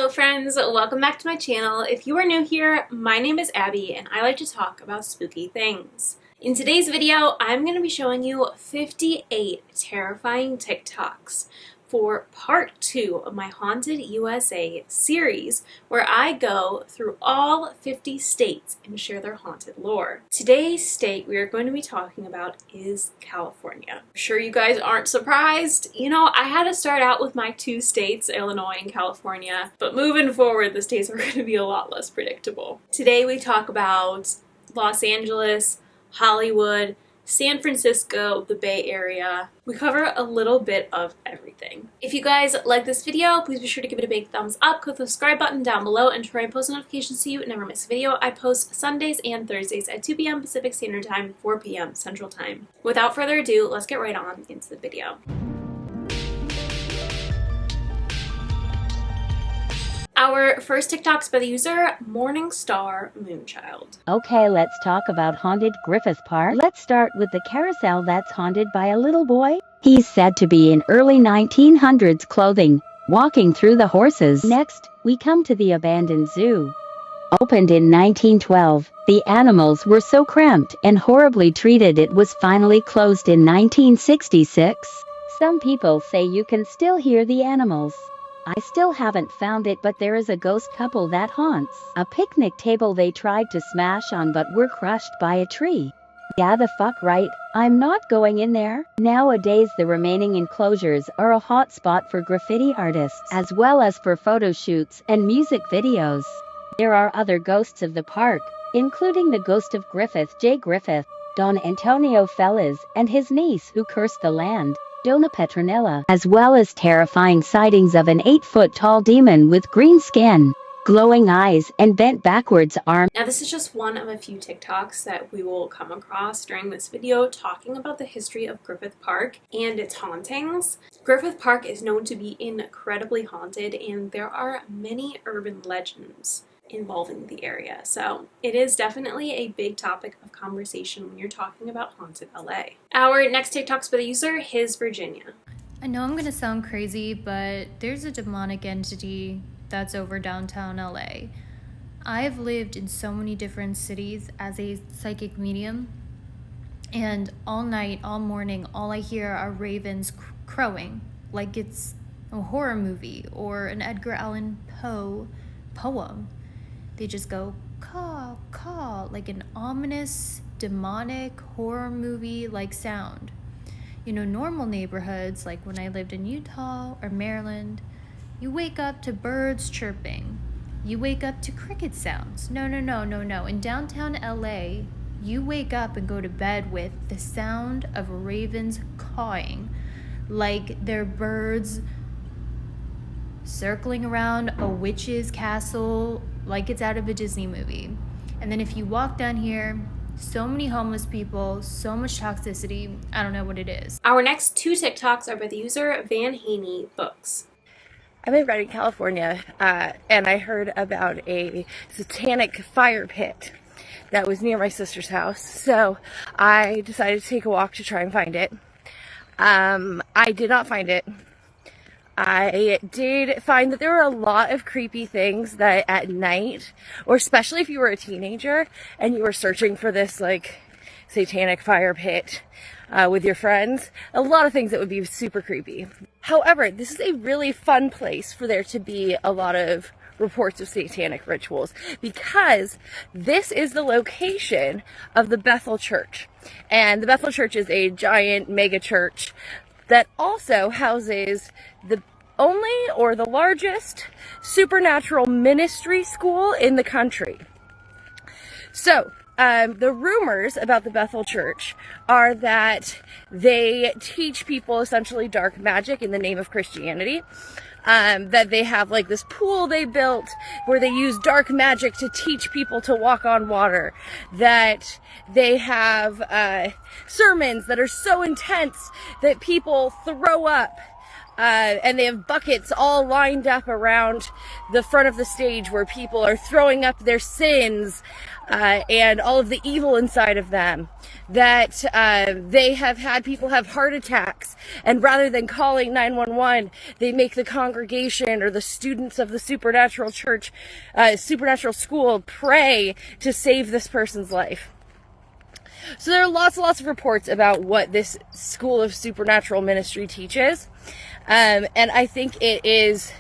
Hello friends, welcome back to my channel. If you are new here, my name is Abby and I like to talk about spooky things. In today's video, I'm going to be showing you 58 terrifying TikToks for part 2 of my Haunted USA series, where I go through all 50 states and share their haunted lore. Today's state we are going to be talking about is California. I'm sure you guys aren't surprised. You know, I had to start out with my 2 states, Illinois and California, but moving forward, the states are going to be a lot less predictable. Today we talk about Los Angeles, Hollywood, San Francisco, the Bay Area. We cover a little bit of everything. If you guys like this video, please be sure to give it a big thumbs up, click the subscribe button down below, and try and post notifications so you never miss a video. I post Sundays and Thursdays at 2 p.m. Pacific Standard Time, 4 p.m. Central Time. Without further ado, let's get right on into the video. Our first TikTok's by the user Morningstar Moonchild. Okay, let's talk about haunted Griffith Park. Let's start with the carousel that's haunted by a little boy. He's said to be in early 1900s clothing, walking through the horses. Next, we come to the abandoned zoo. Opened in 1912, the animals were so cramped and horribly treated it was finally closed in 1966. Some people say you can still hear the animals. I still haven't found it, but there is a ghost couple that haunts a picnic table they tried to smash on but were crushed by a tree. Yeah, the fuck right, I'm not going in there. Nowadays the remaining enclosures are a hot spot for graffiti artists, as well as for photo shoots and music videos. There are other ghosts of the park, including the ghost of Griffith J. Griffith, Don Antonio Feliz, and his niece who cursed the land, Dona Petronella, as well as terrifying sightings of an 8-foot-tall demon with green skin, glowing eyes, and bent backwards arms. Now this is just one of a few TikToks that we will come across during this video talking about the history of Griffith Park and its hauntings. Griffith Park is known to be incredibly haunted, and there are many urban legends involving the area, so it is definitely a big topic of conversation when you're talking about haunted LA. Our next TikTok's by the user His Virginia. I know I'm gonna sound crazy, but there's a demonic entity that's over downtown LA. I've lived in so many different cities as a psychic medium, and all night, all morning, all I hear are ravens crowing like it's a horror movie or an Edgar Allan Poe poem. They just go caw, caw, like an ominous, demonic, horror movie-like sound. You know, normal neighborhoods, like when I lived in Utah or Maryland, you wake up to birds chirping. You wake up to cricket sounds. No. In downtown LA, you wake up and go to bed with the sound of ravens cawing, like they're birds circling around a witch's castle, like it's out of a Disney movie. And then if you walk down here, so many homeless people, so much toxicity, I don't know what it is. Our next 2 TikToks are by the user Van Haney Books. I'm in Redding, California, and I heard about a satanic fire pit that was near my sister's house, so I decided to take a walk to try and find it. I did not find it. I did find that there were a lot of creepy things that at night, or especially if you were a teenager and you were searching for this like satanic fire pit with your friends, a lot of things that would be super creepy. However, this is a really fun place for there to be a lot of reports of satanic rituals, because this is the location of the Bethel Church. And the Bethel Church is a giant mega church that also houses the only or the largest supernatural ministry school in the country. So, the rumors about the Bethel Church are that they teach people essentially dark magic in the name of Christianity. That they have like this pool they built where they use dark magic to teach people to walk on water. That they have sermons that are so intense that people throw up. And they have buckets all lined up around the front of the stage where people are throwing up their sins and all of the evil inside of them. That they have had people have heart attacks, and rather than calling 911, they make the congregation or the students of the supernatural church, supernatural school, pray to save this person's life. So there are lots and lots of reports about what this school of supernatural ministry teaches. And I think it is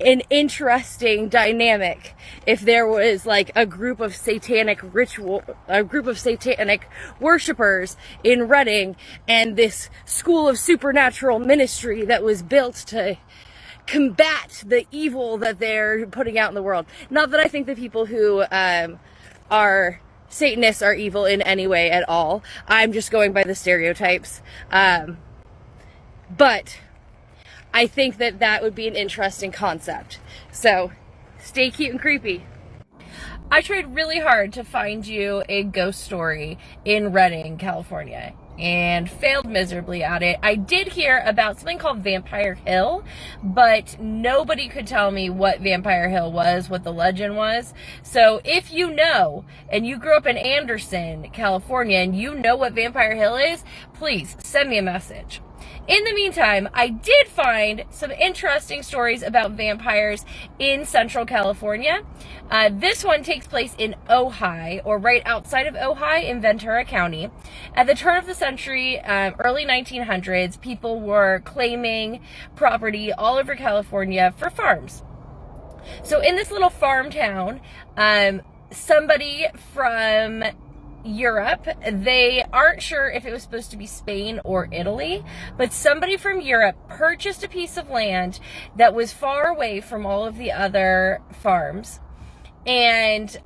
an interesting dynamic if there was like a group of satanic worshipers in Redding and this school of supernatural ministry that was built to combat the evil that they're putting out in the world. Not that I think the people who are Satanists are evil in any way at all. I'm just going by the stereotypes. But I think that that would be an interesting concept. So, stay cute and creepy. I tried really hard to find you a ghost story in Redding, California, and failed miserably at it. I did hear about something called Vampire Hill, but nobody could tell me what Vampire Hill was, what the legend was. So if you know, and you grew up in Anderson, California, and you know what Vampire Hill is, please send me a message. In the meantime, I did find some interesting stories about vampires in Central California. This one takes place in Ojai, or right outside of Ojai in Ventura County. At the turn of the century, early 1900s, people were claiming property all over California for farms. So in this little farm town, somebody from Europe, they aren't sure if it was supposed to be Spain or Italy, but somebody from Europe purchased a piece of land that was far away from all of the other farms and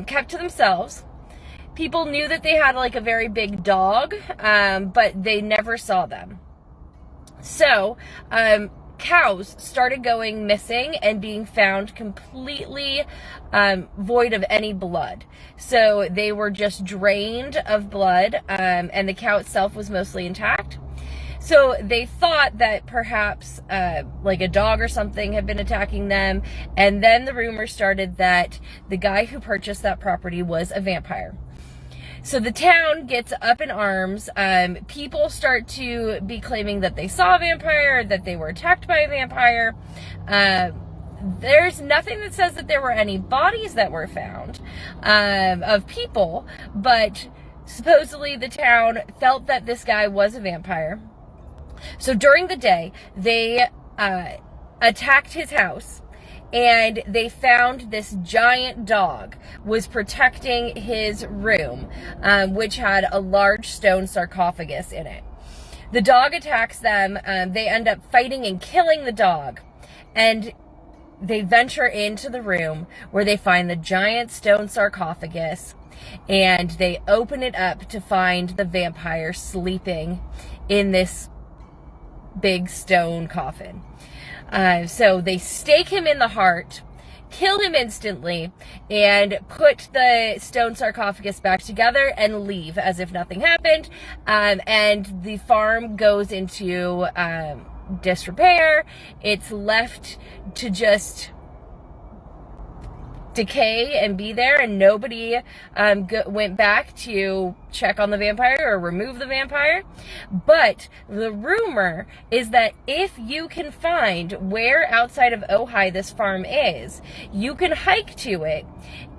kept to themselves. People knew that they had like a very big dog, but they never saw them. So cows started going missing and being found completely void of any blood. So they were just drained of blood, and the cow itself was mostly intact. So they thought that perhaps like a dog or something had been attacking them, and then the rumor started that the guy who purchased that property was a vampire. So the town gets up in arms. People start to be claiming that they saw a vampire, that they were attacked by a vampire. There's nothing that says that there were any bodies that were found of people, but supposedly the town felt that this guy was a vampire. So during the day, they attacked his house, and they found this giant dog was protecting his room, which had a large stone sarcophagus in it. The dog attacks them. They end up fighting and killing the dog, and they venture into the room where they find the giant stone sarcophagus, and they open it up to find the vampire sleeping in this big stone coffin. So they stake him in the heart, kill him instantly, and put the stone sarcophagus back together and leave as if nothing happened. And the farm goes into disrepair. It's left to just decay and be there, and nobody went back to check on the vampire or remove the vampire. But the rumor is that if you can find where outside of Ojai this farm is, you can hike to it,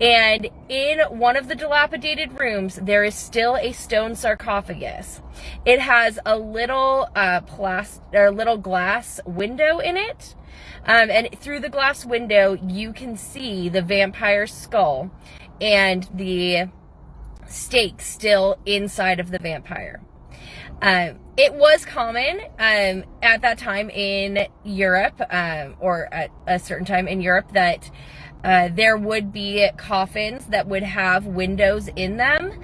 and in one of the dilapidated rooms there is still a stone sarcophagus. It has a little little glass window in it. And through the glass window, you can see the vampire's skull and the stake still inside of the vampire. It was common at that time in Europe, or at a certain time in Europe, that there would be coffins that would have windows in them,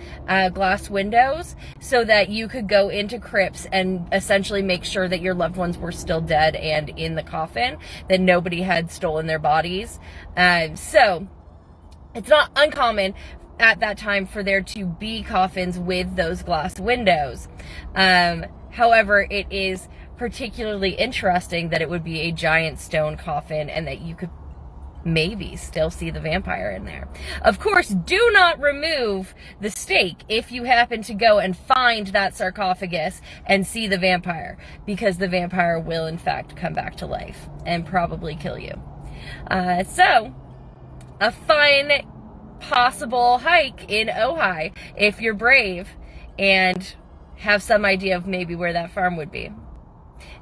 glass windows, so that you could go into crypts and essentially make sure that your loved ones were still dead and in the coffin, that nobody had stolen their bodies. So it's not uncommon at that time for there to be coffins with those glass windows. However, it is particularly interesting that it would be a giant stone coffin and that you could maybe still see the vampire in there. Of course, do not remove the stake if you happen to go and find that sarcophagus and see the vampire, because the vampire will in fact come back to life and probably kill you. So, a fun possible hike in Ojai if you're brave and have some idea of maybe where that farm would be.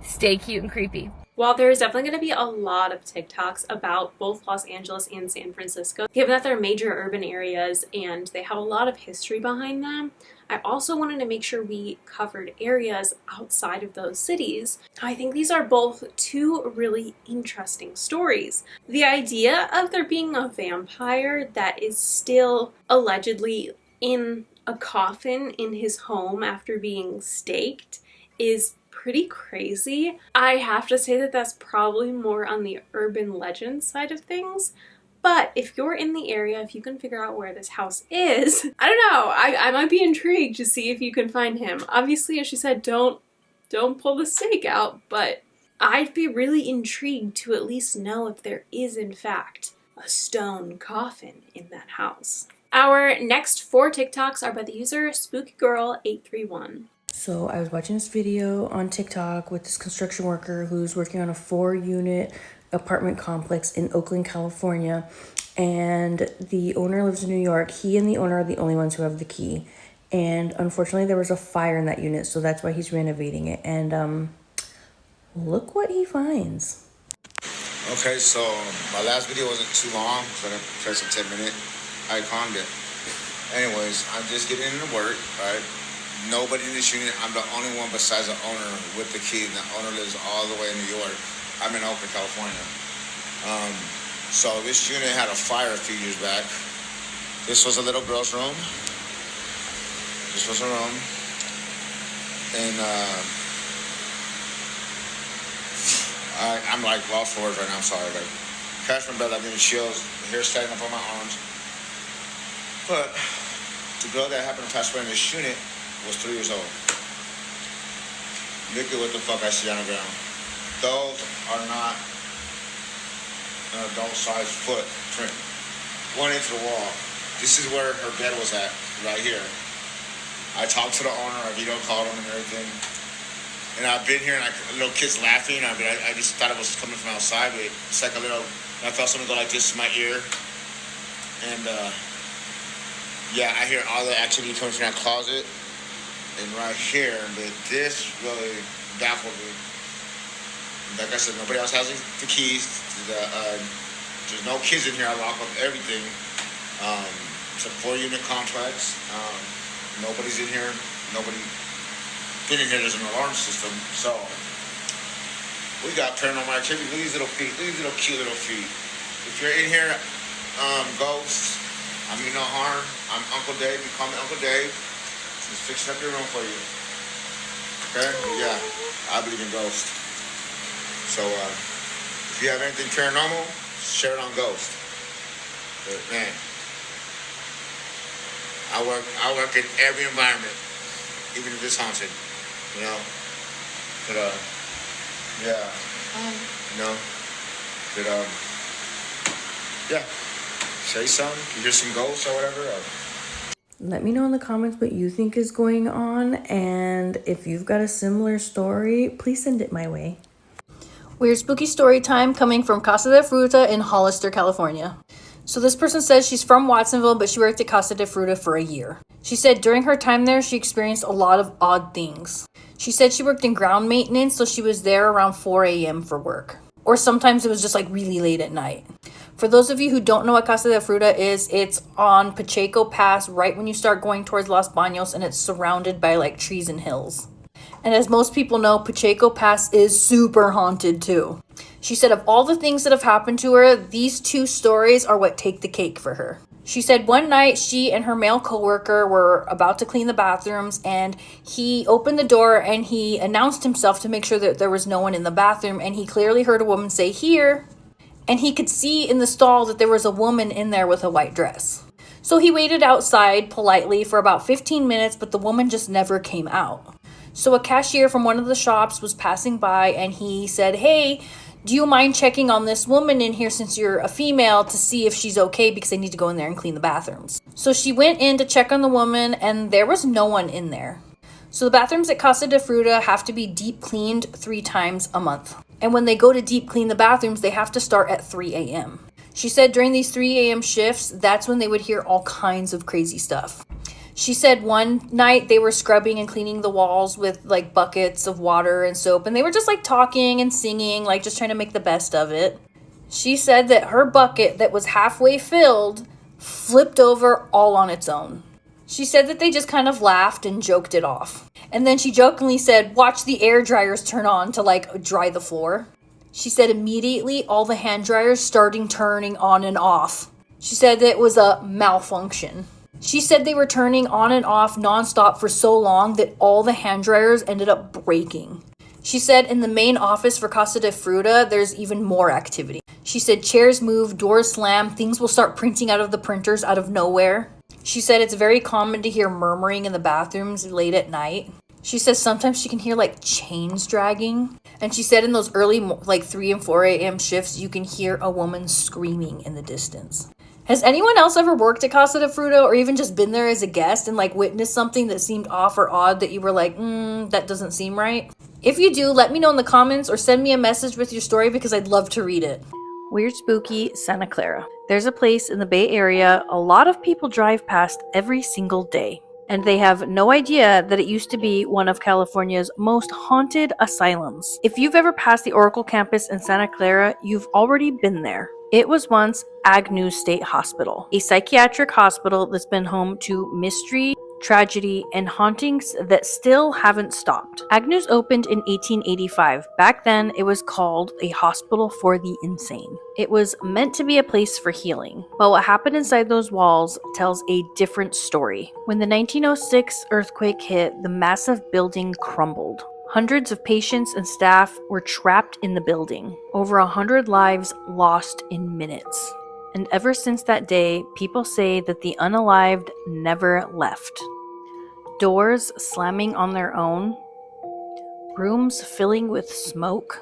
Stay cute and creepy. While there's definitely going to be a lot of TikToks about both Los Angeles and San Francisco, given that they're major urban areas and they have a lot of history behind them, I also wanted to make sure we covered areas outside of those cities. I think these are both two really interesting stories. The idea of there being a vampire that is still allegedly in a coffin in his home after being staked is pretty crazy. I have to say that that's probably more on the urban legend side of things. But if you're in the area, if you can figure out where this house is, I don't know, I might be intrigued to see if you can find him. Obviously, as she said, don't pull the stake out, but I'd be really intrigued to at least know if there is in fact a stone coffin in that house. Our next 4 TikToks are by the user SpookyGirl831. So I was watching this video on TikTok with this construction worker who's working on a 4-unit apartment complex in Oakland, California. And the owner lives in New York. He and the owner are the only ones who have the key. And unfortunately there was a fire in that unit, so that's why he's renovating it. And look what he finds. Okay, so my last video wasn't too long, so I pressed a 10-minute icon. Anyways, I'm just getting into work, right? Nobody in this unit. I'm the only one besides the owner with the key. And the owner lives all the way in New York. I'm in Oakland, California. So this unit had a fire a few years back. This was a little girl's room. This was her room. And I'm like lost for words right now. I'm sorry. Like, catch my breath. I'm getting chills. The hair standing up on my arms. But the girl that happened to pass away in this unit was 3 years old. Look at what the fuck I see on the ground. Those are not an adult-sized footprint. 1 inch of the wall. This is where her bed was at, right here. I talked to the owner, I video called him and everything. And I've been here and little kids laughing. I just thought it was coming from outside, but it's like a little, I felt something go like this in my ear. And yeah, I hear all the activity coming from that closet. And right here, but this really baffled me. Like I said, nobody else has the keys. There's no kids in here. I lock up everything. It's a 4-unit complex. Nobody's in here. Nobody been in here. There's an alarm system. So we got paranormal activity. Look at these little feet. Look at these little cute little feet. If you're in here, ghosts, I mean no harm. I'm Uncle Dave. You call me Uncle Dave. Just fixing up your room for you. Okay? Yeah. I believe in ghosts. So, if you have anything paranormal, share it on Ghost. But, man, I work in every environment, even if it's haunted, you know? But, yeah. You know? But, yeah. Say something. You hear some ghosts or whatever, or... Let me know in the comments what you think is going on, and if you've got a similar story, please send it my way. Weird spooky story time coming from Casa de Fruta in Hollister, California. So this person says she's from Watsonville, but she worked at Casa de Fruta for a year. She said during her time there, she experienced a lot of odd things. She said she worked in ground maintenance, so she was there around 4 a.m. for work. Or sometimes it was just like really late at night. For those of you who don't know what Casa de Fruta is, it's on Pacheco Pass right when you start going towards Los Baños, and it's surrounded by like trees and hills. And as most people know, Pacheco Pass is super haunted too. She said of all the things that have happened to her, these 2 stories are what take the cake for her. She said one night she and her male coworker were about to clean the bathrooms, and he opened the door and he announced himself to make sure that there was no one in the bathroom, and he clearly heard a woman say, "Here." And he could see in the stall that there was a woman in there with a white dress. So he waited outside politely for about 15 minutes, but the woman just never came out. So a cashier from one of the shops was passing by and he said, "Hey, do you mind checking on this woman in here since you're a female to see if she's okay because I need to go in there and clean the bathrooms." So she went in to check on the woman and there was no one in there. So the bathrooms at Casa de Fruta have to be deep cleaned 3 times a month. And when they go to deep clean the bathrooms, they have to start at 3 a.m. She said during these 3 a.m. shifts, that's when they would hear all kinds of crazy stuff. She said one night they were scrubbing and cleaning the walls with like buckets of water and soap, and they were just like talking and singing, like just trying to make the best of it. She said that her bucket that was halfway filled flipped over all on its own. She said that they just kind of laughed and joked it off. And then she jokingly said, "Watch the air dryers turn on to like dry the floor." She said immediately all the hand dryers starting turning on and off. She said that it was a malfunction. She said they were turning on and off nonstop for so long that all the hand dryers ended up breaking. She said in the main office for Casa de Fruta, there's even more activity. She said chairs move, doors slam, things will start printing out of the printers out of nowhere. She said it's very common to hear murmuring in the bathrooms late at night. She says sometimes she can hear like chains dragging. And she said in those early like 3 and 4 a.m. shifts, you can hear a woman screaming in the distance. Has anyone else ever worked at Casa de Fruta or even just been there as a guest and like witnessed something that seemed off or odd that you were like, that doesn't seem right? If you do, let me know in the comments or send me a message with your story because I'd love to read it. Weird Spooky Santa Clara. There's a place in the Bay Area a lot of people drive past every single day. And they have no idea that it used to be one of California's most haunted asylums. If you've ever passed the Oracle campus in Santa Clara, you've already been there. It was once Agnews State Hospital, a psychiatric hospital that's been home to mystery, tragedy, and hauntings that still haven't stopped. Agnews opened in 1885. Back then, it was called a hospital for the insane. It was meant to be a place for healing, but what happened inside those walls tells a different story. When the 1906 earthquake hit, the massive building crumbled. Hundreds of patients and staff were trapped in the building. Over 100 lives lost in minutes. And ever since that day, people say that the unalived never left. Doors slamming on their own, rooms filling with smoke,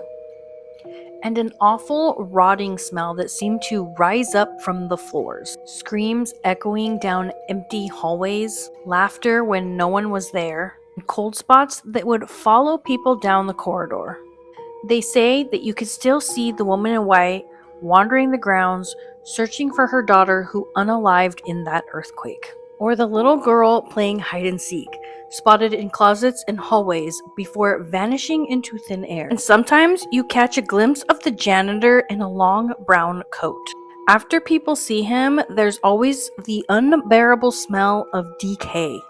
and an awful rotting smell that seemed to rise up from the floors. Screams echoing down empty hallways, laughter when no one was there, and cold spots that would follow people down the corridor. They say that you could still see the woman in white wandering the grounds, searching for her daughter who unalived in that earthquake. Or the little girl playing hide and seek, spotted in closets and hallways before vanishing into thin air. And sometimes you catch a glimpse of the janitor in a long brown coat. After people see him, there's always the unbearable smell of decay.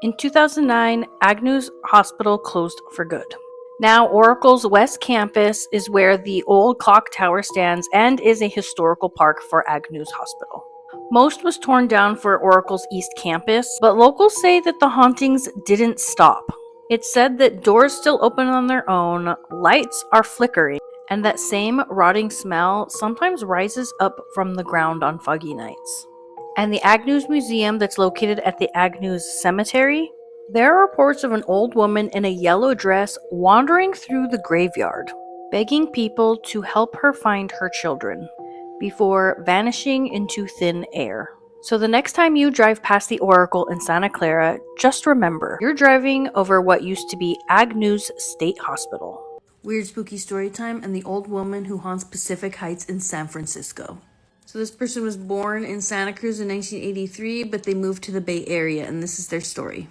In 2009, Agnews Hospital closed for good. Now, Oracle's West Campus is where the old clock tower stands and is a historical park for Agnews Hospital. Most was torn down for Oracle's East Campus, but locals say that the hauntings didn't stop. It's said that doors still open on their own, lights are flickering, and that same rotting smell sometimes rises up from the ground on foggy nights. And the Agnews Museum that's located at the Agnews Cemetery, there are reports of an old woman in a yellow dress wandering through the graveyard, begging people to help her find her children, before vanishing into thin air. So the next time you drive past the Oracle in Santa Clara, just remember, you're driving over what used to be Agnews State Hospital. Weird spooky story time and the old woman who haunts Pacific Heights in San Francisco. So this person was born in Santa Cruz in 1983, but they moved to the Bay Area, and this is their story.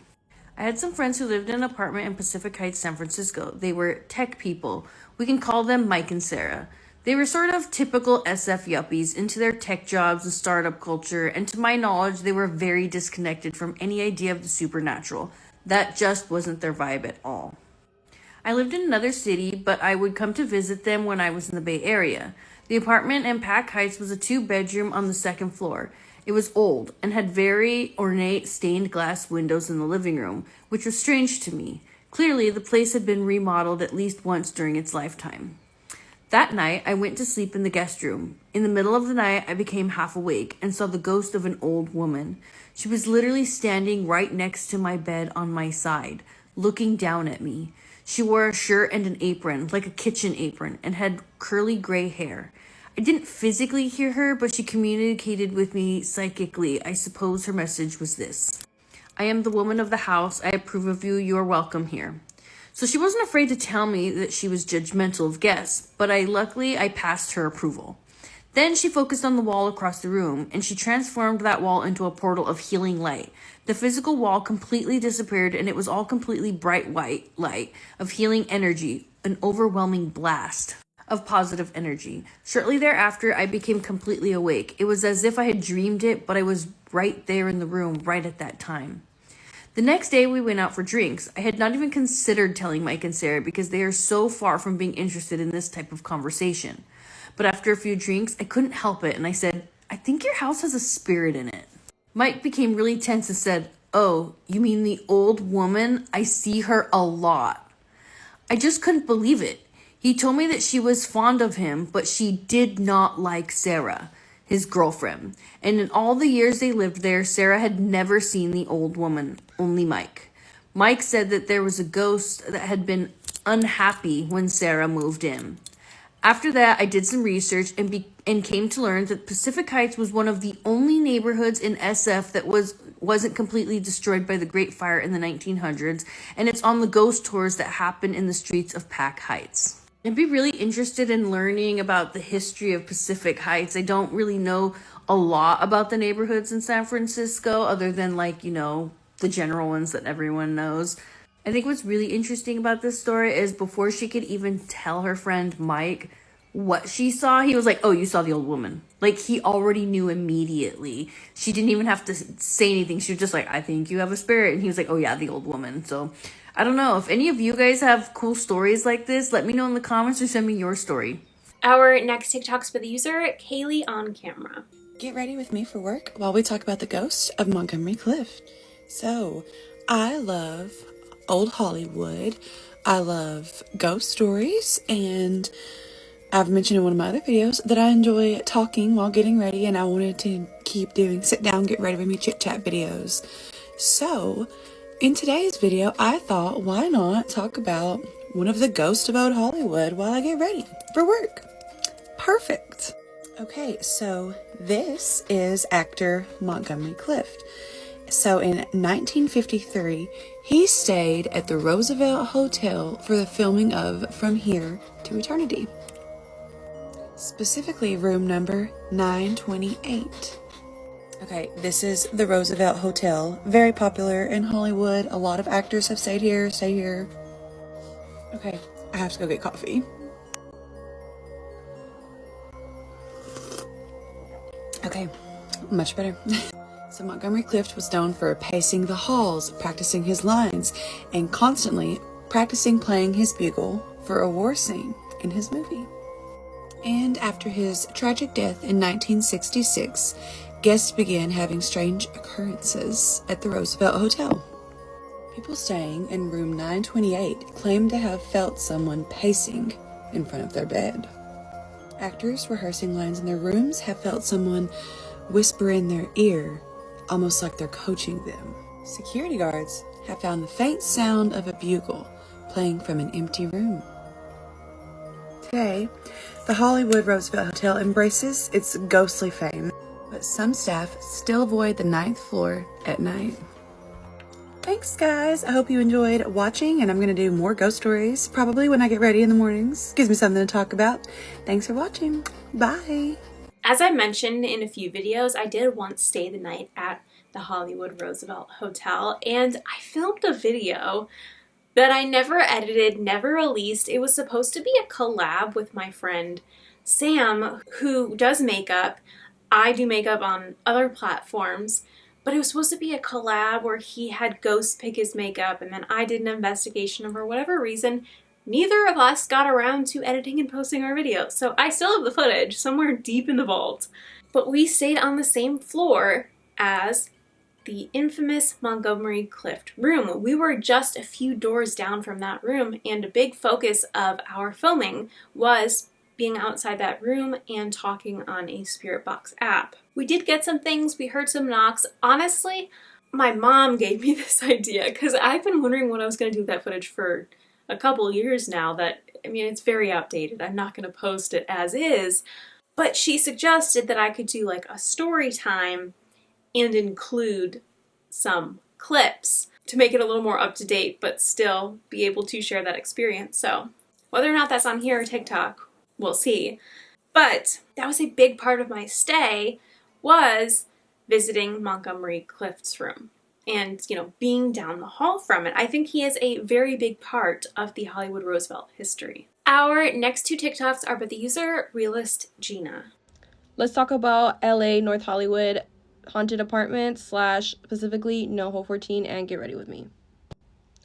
I had some friends who lived in an apartment in Pacific Heights, San Francisco. They were tech people. We can call them Mike and Sarah. They were sort of typical SF yuppies into their tech jobs and startup culture, and to my knowledge, they were very disconnected from any idea of the supernatural. That just wasn't their vibe at all. I lived in another city, but I would come to visit them when I was in the Bay Area. The apartment in Pac Heights was a 2-bedroom on the 2nd floor. It was old and had very ornate stained glass windows in the living room, which was strange to me. Clearly, the place had been remodeled at least once during its lifetime. That night, I went to sleep in the guest room. In the middle of the night, I became half awake and saw the ghost of an old woman. She was literally standing right next to my bed on my side. looking down at me. She wore a shirt and an apron, like a kitchen apron, and had curly gray hair. I didn't physically hear her, but she communicated with me psychically. I suppose her message was this: I am the woman of the house. I approve of you. You are welcome here. So she wasn't afraid to tell me that she was judgmental of guests, but luckily I passed her approval. Then she focused on the wall across the room, and she transformed that wall into a portal of healing light. The physical wall completely disappeared, and it was all completely bright white light of healing energy, an overwhelming blast of positive energy. Shortly thereafter, I became completely awake. It was as if I had dreamed it, but I was right there in the room right at that time. The next day, we went out for drinks. I had not even considered telling Mike and Sarah because they are so far from being interested in this type of conversation. But after a few drinks, I couldn't help it, and I said, I think your house has a spirit in it. Mike became really tense and said, Oh, you mean the old woman? I see her a lot. I just couldn't believe it. He told me that she was fond of him, but she did not like Sarah, his girlfriend. And in all the years they lived there, Sarah had never seen the old woman, only Mike. Mike said that there was a ghost that had been unhappy when Sarah moved in. After that, I did some research and came to learn that Pacific Heights was one of the only neighborhoods in SF that wasn't completely destroyed by the Great Fire in the 1900s, and it's on the ghost tours that happen in the streets of Pac Heights. I'd be really interested in learning about the history of Pacific Heights. I don't really know a lot about the neighborhoods in San Francisco other than the general ones that everyone knows. I think what's really interesting about this story is before she could even tell her friend Mike what she saw, he was like, oh, you saw the old woman. Like, he already knew immediately. She didn't even have to say anything. She was just like, I think you have a spirit. And he was like, oh yeah, the old woman. So I don't know. If any of you guys have cool stories like this, let me know in the comments or send me your story. Our next TikTok's by the user, Kaylee on Camera. Get ready with me for work while we talk about the ghost of Montgomery Clift. So, I love old Hollywood. I love ghost stories, and I've mentioned in one of my other videos that I enjoy talking while getting ready, and I wanted to keep doing sit down, get ready with me chit chat videos. So, in today's video, I thought, why not talk about one of the ghosts of old Hollywood while I get ready for work? Perfect. Okay, so this is actor Montgomery Clift. So in 1953, he stayed at the Roosevelt Hotel for the filming of From Here to Eternity. Specifically, room number 928. Okay, this is the Roosevelt Hotel. Very popular in Hollywood. A lot of actors have stayed here, stay here. Okay, I have to go get coffee. Okay, much better. So Montgomery Clift was known for pacing the halls, practicing his lines, and constantly practicing playing his bugle for a war scene in his movie. And after his tragic death in 1966, guests began having strange occurrences at the Roosevelt Hotel. People staying in room 928 claimed to have felt someone pacing in front of their bed. Actors rehearsing lines in their rooms have felt someone whisper in their ear, almost like they're coaching them. Security guards have found the faint sound of a bugle playing from an empty room. Today, the Hollywood Roosevelt Hotel embraces its ghostly fame, but some staff still avoid the 9th floor at night. Thanks, guys. I hope you enjoyed watching, and I'm going to do more ghost stories probably when I get ready in the mornings. Gives me something to talk about. Thanks for watching. Bye. As I mentioned in a few videos, I did once stay the night at the Hollywood Roosevelt Hotel, and I filmed a video that I never edited, never released. It was supposed to be a collab with my friend Sam, who does makeup. I do makeup on other platforms, but it was supposed to be a collab where he had ghosts pick his makeup, and then I did an investigation, and for whatever reason, neither of us got around to editing and posting our video. So I still have the footage somewhere deep in the vault. But we stayed on the same floor as the infamous Montgomery Clift room. We were just a few doors down from that room, and a big focus of our filming was being outside that room and talking on a Spirit Box app. We did get some things, we heard some knocks. Honestly, my mom gave me this idea because I've been wondering what I was going to do with that footage for a couple years now. That, I mean, it's very outdated. I'm not going to post it as is, but she suggested that I could do like a story time and include some clips to make it a little more up to date, but still be able to share that experience. So whether or not that's on here or TikTok, we'll see. But that was a big part of my stay, was visiting Montgomery Clift's room and, you know, being down the hall from it. I think he is a very big part of the Hollywood Roosevelt history. Our next two TikToks are by the user Realist Gina. Let's talk about LA North Hollywood haunted apartments / specifically NoHo 14 and Get Ready With Me.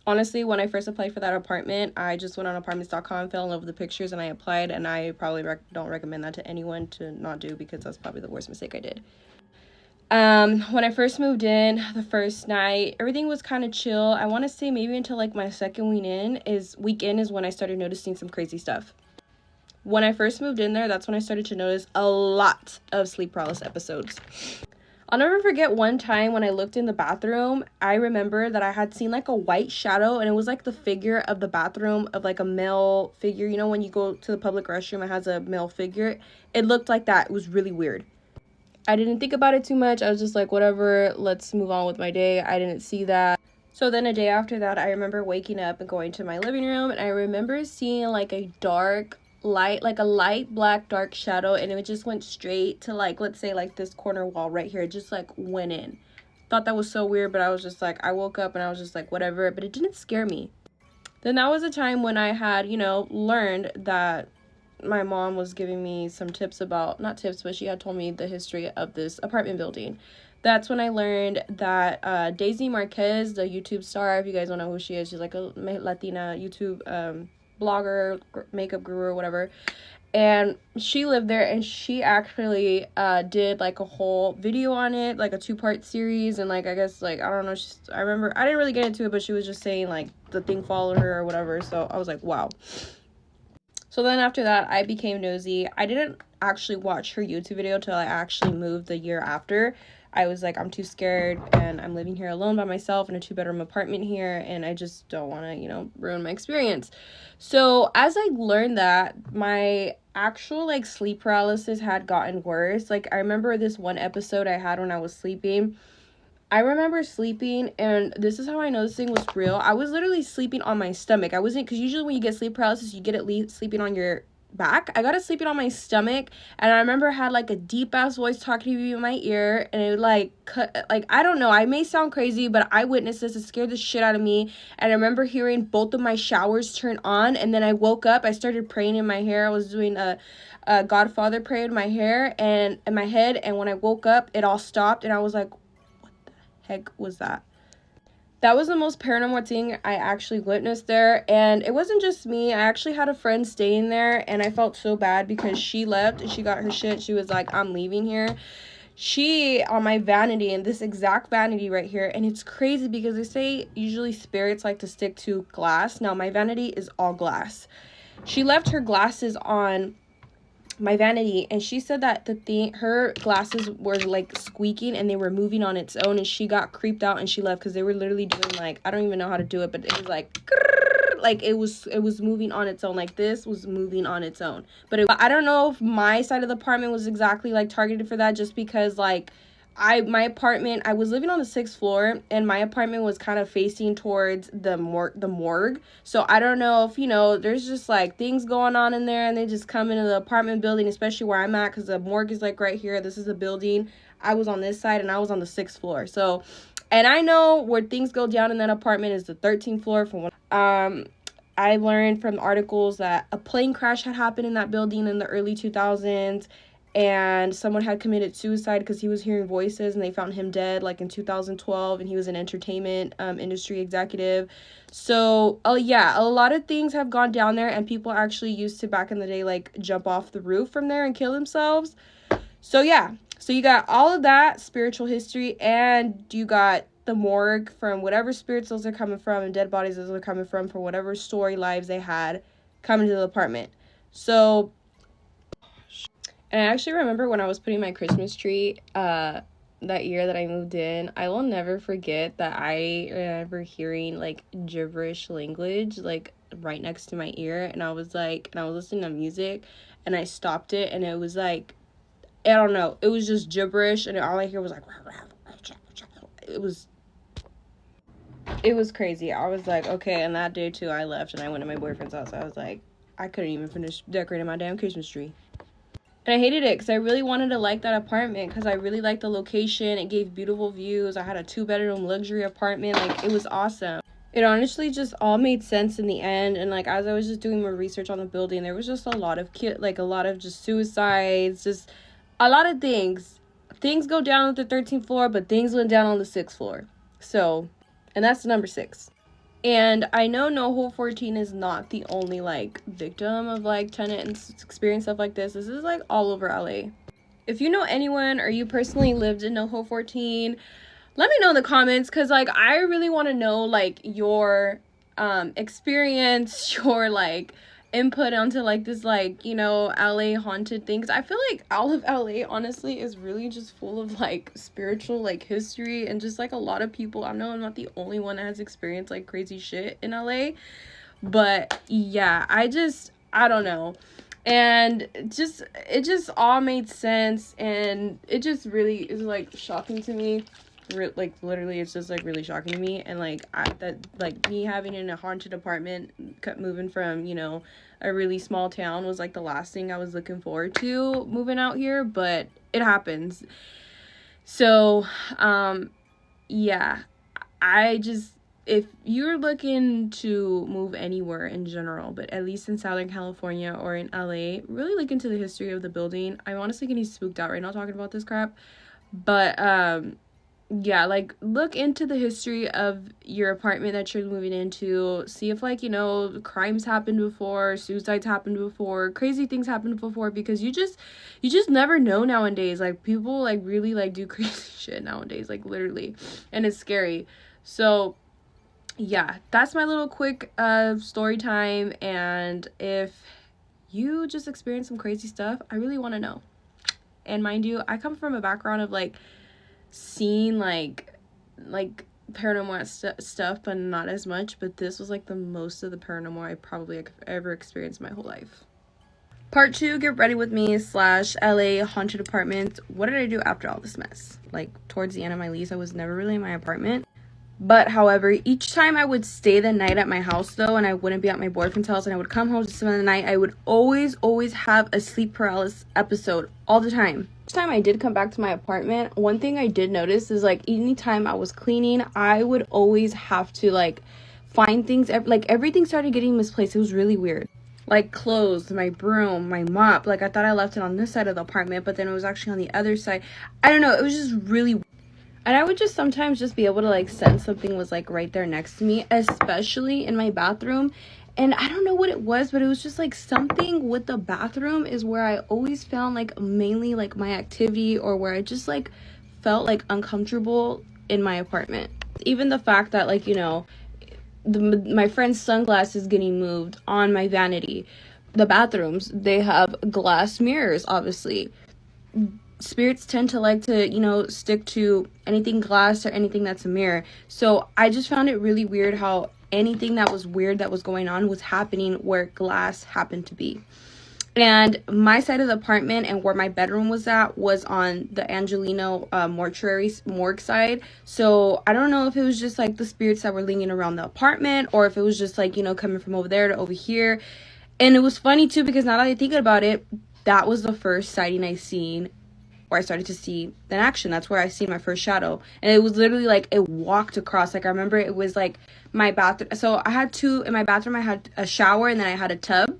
Honestly, when I first applied for that apartment, I just went on apartments.com, fell in love with the pictures, and I applied, and I probably don't recommend that to anyone to not do, because that's probably the worst mistake I did. When I first moved in, the first night, everything was kind of chill. I want to say maybe until like my second week in is when I started noticing some crazy stuff. When I first moved in there, that's when I started to notice a lot of sleep paralysis episodes. I'll never forget one time when I looked in the bathroom. I remember that I had seen like a white shadow, and it was like the figure of the bathroom of like a male figure. You know, when you go to the public restroom, it has a male figure. It looked like that. It was really weird. I didn't think about it too much. I was just like, whatever, let's move on with my day. I didn't see that. So then a day after that, I remember waking up and going to my living room, and I remember seeing like a dark light, like a light black dark shadow, and it just went straight to like, let's say like this corner wall right here. It just like went in. Thought that was so weird, but I was just like, I woke up and I was just like, whatever, but it didn't scare me. Then that was a time when I had, you know, learned that my mom was giving me some tips about, not tips, but she had told me the history of this apartment building. That's when I learned that Daisy Marquez, the YouTube star, if you guys don't know who she is, she's like a Latina YouTube blogger, makeup guru or whatever, and she lived there, and she actually did like a whole video on it, like a 2-part series, and like I guess like I don't know, I remember I didn't really get into it, but she was just saying like the thing followed her or whatever, so I was like, wow. So then after that, I became nosy. I didn't actually watch her YouTube video till I actually moved the year after. I was like, I'm too scared, and I'm living here alone by myself in a 2-bedroom apartment here, and I just don't want to, you know, ruin my experience. So as I learned that, my actual like sleep paralysis had gotten worse. Like I remember this one episode I had when I was sleeping. I remember sleeping, and this is how I know this thing was real. I was literally sleeping on my stomach. I wasn't, because usually when you get sleep paralysis, you get at least sleeping on your back. I got it sleeping on my stomach, and I remember I had like a deep ass voice talking to me in my ear, and it like cut, like I don't know, I may sound crazy, but I witnessed this. It scared the shit out of me. And I remember hearing both of my showers turn on, and then I woke up. I started praying in my hair. I was doing a Godfather prayer in my hair and in my head, and when I woke up, it all stopped, and I was like, what the heck was that? That was the most paranormal thing I actually witnessed there. And it wasn't just me. I actually had a friend staying there, and I felt so bad because she left and she got her shit. She was like, I'm leaving here. She, on my vanity, and this exact vanity right here, and it's crazy because they say usually spirits like to stick to glass. Now, my vanity is all glass. She left her glasses on my vanity, and she said that her glasses were like squeaking and they were moving on its own, and she got creeped out and she left because they were literally doing like, I don't even know how to do it, but it was like it was moving on its own, like this was moving on its own. But I don't know if my side of the apartment was exactly like targeted for that, just because like my apartment, I was living on the 6th floor, and my apartment was kind of facing towards the morgue. So I don't know if, you know, there's just like things going on in there, and they just come into the apartment building, especially where I'm at, because the morgue is like right here. This is the building. I was on this side, and I was on the 6th floor. So, and I know where things go down in that apartment is the 13th floor. I learned from articles that a plane crash had happened in that building in the early 2000s. And someone had committed suicide because he was hearing voices, and they found him dead like in 2012, and he was an entertainment industry executive. So yeah, a lot of things have gone down there, and people actually used to back in the day like jump off the roof from there and kill themselves. So yeah, so you got all of that spiritual history, and you got the morgue from whatever spirits those are coming from, and dead bodies those are coming from whatever story lives they had coming to the apartment. So, and I actually remember when I was putting my Christmas tree that year that I moved in, I will never forget that I remember hearing like gibberish language like right next to my ear, and I was listening to music, and I stopped it, and it was like, I don't know, it was just gibberish, and all I hear was like, it was crazy. I was like, okay, and that day too, I left and I went to my boyfriend's house. I was like, I couldn't even finish decorating my damn Christmas tree. And I hated it because I really wanted to like that apartment because I really liked the location. It gave beautiful views. I had a 2-bedroom luxury apartment. Like, it was awesome. It honestly just all made sense in the end. And like, as I was just doing more research on the building, there was just a lot of just suicides, just a lot of things. Things go down at the 13th floor, but things went down on the 6th floor. So, and that's number 6. And I know NoHo 14 is not the only like victim of like tenant and experience stuff like this. This is like all over LA. If you know anyone or you personally lived in NoHo 14, let me know in the comments, because like I really want to know like your experience, your like input onto like this like, you know, LA haunted things. I feel like all of LA honestly is really just full of like spiritual like history, and just like a lot of people, I know I'm not the only one that has experienced like crazy shit in LA, but yeah, I don't know. And it just all made sense, and it just really is like shocking to me. Like literally, it's just like really shocking to me. And like me having in a haunted apartment, moving from, you know, a really small town was like the last thing I was looking forward to moving out here, but it happens. So yeah, if you're looking to move anywhere in general, but at least in Southern California or in LA, really look into the history of the building. I'm honestly getting spooked out right now talking about this crap, but yeah, like look into the history of your apartment that you're moving into. See if like, you know, crimes happened before, suicides happened before, crazy things happened before, because you just never know nowadays. Like people like really like do crazy shit nowadays, like literally, and it's scary. So yeah, that's my little quick story time. And if you just experienced some crazy stuff, I really want to know. And mind you, I come from a background of like seen like paranormal stuff, but not as much. But this was like the most of the paranormal I probably ever experienced my whole life. Part 2, get ready with me / LA haunted apartments. What did I do after all this mess? Like towards the end of my lease, I was never really in my apartment. But however, each time I would stay the night at my house though, and I wouldn't be at my boyfriend's house, and I would come home to spend the night, I would always have a sleep paralysis episode all the time. Each time I did come back to my apartment, one thing I did notice is like anytime I was cleaning, I would always have to like find things, like everything started getting misplaced. It was really weird. Like clothes, my broom, my mop, like I thought I left it on this side of the apartment, but then it was actually on the other side. I don't know, it was just really weird. And I would just sometimes just be able to like sense something was like right there next to me, especially in my bathroom. And I don't know what it was, but it was just like something with the bathroom is where I always found like mainly like my activity, or where I just like felt like uncomfortable in my apartment. Even the fact that like, you know, my friend's sunglasses getting moved on my vanity. The bathrooms, they have glass mirrors, obviously. Spirits tend to like to, you know, stick to anything glass or anything that's a mirror. So I just found it really weird how anything that was weird that was going on was happening where glass happened to be. And my side of the apartment and where my bedroom was at was on the Angelino morgue side. So I don't know if it was just like the spirits that were lingering around the apartment, or if it was just like, you know, coming from over there to over here. And it was funny too, because now that I think about it, that was the first sighting I seen, where I started to see in action. That's where I seen my first shadow. And it was literally like it walked across. Like I remember it was like my bathroom. So I had in my bathroom, I had a shower and then I had a tub.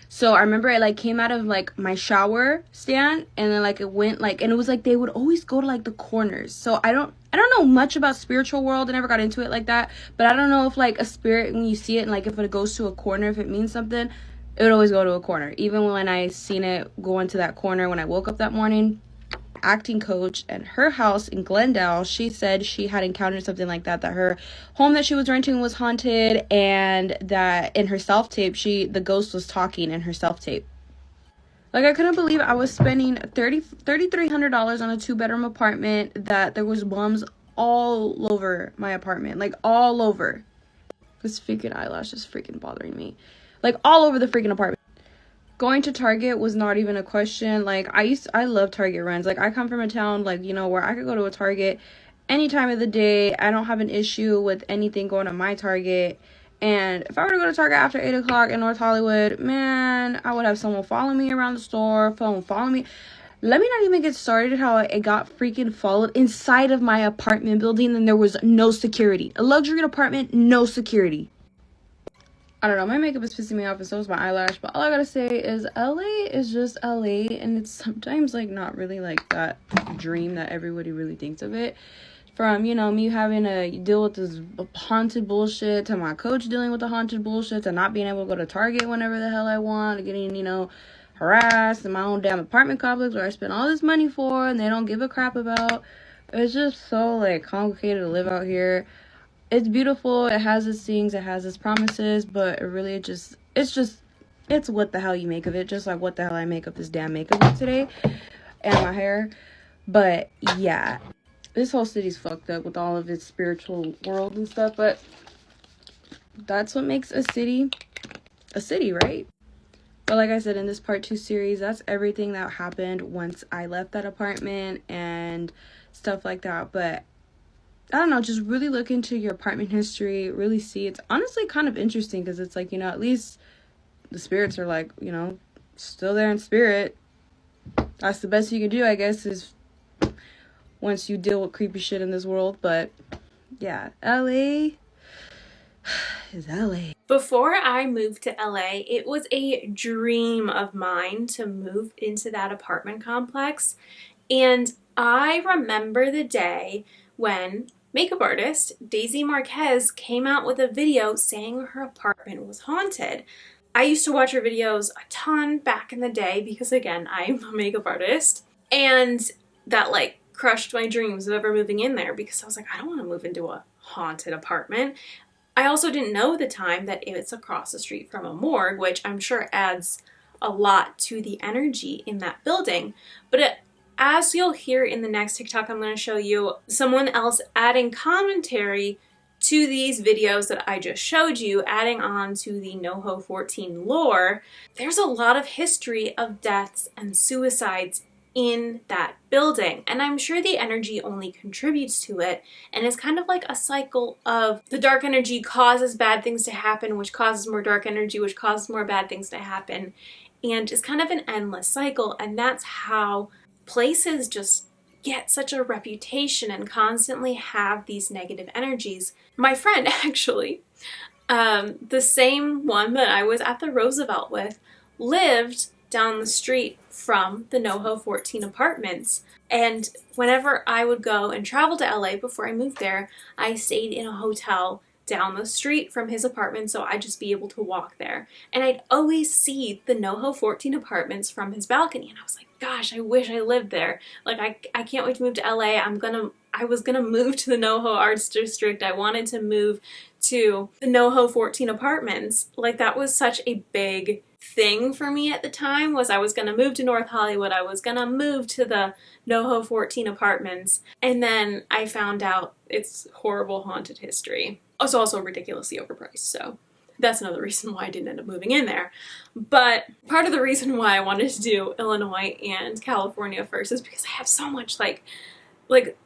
So I remember it like came out of like my shower stand, and then like it went like, and it was like they would always go to like the corners. So I don't know much about spiritual world. I never got into it like that. But I don't know if like a spirit, when you see it and like if it goes to a corner, if it means something, it would always go to a corner. Even when I seen it go into that corner when I woke up that morning. Acting coach at her house in Glendale, she said she had encountered something like that her home that she was renting was haunted, and that in her self-tape the ghost was talking in her self-tape. Like, I couldn't believe I was spending $3,300 on a 2-bedroom apartment that there was bums all over my apartment. Like, all over. This freaking eyelash is freaking bothering me. Like, all over the freaking apartment. Going to Target was not even a question. Like, I love Target runs. Like, I come from a town, like, you know, where I could go to a Target any time of the day. I don't have an issue with anything going to my Target. And if I were to go to Target after 8 o'clock in North Hollywood, man, I would have someone follow me around the store, someone follow me. Let me not even get started how it got freaking followed inside of my apartment building, and there was no security. A luxury apartment, no security. I don't know, my makeup is pissing me off and so is my eyelash, but all I gotta say is LA is just LA, and it's sometimes like not really like that dream that everybody really thinks of it. From, you know, me having to deal with this haunted bullshit, to my coach dealing with the haunted bullshit, to not being able to go to Target whenever the hell I want, to getting, you know, harassed in my own damn apartment complex where I spend all this money for and they don't give a crap about. It's just so, like, complicated to live out here. It's beautiful, it has its things, it has its promises, but it really it's what the hell you make of it, just like what the hell I make of this damn makeup look today and my hair. But yeah, this whole city's fucked up with all of its spiritual world and stuff, but that's what makes a city, right? But like I said, in this part 2 series, that's everything that happened once I left that apartment and stuff like that. But I don't know, just really look into your apartment history, really see. It's honestly kind of interesting because it's like, you know, at least the spirits are like, you know, still there in spirit. That's the best you can do, I guess, is once you deal with creepy shit in this world. But yeah, LA is LA. Before I moved to LA, it was a dream of mine to move into that apartment complex. And I remember the day when makeup artist Daisy Marquez came out with a video saying her apartment was haunted. I used to watch her videos a ton back in the day because, again, I'm a makeup artist. And that, like, crushed my dreams of ever moving in there because I was like, I don't want to move into a haunted apartment. I also didn't know at the time that it's across the street from a morgue, which I'm sure adds a lot to the energy in that building. But as you'll hear in the next TikTok, I'm going to show you someone else adding commentary to these videos that I just showed you, adding on to the NoHo 14 lore. There's a lot of history of deaths and suicides in that building, and I'm sure the energy only contributes to it, and it's kind of like a cycle of the dark energy causes bad things to happen, which causes more dark energy, which causes more bad things to happen, and it's kind of an endless cycle. And that's how places just get such a reputation and constantly have these negative energies. My friend, actually, the same one that I was at the Roosevelt with, lived down the street from the NoHo 14 apartments. And whenever I would go and travel to LA before I moved there, I stayed in a hotel down the street from his apartment, so I'd just be able to walk there. And I'd always see the NoHo 14 apartments from his balcony, and I was like, gosh, I wish I lived there. Like, I can't wait to move to LA. I was gonna move to the NoHo Arts District. I wanted to move to the NoHo 14 apartments. Like, that was such a big thing for me at the time, was I was gonna move to North Hollywood. I was gonna move to the NoHo 14 apartments. And then I found out it's horrible haunted history. It's also ridiculously overpriced, so that's another reason why I didn't end up moving in there. But part of the reason why I wanted to do Illinois and California first is because I have so much, like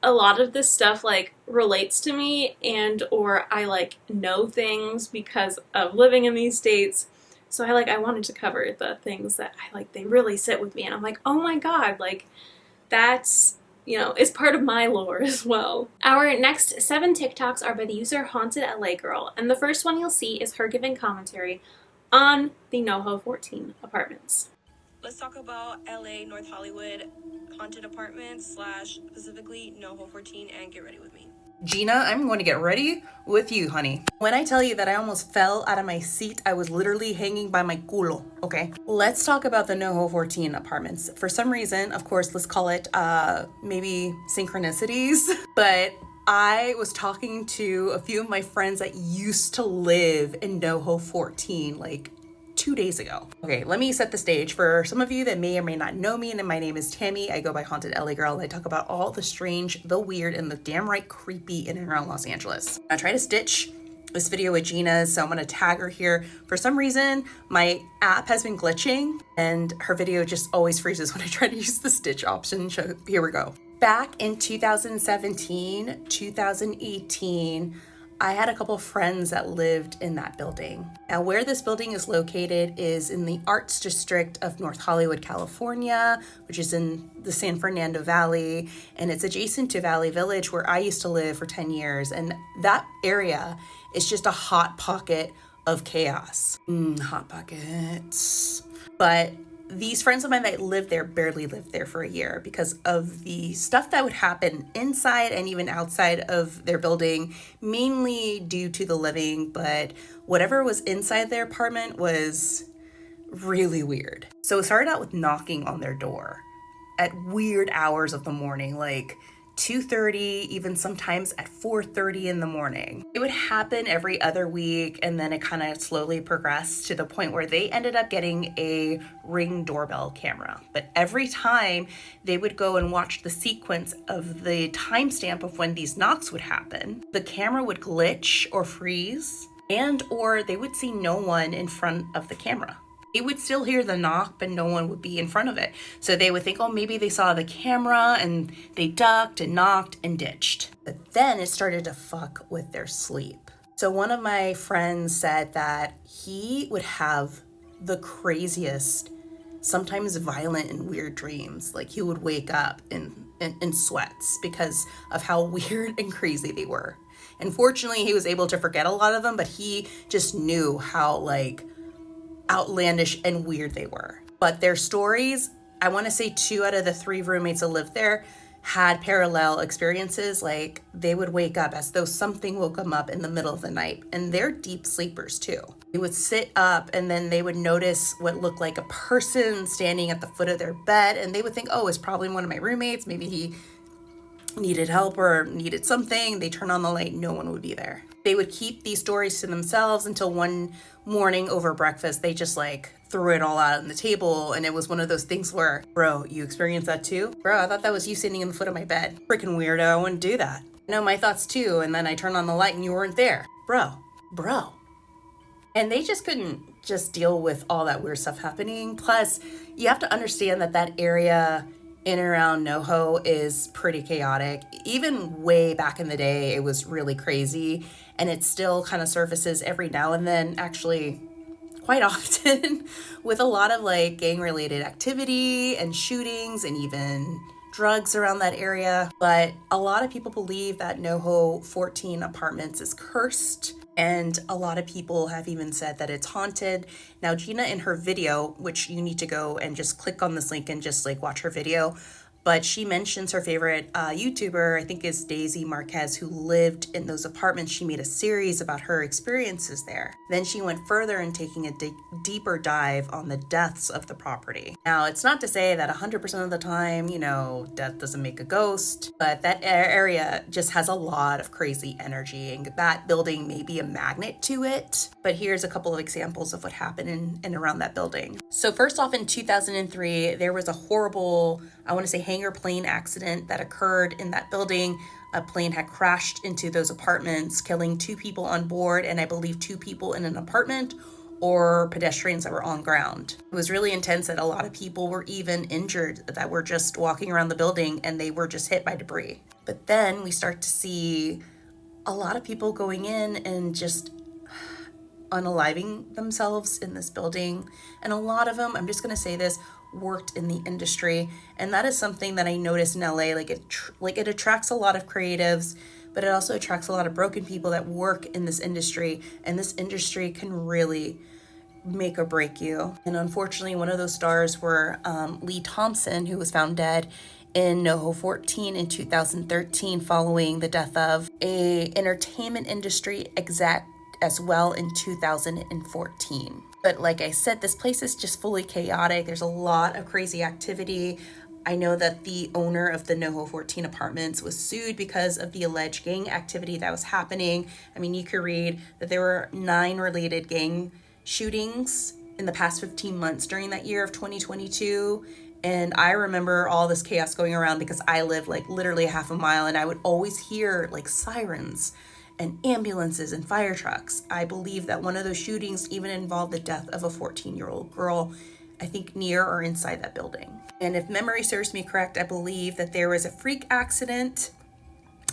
a lot of this stuff, like, relates to me, and or I, like, know things because of living in these states. So I wanted to cover the things that they really sit with me, and I'm like, oh my god, like, that's, you know, it's part of my lore as well. Our next 7 TikToks are by the user Haunted LA Girl, and the first one you'll see is her giving commentary on the NoHo 14 apartments. Let's talk about LA North Hollywood haunted apartments / specifically NoHo 14 and get ready with me. Gina, I'm going to get ready with you, honey. When I tell you that I almost fell out of my seat, I was literally hanging by my culo, okay? Let's talk about the NoHo 14 apartments. For some reason, of course, let's call it maybe synchronicities, but I was talking to a few of my friends that used to live in NoHo 14, like 2 days ago. Okay, let me set the stage for some of you that may or may not know me. And my name is Tammy. I go by Haunted LA Girl, and I talk about all the strange, the weird, and the damn right creepy in and around Los Angeles. I try to stitch this video with Gina, so I'm gonna tag her here. For some reason, my app has been glitching and her video just always freezes when I try to use the stitch option. So here we go. Back in 2017, 2018, I had a couple friends that lived in that building. Now, where this building is located is in the Arts District of North Hollywood, California, which is in the San Fernando Valley, and it's adjacent to Valley Village, where I used to live for 10 years. And that area is just a hot pocket of chaos. Hot pockets. But these friends of mine that lived there barely lived there for a year because of the stuff that would happen inside and even outside of their building, mainly due to the living, but whatever was inside their apartment was really weird. So it started out with knocking on their door at weird hours of the morning, like 2:30, even sometimes at 4:30 in the morning. It would happen every other week, and then it kind of slowly progressed to the point where they ended up getting a Ring doorbell camera. But every time they would go and watch the sequence of the timestamp of when these knocks would happen, the camera would glitch or freeze, and or they would see no one in front of the camera. They would still hear the knock, but no one would be in front of it. So they would think, oh, maybe they saw the camera and they ducked and knocked and ditched. But then it started to fuck with their sleep. So one of my friends said that he would have the craziest, sometimes violent and weird dreams. Like he would wake up in sweats because of how weird and crazy they were. And fortunately, he was able to forget a lot of them, but he just knew how like outlandish and weird they were. But their stories, I want to say 2 out of the 3 roommates that lived there had parallel experiences. Like they would wake up as though something woke them up in the middle of the night, and they're deep sleepers too. They would sit up and then they would notice what looked like a person standing at the foot of their bed, and they would think, oh, it's probably one of my roommates. Maybe he needed help or needed something. They turn on the light, no one would be there. They would keep these stories to themselves until one morning over breakfast, they just like threw it all out on the table. And it was one of those things where, bro, you experienced that too? Bro, I thought that was you sitting in the foot of my bed. Freaking weirdo, I wouldn't do that. I know my thoughts too. And then I turned on the light and you weren't there. Bro. And they just couldn't just deal with all that weird stuff happening. Plus, you have to understand that that area in and around NoHo is pretty chaotic. Even way back in the day, it was really crazy, and it still kind of surfaces every now and then, actually quite often, with a lot of like gang-related activity and shootings and even drugs around that area. But a lot of people believe that NoHo 14 Apartments is cursed, and a lot of people have even said that it's haunted. Now, Gina, in her video, which you need to go and just click on this link and just like watch her video, but she mentions her favorite YouTuber, I think is Daisy Marquez, who lived in those apartments. She made a series about her experiences there. Then she went further in taking a deeper dive on the deaths of the property. Now, it's not to say that 100% of the time, you know, death doesn't make a ghost, but that area just has a lot of crazy energy, and that building may be a magnet to it. But here's a couple of examples of what happened in and around that building. So first off, in 2003, there was a horrible, I want to say, hangar plane accident that occurred in that building. A plane had crashed into those apartments, killing 2 people on board, and I believe 2 people in an apartment, or pedestrians that were on ground. It was really intense that a lot of people were even injured that were just walking around the building and they were just hit by debris. But then we start to see a lot of people going in and just unaliving themselves in this building. And a lot of them, I'm just going to say this, worked in the industry, and that is something that I noticed in LA. Like it attracts a lot of creatives, but it also attracts a lot of broken people that work in this industry, and this industry can really make or break you. And unfortunately, one of those stars were Lee Thompson, who was found dead in NoHo 14 in 2013 following the death of a entertainment industry exec as well in 2014. But like I said, this place is just fully chaotic. There's a lot of crazy activity. I know that the owner of the NoHo 14 apartments was sued because of the alleged gang activity that was happening. I mean, you could read that there were 9 related gang shootings in the past 15 months during that year of 2022. And I remember all this chaos going around because I live like literally half a mile, and I would always hear like sirens and ambulances and fire trucks. I believe that one of those shootings even involved the death of a 14-year-old girl, I think near or inside that building. And if memory serves me correct, I believe that there was a freak accident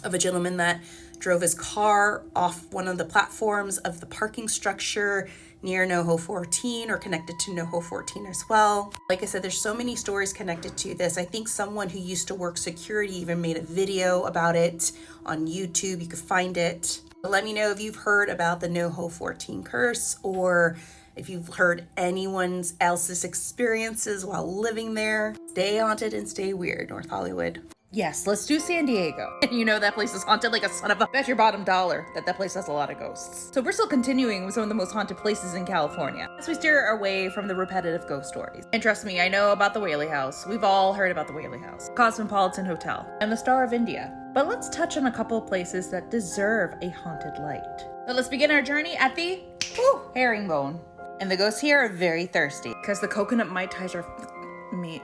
of a gentleman that drove his car off one of the platforms of the parking structure near NoHo 14 or connected to NoHo 14 as well. Like I said, there's so many stories connected to this. I think someone who used to work security even made a video about it on YouTube. You could find it. Let me know if you've heard about the NoHo 14 curse, or if you've heard anyone else's experiences while living there. Stay haunted and stay weird, North Hollywood. Yes, let's do San Diego. And you know that place is haunted like a son of a bet your bottom dollar that place has a lot of ghosts. So we're still continuing with some of the most haunted places in California as we steer away from the repetitive ghost stories. And trust me, I know about the Whaley House. We've all heard about the Whaley House, Cosmopolitan Hotel, and the Star of India. But let's touch on a couple of places that deserve a haunted light. So let's begin our journey at the Herringbone. And the ghosts here are very thirsty because the coconut mai tais are meat.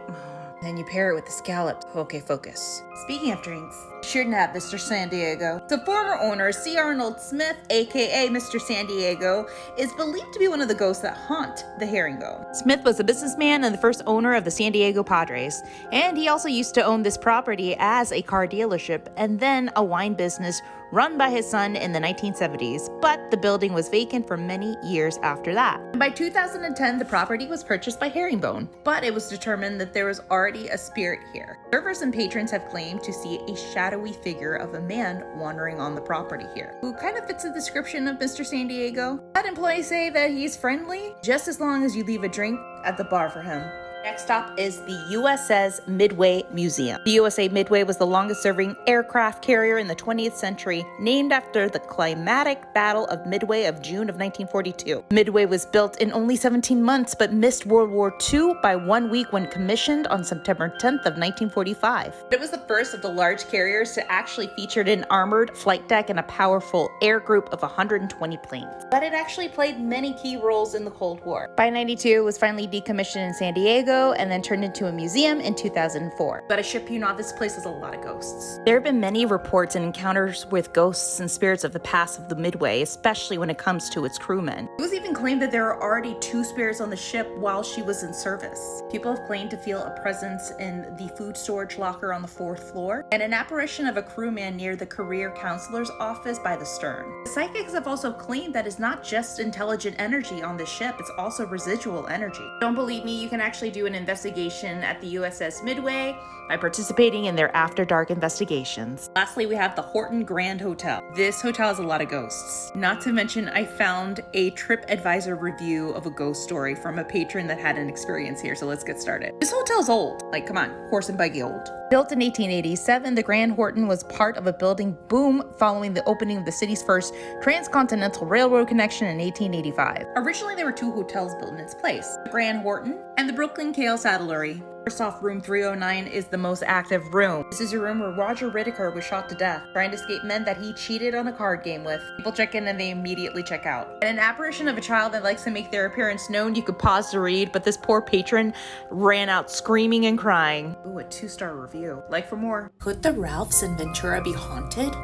Then you pair it with the scallops. Okay, focus. Speaking of drinks, sure to have Mr. San Diego. The former owner, C. Arnold Smith, aka Mr. San Diego, is believed to be one of the ghosts that haunt the Herringbone. Smith was a businessman and the first owner of the San Diego Padres, and he also used to own this property as a car dealership and then a wine business run by his son in the 1970s, but the building was vacant for many years after that. And by 2010, the property was purchased by Herringbone, but it was determined that there was already a spirit here. Servers and patrons have claimed to see a shadowy figure of a man wandering on the property here, who kind of fits the description of Mr. San Diego. But employees say that he's friendly, just as long as you leave a drink at the bar for him. Next stop is the USS Midway Museum. The USA Midway was the longest serving aircraft carrier in the 20th century, named after the climatic Battle of Midway of June of 1942. Midway was built in only 17 months, but missed World War II by 1 week when commissioned on September 10th of 1945. It was the first of the large carriers to actually feature an armored flight deck and a powerful air group of 120 planes. But it actually played many key roles in the Cold War. By 92, it was finally decommissioned in San Diego and then turned into a museum in 2004. But I ship you not, this place has a lot of ghosts. There have been many reports and encounters with ghosts and spirits of the past of the Midway, especially when it comes to its crewmen. It was even claimed that there are already 2 spirits on the ship while she was in service. People have claimed to feel a presence in the food storage locker on the 4th floor, and an apparition of a crewman near the career counselor's office by the stern. The psychics have also claimed that it's not just intelligent energy on the ship, it's also residual energy. Don't believe me? You can actually do an investigation at the USS Midway by participating in their After Dark investigations. Lastly, we have the Horton Grand Hotel. This hotel has a lot of ghosts. Not to mention, I found a TripAdvisor review of a ghost story from a patron that had an experience here, so let's get started. This hotel's old. Like, come on, horse and buggy old. Built in 1887, the Grand Horton was part of a building boom following the opening of the city's first transcontinental railroad connection in 1885. Originally, there were 2 hotels built in its place, the Grand Horton and the Brooklyn Kale Saddlery. First off, room 309 is the most active room. This is a room where Roger Whittaker was shot to death, trying to escape men that he cheated on a card game with. People check in and they immediately check out. And an apparition of a child that likes to make their appearance known, you could pause to read, but this poor patron ran out screaming and crying. Ooh, a 2-star review. Like for more. Could the Ralphs in Ventura be haunted?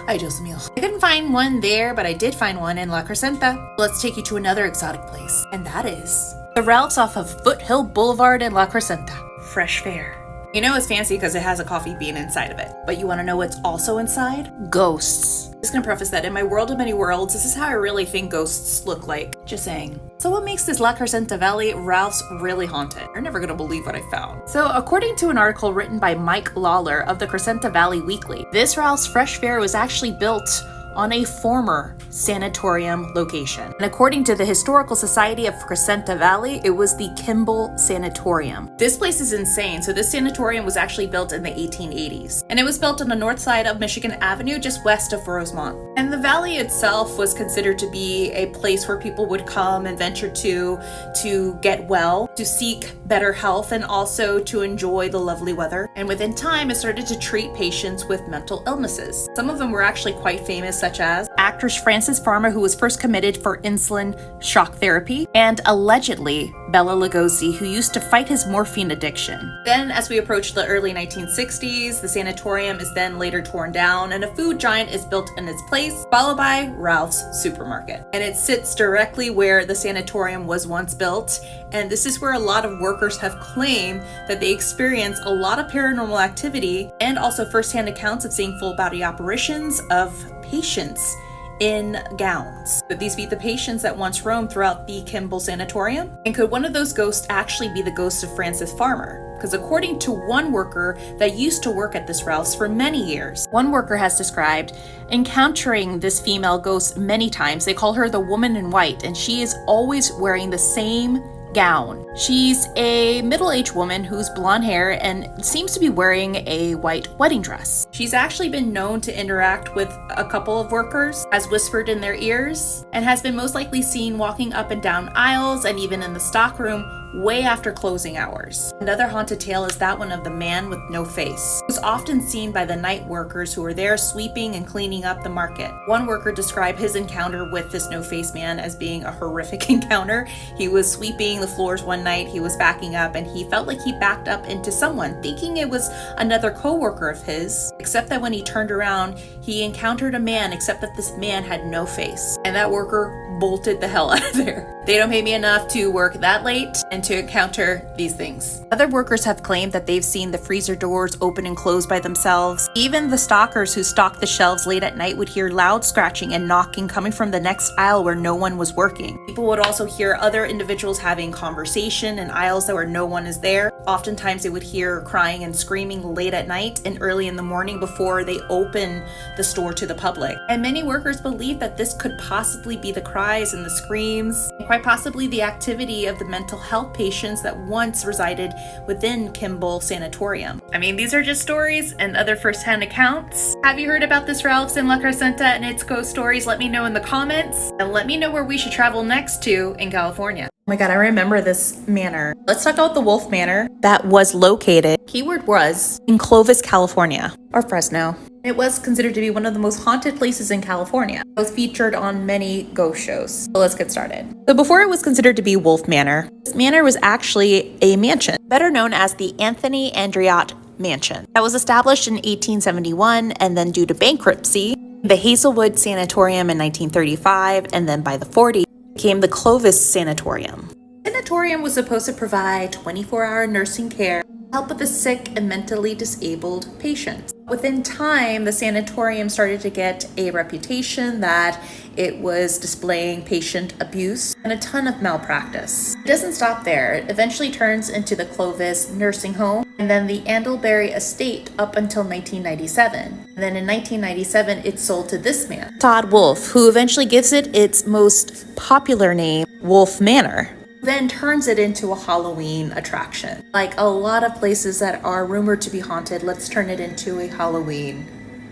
Ay, Dios mío. I couldn't find one there, but I did find one in La Crescenta. Let's take you to another exotic place, and that is the Ralphs off of Foothill Boulevard in La Crescenta. Fresh fare. You know it's fancy because it has a coffee bean inside of it. But you want to know what's also inside? Ghosts. I'm just gonna preface that in my world of many worlds, this is how I really think ghosts look like. Just saying. So what makes this La Crescenta Valley Ralph's really haunted? You're never gonna believe what I found. So according to an article written by Mike Lawler of the Crescenta Valley Weekly, this Ralph's Fresh Fare was actually built on a former sanatorium location. And according to the Historical Society of Crescenta Valley, it was the Kimball Sanatorium. This place is insane. So this sanatorium was actually built in the 1880s. And it was built on the north side of Michigan Avenue, just west of Rosemont. And the valley itself was considered to be a place where people would come and venture to get well, to seek better health, and also to enjoy the lovely weather. And within time, it started to treat patients with mental illnesses. Some of them were actually quite famous, such as actress Frances Farmer, who was first committed for insulin shock therapy, and allegedly Bela Lugosi, who used to fight his morphine addiction. Then, as we approach the early 1960s, the sanatorium is then later torn down and a food giant is built in its place, followed by Ralph's Supermarket. And it sits directly where the sanatorium was once built, and this is where a lot of workers have claimed that they experience a lot of paranormal activity and also firsthand accounts of seeing full body apparitions of patients in gowns. Could these be the patients that once roamed throughout the Kimball Sanatorium? And could one of those ghosts actually be the ghost of Frances Farmer? Because according to one worker that used to work at this Ralph's for many years, one worker has described encountering this female ghost many times. They call her the woman in white, and she is always wearing the same gown. She's a middle-aged woman who's blonde hair and seems to be wearing a white wedding dress. She's actually been known to interact with a couple of workers, has whispered in their ears, and has been most likely seen walking up and down aisles and even in the stockroom way after closing hours. Another haunted tale is that one of the man with no face. It was often seen by the night workers who were there sweeping and cleaning up the market. One worker described his encounter with this no-face man as being a horrific encounter. He was sweeping the floors one night, he was backing up, and he felt like he backed up into someone, thinking it was another co-worker of his, except that when he turned around, he encountered a man, except that this man had no face. And that worker bolted the hell out of there. They don't pay me enough to work that late and to encounter these things. Other workers have claimed that they've seen the freezer doors open and close by themselves. Even the stockers who stocked the shelves late at night would hear loud scratching and knocking coming from the next aisle where no one was working. People would also hear other individuals having conversation in aisles that where no one is there. Oftentimes they would hear crying and screaming late at night and early in the morning before they open the store to the public. And many workers believe that this could possibly be the cries and the screams, and quite possibly the activity of the mental health patients that once resided within Kimball Sanatorium. I mean, these are just stories and other first-hand accounts. Have you heard about this Ralph's in La Crescenta and its ghost stories? Let me know in the comments, and let me know where we should travel next to in California. Oh my god, I remember this manor. Let's talk about the Wolf Manor that was located, keyword was, in Clovis, California, or Fresno. It was considered to be one of the most haunted places in California. It was featured on many ghost shows. So let's get started. So before it was considered to be Wolf Manor, this manor was actually a mansion, better known as the Anthony Andriott Mansion, that was established in 1871, and then due to bankruptcy, the Hazelwood Sanatorium in 1935, and then by the 40s, became the Clovis Sanatorium. The sanatorium was supposed to provide 24-hour nursing care, help with the sick and mentally disabled patients. Within time, the sanatorium started to get a reputation that it was displaying patient abuse and a ton of malpractice. It doesn't stop there. It eventually turns into the Clovis Nursing Home and then the Andlebury Estate up until 1997. And then in 1997, it's sold to this man, Todd Wolf, who eventually gives it its most popular name, Wolf Manor. Then turns it into a Halloween attraction. Like a lot of places that are rumored to be haunted, let's turn it into a Halloween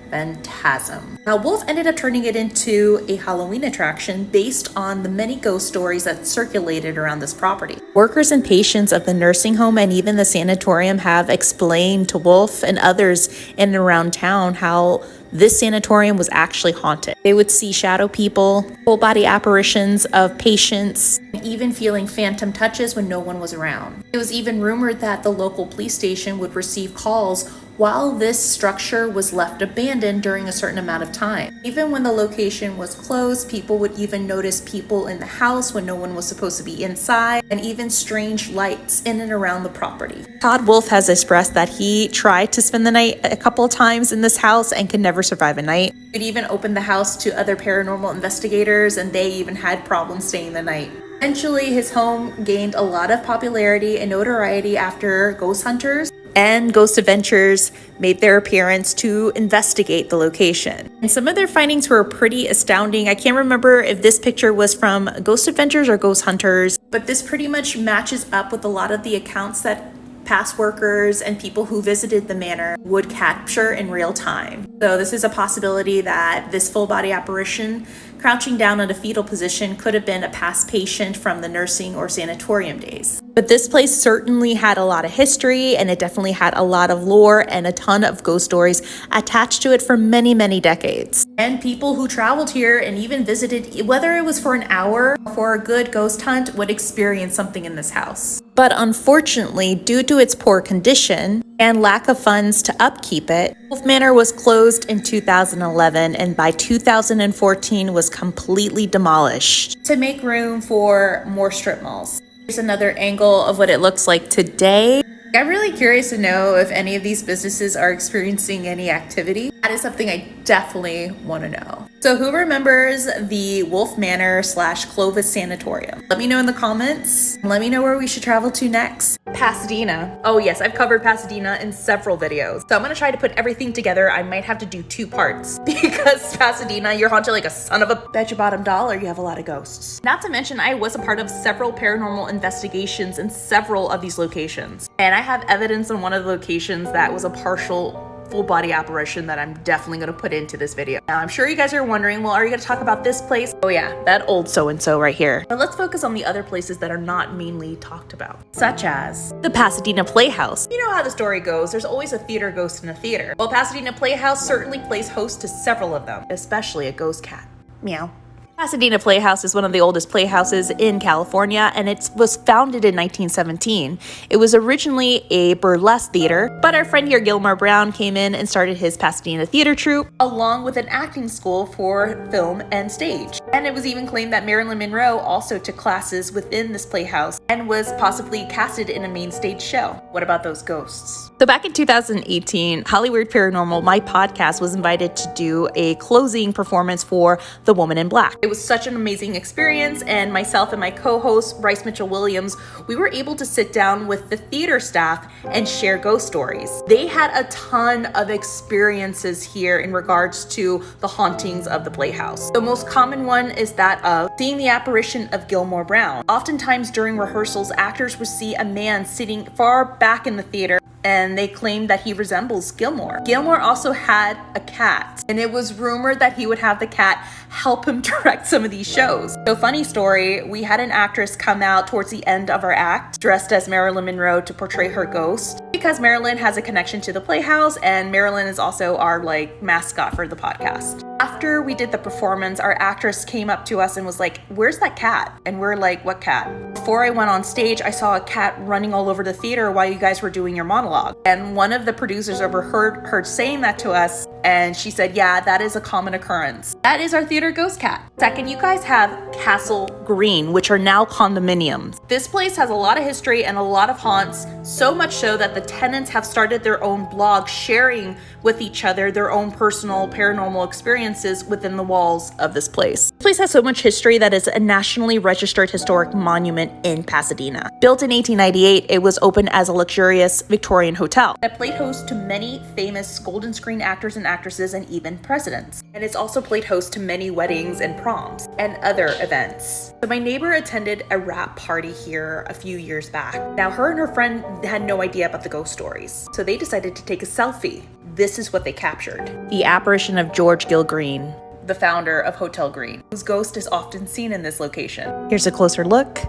phantasm. Now, Wolf ended up turning it into a Halloween attraction based on the many ghost stories that circulated around this property. Workers and patients of the nursing home and even the sanatorium have explained to Wolf and others in and around town how this sanatorium was actually haunted. They would see shadow people, full body apparitions of patients, and even feeling phantom touches when no one was around. It was even rumored that the local police station would receive calls while this structure was left abandoned during a certain amount of time. Even when the location was closed, people would even notice people in the house when no one was supposed to be inside, and even strange lights in and around the property. Todd Wolf has expressed that he tried to spend the night a couple of times in this house and could never survive a night. He would even open the house to other paranormal investigators, and they even had problems staying the night. Eventually, his home gained a lot of popularity and notoriety after ghost hunters and ghost adventures made their appearance to investigate the location. And some of their findings were pretty astounding. I can't remember if this picture was from Ghost Adventures or Ghost Hunters, but this pretty much matches up with a lot of the accounts that past workers and people who visited the manor would capture in real time. So this is a possibility that this full body apparition crouching down in a fetal position could have been a past patient from the nursing or sanatorium days. But this place certainly had a lot of history, and it definitely had a lot of lore and a ton of ghost stories attached to it for many, many decades. And people who traveled here and even visited, whether it was for an hour or for a good ghost hunt, would experience something in this house. But unfortunately, due to its poor condition and lack of funds to upkeep it, Wolf Manor was closed in 2011 and by 2014 was completely demolished to make room for more strip malls. Here's another angle of what it looks like today. I'm really curious to know if any of these businesses are experiencing any activity. That is something I definitely want to know. So who remembers the Wolf Manor / Clovis Sanatorium? Let me know in the comments. Let me know where we should travel to next. Pasadena. Oh yes, I've covered Pasadena in several videos. So I'm gonna try to put everything together. I might have to do 2 parts because Pasadena, you're haunted like a son of a bet your bottom dollar. You have a lot of ghosts. Not to mention, I was a part of several paranormal investigations in several of these locations. And I have evidence on one of the locations that was a partial full body apparition that I'm definitely going to put into this video. Now, I'm sure you guys are wondering, well, are you going to talk about this place? Oh yeah, that old so-and-so right here. But let's focus on the other places that are not mainly talked about, such as the Pasadena Playhouse. You know how the story goes. There's always a theater ghost in a theater. Well, Pasadena Playhouse certainly plays host to several of them, especially a ghost cat. Meow. Pasadena Playhouse is one of the oldest playhouses in California, and it was founded in 1917. It was originally a burlesque theater, but our friend here, Gilmore Brown, came in and started his Pasadena theater troupe, along with an acting school for film and stage. And it was even claimed that Marilyn Monroe also took classes within this playhouse and was possibly casted in a main stage show. What about those ghosts? So back in 2018, Hollywood Paranormal, my podcast, was invited to do a closing performance for The Woman in Black. It was such an amazing experience, and myself and my co-host, Bryce Mitchell-Williams, we were able to sit down with the theater staff and share ghost stories. They had a ton of experiences here in regards to the hauntings of the Playhouse. The most common one is that of seeing the apparition of Gilmore Brown. Oftentimes during rehearsals, actors would see a man sitting far back in the theater, and they claimed that he resembles Gilmore. Gilmore also had a cat, and it was rumored that he would have the cat help him direct some of these shows. So funny story, we had an actress come out towards the end of our act dressed as Marilyn Monroe to portray her ghost, because Marilyn has a connection to the Playhouse, and Marilyn is also our mascot for the podcast. After we did the performance, our actress came up to us and was like, "Where's that cat?" And we're like, "What cat?" Before I went on stage, I saw a cat running all over the theater while you guys were doing your monologue. And one of the producers overheard her saying that to us, and she said, "Yeah, that is a common occurrence." That is our theater ghost cat. Second, you guys have Castle Green, which are now condominiums. This place has a lot of history and a lot of haunts, so much so that the tenants have started their own blog sharing with each other their own personal paranormal experiences within the walls of this place. This place has so much history that it's a nationally registered historic monument in Pasadena. Built in 1898, it was opened as a luxurious Victorian hotel. It played host to many famous golden screen actors and actresses and even presidents. And it's also played host to many weddings and proms and other events. So my neighbor attended a wrap party here a few years back. Now her and her friend had no idea about the ghost stories, so they decided to take a selfie. This is what they captured. The apparition of George Gill Green, the founder of Hotel Green, whose ghost is often seen in this location. Here's a closer look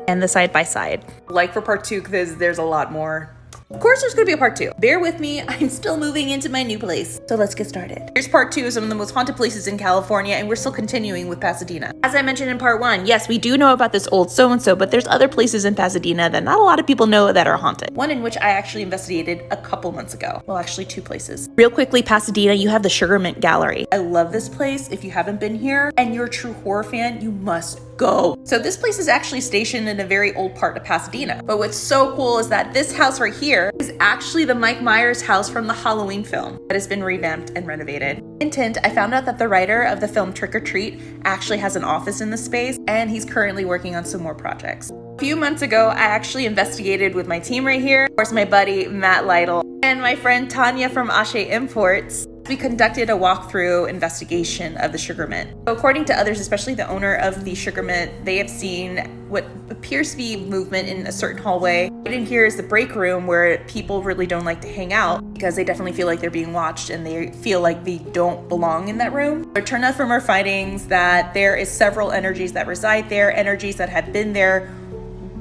and the side by side. Like for part 2, because there's a lot more. Of course there's gonna be a part 2. Bear with me, I'm still moving into my new place. So let's get started. Here's part 2 of some of the most haunted places in California, and we're still continuing with Pasadena. As I mentioned in part 1, yes, we do know about this old so-and-so, but there's other places in Pasadena that not a lot of people know that are haunted. One in which I actually investigated a couple months ago. Well, actually 2 places. Real quickly, Pasadena, you have the Sugar Mint Gallery. I love this place. If you haven't been here and you're a true horror fan, you must go. So this place is actually stationed in a very old part of Pasadena. But what's so cool is that this house right here is actually the Mike Myers house from the Halloween film that has been revamped and renovated. Hint, I found out that the writer of the film Trick or Treat actually has an office in the space, and he's currently working on some more projects. A few months ago, I actually investigated with my team right here. Of course, my buddy Matt Lytle and my friend Tanya from Ojai Imports. We conducted a walkthrough investigation of the Sugar Mint. So according to others, especially the owner of the Sugar Mint, they have seen what appears to be movement in a certain hallway. Right in here is the break room where people really don't like to hang out because they definitely feel like they're being watched and they feel like they don't belong in that room. It turned out from our findings that there is several energies that reside there, energies that have been there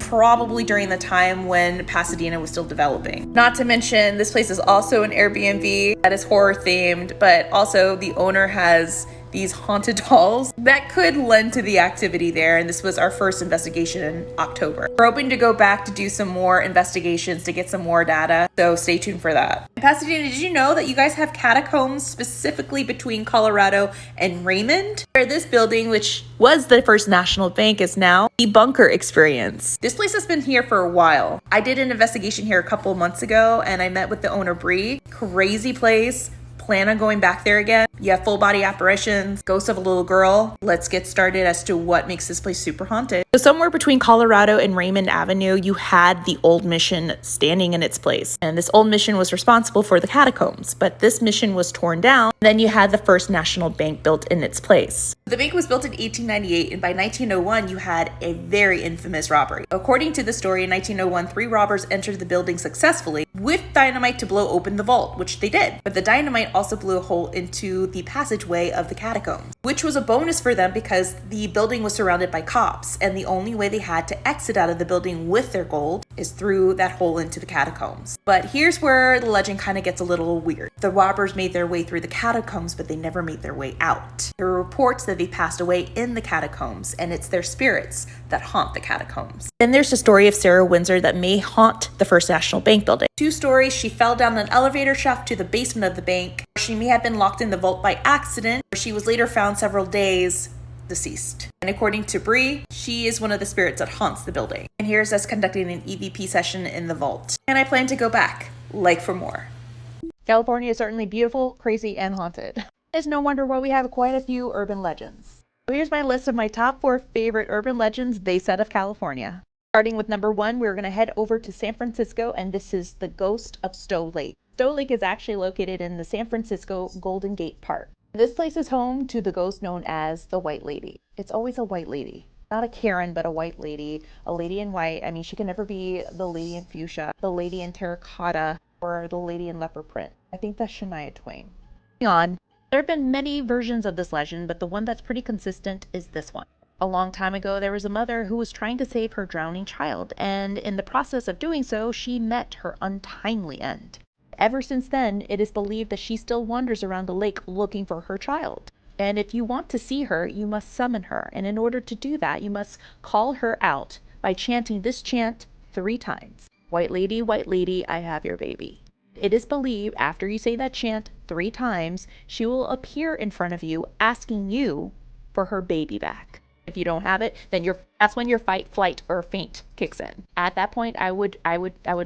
probably during the time when Pasadena was still developing. Not to mention, this place is also an Airbnb that is horror themed, but also the owner has these haunted dolls that could lend to the activity there, and this was our first investigation in October. We're hoping to go back to do some more investigations to get some more data, so stay tuned for that. In Pasadena, did you know that you guys have catacombs specifically between Colorado and Raymond? Where this building, which was the First National Bank, is now the bunker experience. This place has been here for a while. I did an investigation here a couple months ago, and I met with the owner, Bree. Crazy place. Plan on going back there again. You have full body apparitions, ghost of a little girl. Let's get started as to what makes this place super haunted. So somewhere between Colorado and Raymond Avenue, you had the old mission standing in its place. And this old mission was responsible for the catacombs, but this mission was torn down. Then you had the First National Bank built in its place. The bank was built in 1898, and by 1901, you had a very infamous robbery. According to the story, in 1901, 3 robbers entered the building successfully with dynamite to blow open the vault, which they did. But the dynamite also blew a hole into the passageway of the catacombs, which was a bonus for them because the building was surrounded by cops, and the only way they had to exit out of the building with their gold is through that hole into the catacombs. But here's where the legend kind of gets a little weird. The robbers made their way through the catacombs, but they never made their way out. There are reports that they passed away in the catacombs, and it's their spirits that haunt the catacombs. Then there's the story of Sarah Windsor that may haunt the First National Bank building. 2 stories: she fell down an elevator shaft to the basement of the bank. She may have been locked in the vault by accident, or she was later found several days deceased. And according to Bree, she is one of the spirits that haunts the building. And here's us conducting an EVP session in the vault. And I plan to go back, like for more. California is certainly beautiful, crazy, and haunted. It's no wonder why we have quite a few urban legends. So here's my list of my top 4 favorite urban legends they said of California. Starting with number 1, we're going to head over to San Francisco, and this is the ghost of Stow Lake. Stow Lake is actually located in the San Francisco Golden Gate Park. This place is home to the ghost known as the White Lady. It's always a white lady. Not a Karen, but a white lady. A lady in white. I mean, she can never be the lady in fuchsia, the lady in terracotta, or the lady in leopard print. I think that's Shania Twain. Moving on. There have been many versions of this legend, but the one that's pretty consistent is this one. A long time ago, there was a mother who was trying to save her drowning child, and in the process of doing so, she met her untimely end. Ever since then, it is believed that she still wanders around the lake looking for her child. And if you want to see her, you must summon her. And in order to do that, you must call her out by chanting this chant 3 times. White lady, I have your baby. It is believed after you say that chant 3 times, she will appear in front of you asking you for her baby back. If you don't have it, then that's when your fight, flight, or faint kicks in. At that point, I would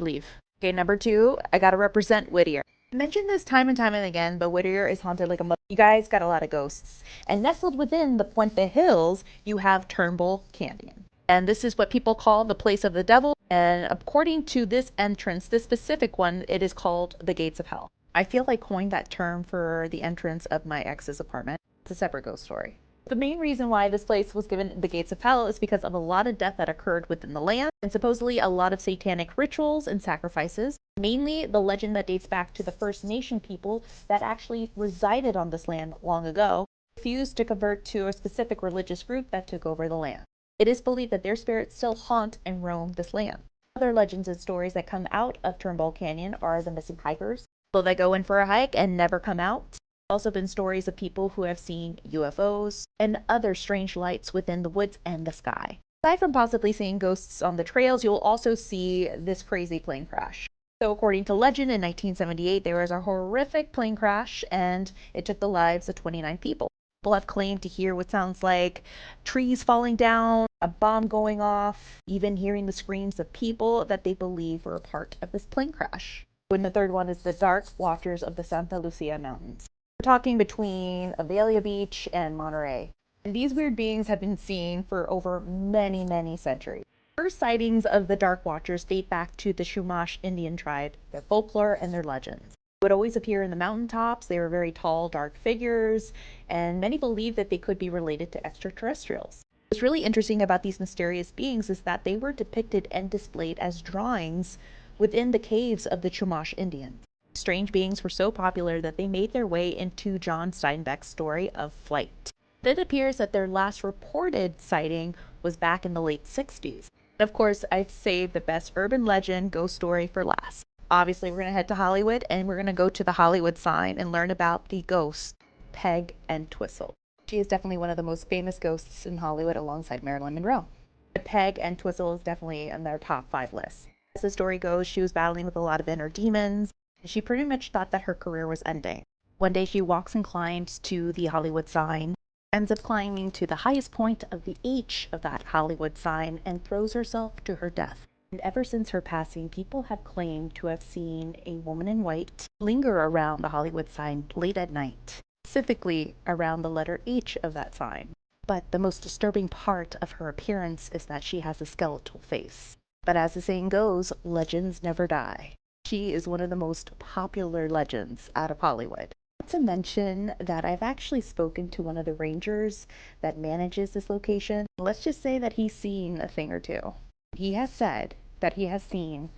leave. Okay, number 2, I gotta represent Whittier. I mentioned this time and time and again, but Whittier is haunted like a mother. You guys got a lot of ghosts. And nestled within the Puente Hills, you have Turnbull Canyon. And this is what people call the place of the devil. And according to this entrance, this specific one, it is called the Gates of Hell. I feel like coined that term for the entrance of my ex's apartment. It's a separate ghost story. The main reason why this place was given the Gates of Hell is because of a lot of death that occurred within the land, and supposedly a lot of satanic rituals and sacrifices. Mainly the legend that dates back to the First Nation people that actually resided on this land long ago, refused to convert to a specific religious group that took over the land. It is believed that their spirits still haunt and roam this land. Other legends and stories that come out of Turnbull Canyon are the missing hikers, people that go in for a hike and never come out. Also been stories of people who have seen UFOs and other strange lights within the woods and the sky. Aside from possibly seeing ghosts on the trails, you'll also see this crazy plane crash. So according to legend, in 1978, there was a horrific plane crash and it took the lives of 29 people. People have claimed to hear what sounds like trees falling down, a bomb going off, even hearing the screams of people that they believe were a part of this plane crash. And the third one is the dark waters of the Santa Lucia Mountains. We're talking between Avalia Beach and Monterey. And these weird beings have been seen for over many, many centuries. First sightings of the Dark Watchers date back to the Chumash Indian tribe, their folklore, and their legends. They would always appear in the mountaintops. They were very tall, dark figures, and many believe that they could be related to extraterrestrials. What's really interesting about these mysterious beings is that they were depicted and displayed as drawings within the caves of the Chumash Indians. Strange beings were so popular that they made their way into John Steinbeck's story of Flight. It appears that their last reported sighting was back in the late 60s. And of course, I've saved the best urban legend ghost story for last. Obviously, we're going to head to Hollywood and we're going to go to the Hollywood sign and learn about the ghost, Peg and Twistle. She is definitely one of the most famous ghosts in Hollywood alongside Marilyn Monroe. But Peg and Twistle is definitely in their top 5 list. As the story goes, she was battling with a lot of inner demons, and she pretty much thought that her career was ending. One day she walks and climbs to the Hollywood sign, ends up climbing to the highest point of the H of that Hollywood sign, and throws herself to her death. And ever since her passing, people have claimed to have seen a woman in white linger around the Hollywood sign late at night, specifically around the letter H of that sign. But the most disturbing part of her appearance is that she has a skeletal face. But as the saying goes, legends never die. She is one of the most popular legends out of Hollywood. Not to mention that I've actually spoken to one of the rangers that manages this location. Let's just say that he's seen a thing or two. He has said that he has seen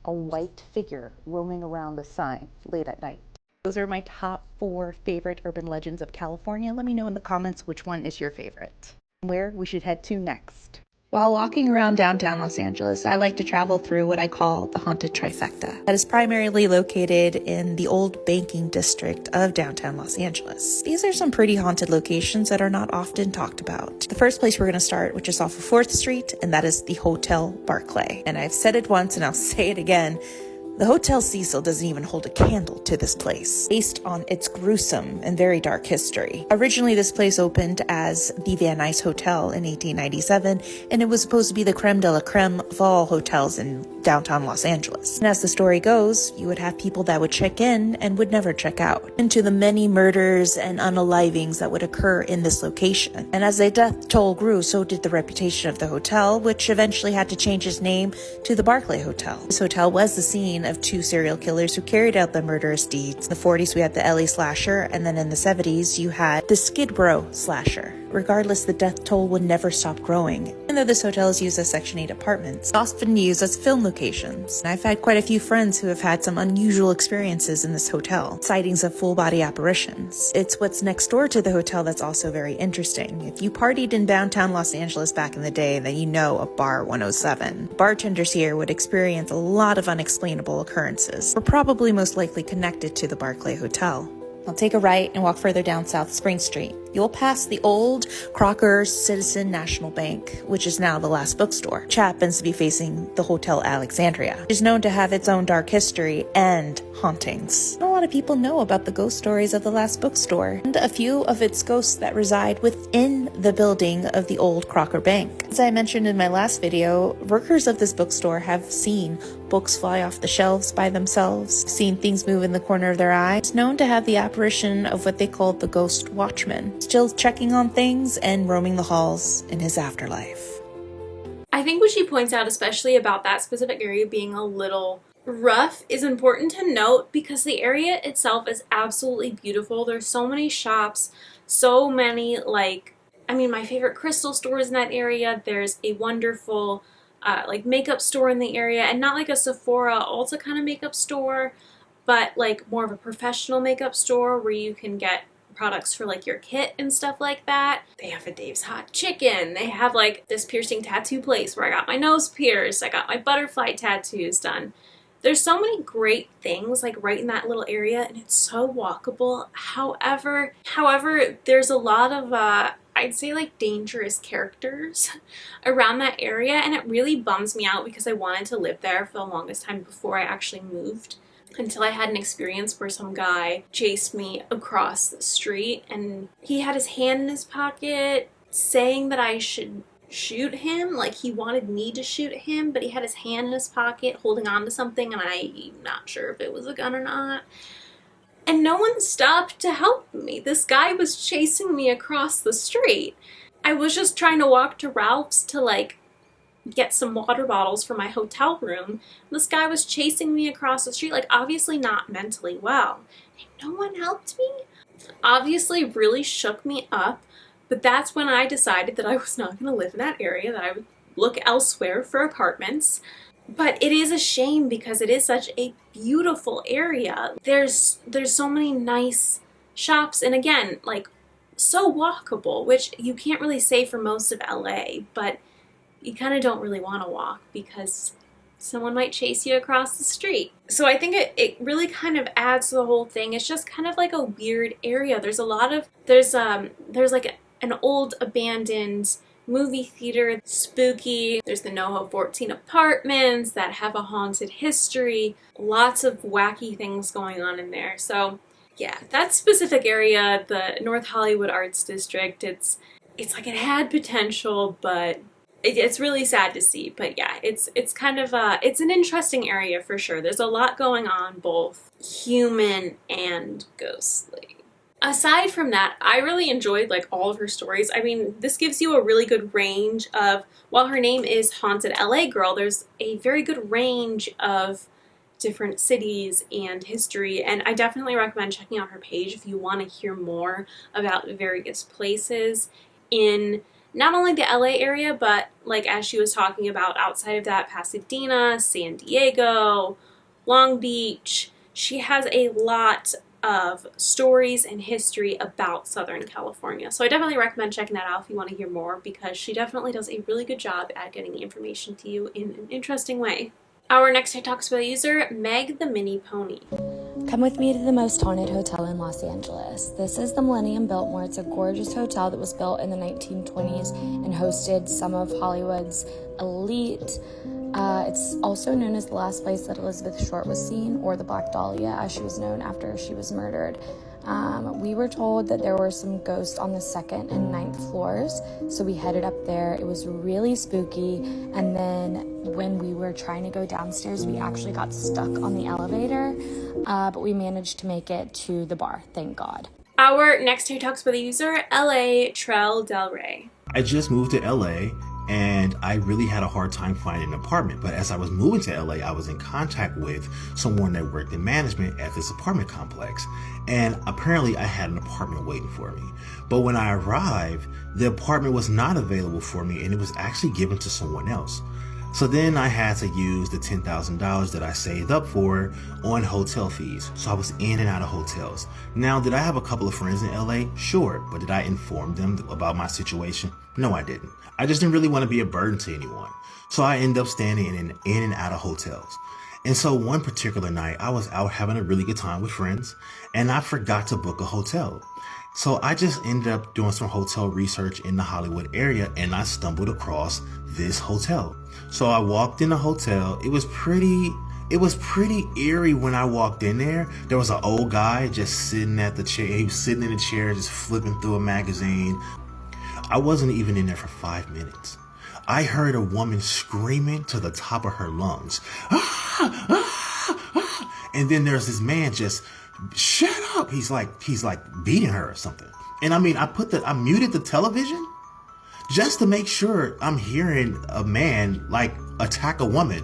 a white figure roaming around the sign late at night. Those are my top 4 favorite urban legends of California. Let me know in the comments which one is your favorite. Where we should head to next. While walking around downtown Los Angeles, I like to travel through what I call the haunted trifecta. That is primarily located in the old banking district of downtown Los Angeles. These are some pretty haunted locations that are not often talked about. The first place we're going to start, which is off of 4th Street, and that is the Hotel Barclay. And I've said it once and I'll say it again. The Hotel Cecil doesn't even hold a candle to this place, based on its gruesome and very dark history. Originally, this place opened as the Van Nuys Hotel in 1897, and it was supposed to be the creme de la creme of all hotels in downtown Los Angeles. And as the story goes, you would have people that would check in and would never check out, into the many murders and unalivings that would occur in this location. And as the death toll grew, so did the reputation of the hotel, which eventually had to change its name to the Barclay Hotel. This hotel was the scene of 2 serial killers who carried out the murderous deeds. In the 40s, we had the LA slasher, and then in the 70s, you had the Skid Row slasher. Regardless, the death toll would never stop growing. Even though this hotel is used as Section 8 apartments, it's often used as film locations. And I've had quite a few friends who have had some unusual experiences in this hotel, sightings of full-body apparitions. It's what's next door to the hotel that's also very interesting. If you partied in downtown Los Angeles back in the day, then you know of Bar 107. Bartenders here would experience a lot of unexplainable occurrences. Were probably most likely connected to the Barclay Hotel. Now take a right and walk further down South Spring Street. You'll pass the old Crocker Citizen National Bank, which is now the Last Bookstore, which happens to be facing the Hotel Alexandria. It is known to have its own dark history and hauntings. Not a lot of people know about the ghost stories of the Last Bookstore and a few of its ghosts that reside within the building of the old Crocker Bank. As I mentioned in my last video, workers of this bookstore have seen books fly off the shelves by themselves, seen things move in the corner of their eye. It's known to have the apparition of what they called the Ghost Watchman, still checking on things and roaming the halls in his afterlife. I think what she points out, especially about that specific area being a little rough, is important to note because the area itself is absolutely beautiful. There's so many shops, so many, my favorite crystal stores in that area. There's a wonderful makeup store in the area, and not like a Sephora Ulta kind of makeup store, but like more of a professional makeup store where you can get products for like your kit and stuff like that. They have a Dave's Hot Chicken. They have like this piercing tattoo place where I got my nose pierced. I got my butterfly tattoos done. There's so many great things like right in that little area, and it's so walkable. However, there's a lot of I'd say like dangerous characters around that area, and it really bums me out because I wanted to live there for the longest time before I actually moved, until I had an experience where some guy chased me across the street and he had his hand in his pocket saying that I should shoot him, like he wanted me to shoot him, but he had his hand in his pocket holding on to something, and I'm not sure if it was a gun or not. And no one stopped to help me. This guy was chasing me across the street. I was just trying to walk to Ralph's to get some water bottles for my hotel room. This guy was chasing me across the street, obviously not mentally well. And no one helped me. Obviously really shook me up, but that's when I decided that I was not going to live in that area, that I would look elsewhere for apartments. But it is a shame because it is such a beautiful area. There's so many nice shops, and again, so walkable, which you can't really say for most of LA, but you kind of don't really want to walk because someone might chase you across the street. So I think it really kind of adds to the whole thing. It's just kind of like a weird area. There's like an old abandoned movie theater, spooky. There's the NoHo 14 apartments that have a haunted history. Lots of wacky things going on in there. So yeah, that specific area, the North Hollywood Arts District, it's like it had potential, but it's really sad to see. But yeah, it's kind of it's an interesting area for sure. There's a lot going on, both human and ghostly. Aside from that, I really enjoyed like all of her stories. I mean, this gives you a really good range of, while her name is Haunted LA Girl, there's a very good range of different cities and history, and I definitely recommend checking out her page if you want to hear more about various places in not only the LA area, but like as she was talking about outside of that, Pasadena, San Diego, Long Beach. She has a lot of stories and history about Southern California. So I definitely recommend checking that out if you want to hear more, because she definitely does a really good job at getting the information to you in an interesting way. Our next TikTok Spell user, Meg the Mini Pony. Come with me to the most haunted hotel in Los Angeles. This is the Millennium Biltmore. It's a gorgeous hotel that was built in the 1920s and hosted some of Hollywood's elite. It's also known as the last place that Elizabeth Short was seen, or the Black Dahlia, as she was known after she was murdered. We were told that there were some ghosts on the 2nd and 9th floors, so we headed up there. It was really spooky, and then when we were trying to go downstairs, we actually got stuck on the elevator, but we managed to make it to the bar, thank God. Our next TikToks for the user, LA Trell Del Rey. I just moved to LA, and I really had a hard time finding an apartment. But as I was moving to LA, I was in contact with someone that worked in management at this apartment complex. And apparently I had an apartment waiting for me. But when I arrived, the apartment was not available for me, and it was actually given to someone else. So then I had to use the $10,000 that I saved up for on hotel fees. So I was in and out of hotels. Now, did I have a couple of friends in LA? Sure. But did I inform them about my situation? No, I didn't. I just didn't really want to be a burden to anyone. So I ended up standing in and out of hotels. And so one particular night, I was out having a really good time with friends, and I forgot to book a hotel. So I just ended up doing some hotel research in the Hollywood area, and I stumbled across this hotel. So I walked in the hotel. It was pretty eerie when I walked in there. There was an old guy just sitting at the chair. He was sitting in a chair just flipping through a magazine. I wasn't even in there for 5 minutes. I heard a woman screaming to the top of her lungs. Ah, ah, ah. And then there's this man just, shut up. He's like beating her or something. And I mean, I muted the television just to make sure I'm hearing a man like attack a woman.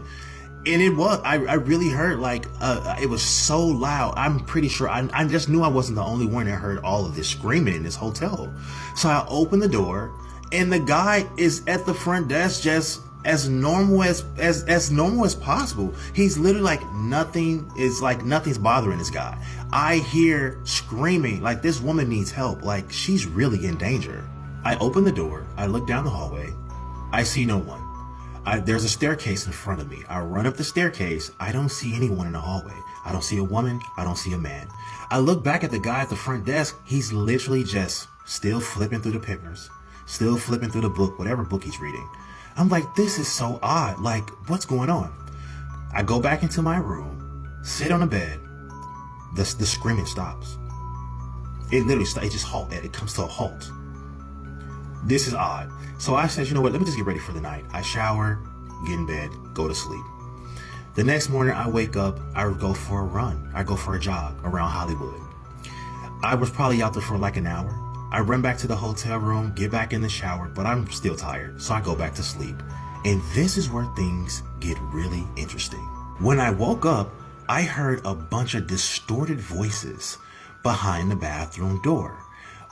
And it was, I really heard it was so loud. I'm pretty sure, I just knew I wasn't the only one that heard all of this screaming in this hotel. So I opened the door, and the guy is at the front desk just as normal as normal as possible. He's literally like nothing's bothering this guy. I hear screaming like this woman needs help, like she's really in danger. I open the door, I look down the hallway, I see no one. There's a staircase in front of me. I run up the staircase. I don't see anyone in the hallway. I don't see a woman. I don't see a man. I look back at the guy at the front desk. He's literally just still flipping through the papers, still flipping through the book, whatever book he's reading. I'm like, this is so odd. Like, what's going on? I go back into my room, sit on the bed. The screaming stops. It literally stops. It just halts. It comes to a halt. This is odd. So I said, you know what, let me just get ready for the night. I shower, get in bed, go to sleep. The next morning I wake up, I go for a run. I go for a jog around Hollywood. I was probably out there for like an hour. I run back to the hotel room, get back in the shower, but I'm still tired. So I go back to sleep. And this is where things get really interesting. When I woke up, I heard a bunch of distorted voices behind the bathroom door.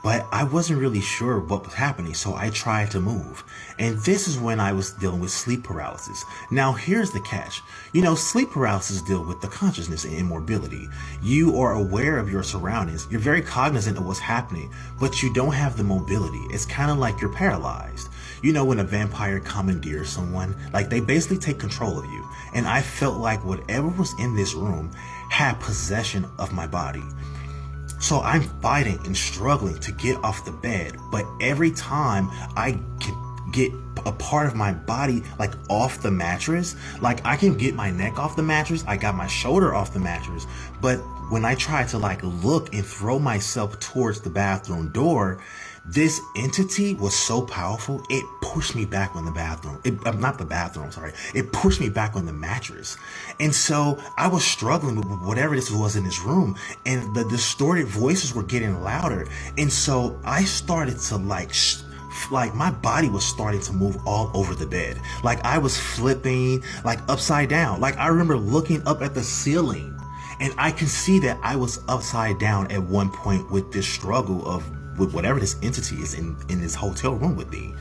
but I wasn't really sure what was happening, so I tried to move. And this is when I was dealing with sleep paralysis. Now, here's the catch. You know, sleep paralysis deal with the consciousness and immobility. You are aware of your surroundings. You're very cognizant of what's happening, but you don't have the mobility. It's kind of like you're paralyzed. You know, when a vampire commandeers someone, like they basically take control of you. And I felt like whatever was in this room had possession of my body. So I'm fighting and struggling to get off the bed, but every time I can get a part of my body like off the mattress, like I can get my neck off the mattress, I got my shoulder off the mattress, but when I try to like look and throw myself towards the bathroom door, this entity was so powerful, it pushed me back on the bathroom. It pushed me back on the mattress. And so I was struggling with whatever this was in this room, and the distorted voices were getting louder. And so I started to like my body was starting to move all over the bed. Like I was flipping like upside down. Like I remember looking up at the ceiling, and I can see that I was upside down at one point with this struggle of with whatever this entity is in this hotel room with me.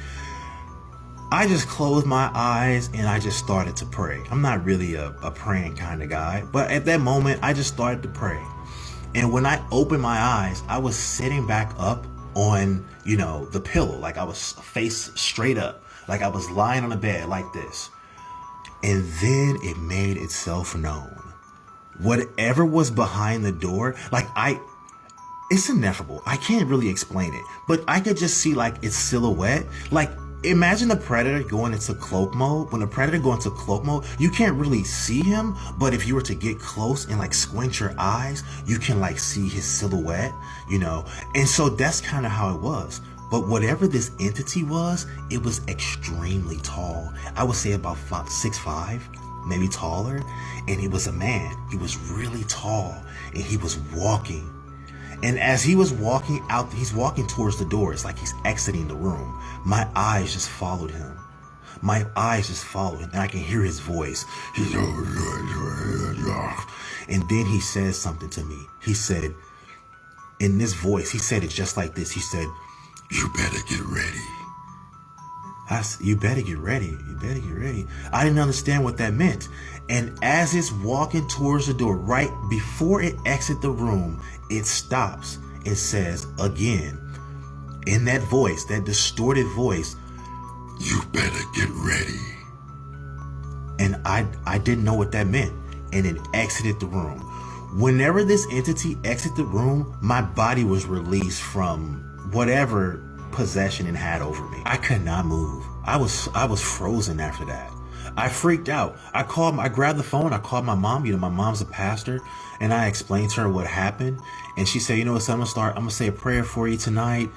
I just closed my eyes and I just started to pray. I'm not really a praying kind of guy, but at that moment I just started to pray. And when I opened my eyes, I was sitting back up on, you know, the pillow, like I was face straight up, like I was lying on the bed like this. And then it made itself known. Whatever was behind the door, like it's ineffable. I can't really explain it, but I could just see like its silhouette. Like imagine a predator going into cloak mode. When a predator goes into cloak mode, you can't really see him, but if you were to get close and like squint your eyes, you can like see his silhouette, you know? And so that's kind of how it was. But whatever this entity was, it was extremely tall. I would say about 6'5", maybe taller. And he was a man. He was really tall and he was walking. And as he was walking out, he's walking towards the door. It's like he's exiting the room. My eyes just followed him. My eyes just followed him. And I can hear his voice. And then he says something to me. He said, in this voice, he said it just like this. He said, "You better get ready." I said, "You better get ready. You better get ready." I didn't understand what that meant. And as it's walking towards the door, right before it exits the room, it stops and says again, in that voice, that distorted voice, "You better get ready." And I didn't know what that meant. And it exited the room. Whenever this entity exited the room, my body was released from whatever possession it had over me. I could not move. I was frozen after that. I freaked out. I grabbed the phone. I called my mom. You know, my mom's a pastor, and I explained to her what happened. And she said, "You know what, son, I'm gonna say a prayer for you tonight.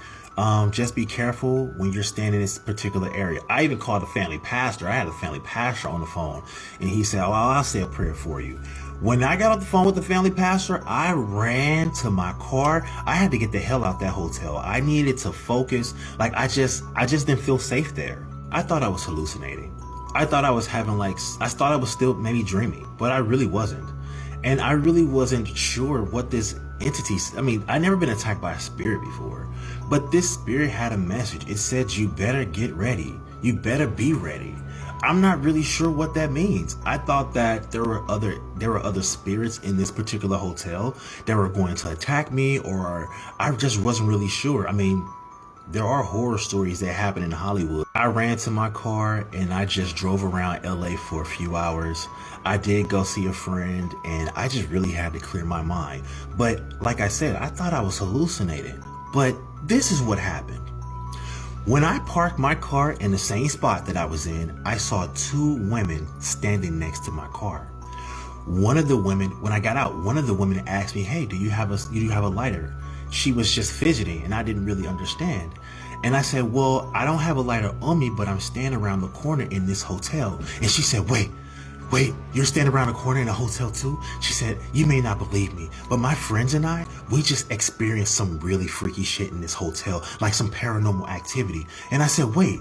Just be careful when you're standing in this particular area." I even called the family pastor. I had a family pastor on the phone, and he said, "Oh, I'll say a prayer for you." When I got off the phone with the family pastor, I ran to my car. I had to get the hell out that hotel. I needed to focus. Like I just didn't feel safe there. I thought I was hallucinating. I thought I was I thought I was still maybe dreaming, but I really wasn't. And I really wasn't sure what this entity, I mean, I'd never been attacked by a spirit before, but this spirit had a message. It said, "You better get ready. You better be ready." I'm not really sure what that means. I thought that there were other spirits in this particular hotel that were going to attack me, or I just wasn't really sure. I mean, there are horror stories that happen in Hollywood. I ran to my car and I just drove around LA for a few hours. I did go see a friend and I just really had to clear my mind. But like I said, I thought I was hallucinating. But this is what happened. When I parked my car in the same spot that I was in, I saw two women standing next to my car. One of the women, when I got out, one of the women asked me, "Hey, do you have a lighter?" She was just fidgeting and I didn't really understand. And I said, "Well, I don't have a lighter on me, but I'm standing around the corner in this hotel." And she said, Wait, you're standing around the corner in a hotel too?" She said, "You may not believe me, but my friends and I, we just experienced some really freaky shit in this hotel, like some paranormal activity." And I said, "Wait,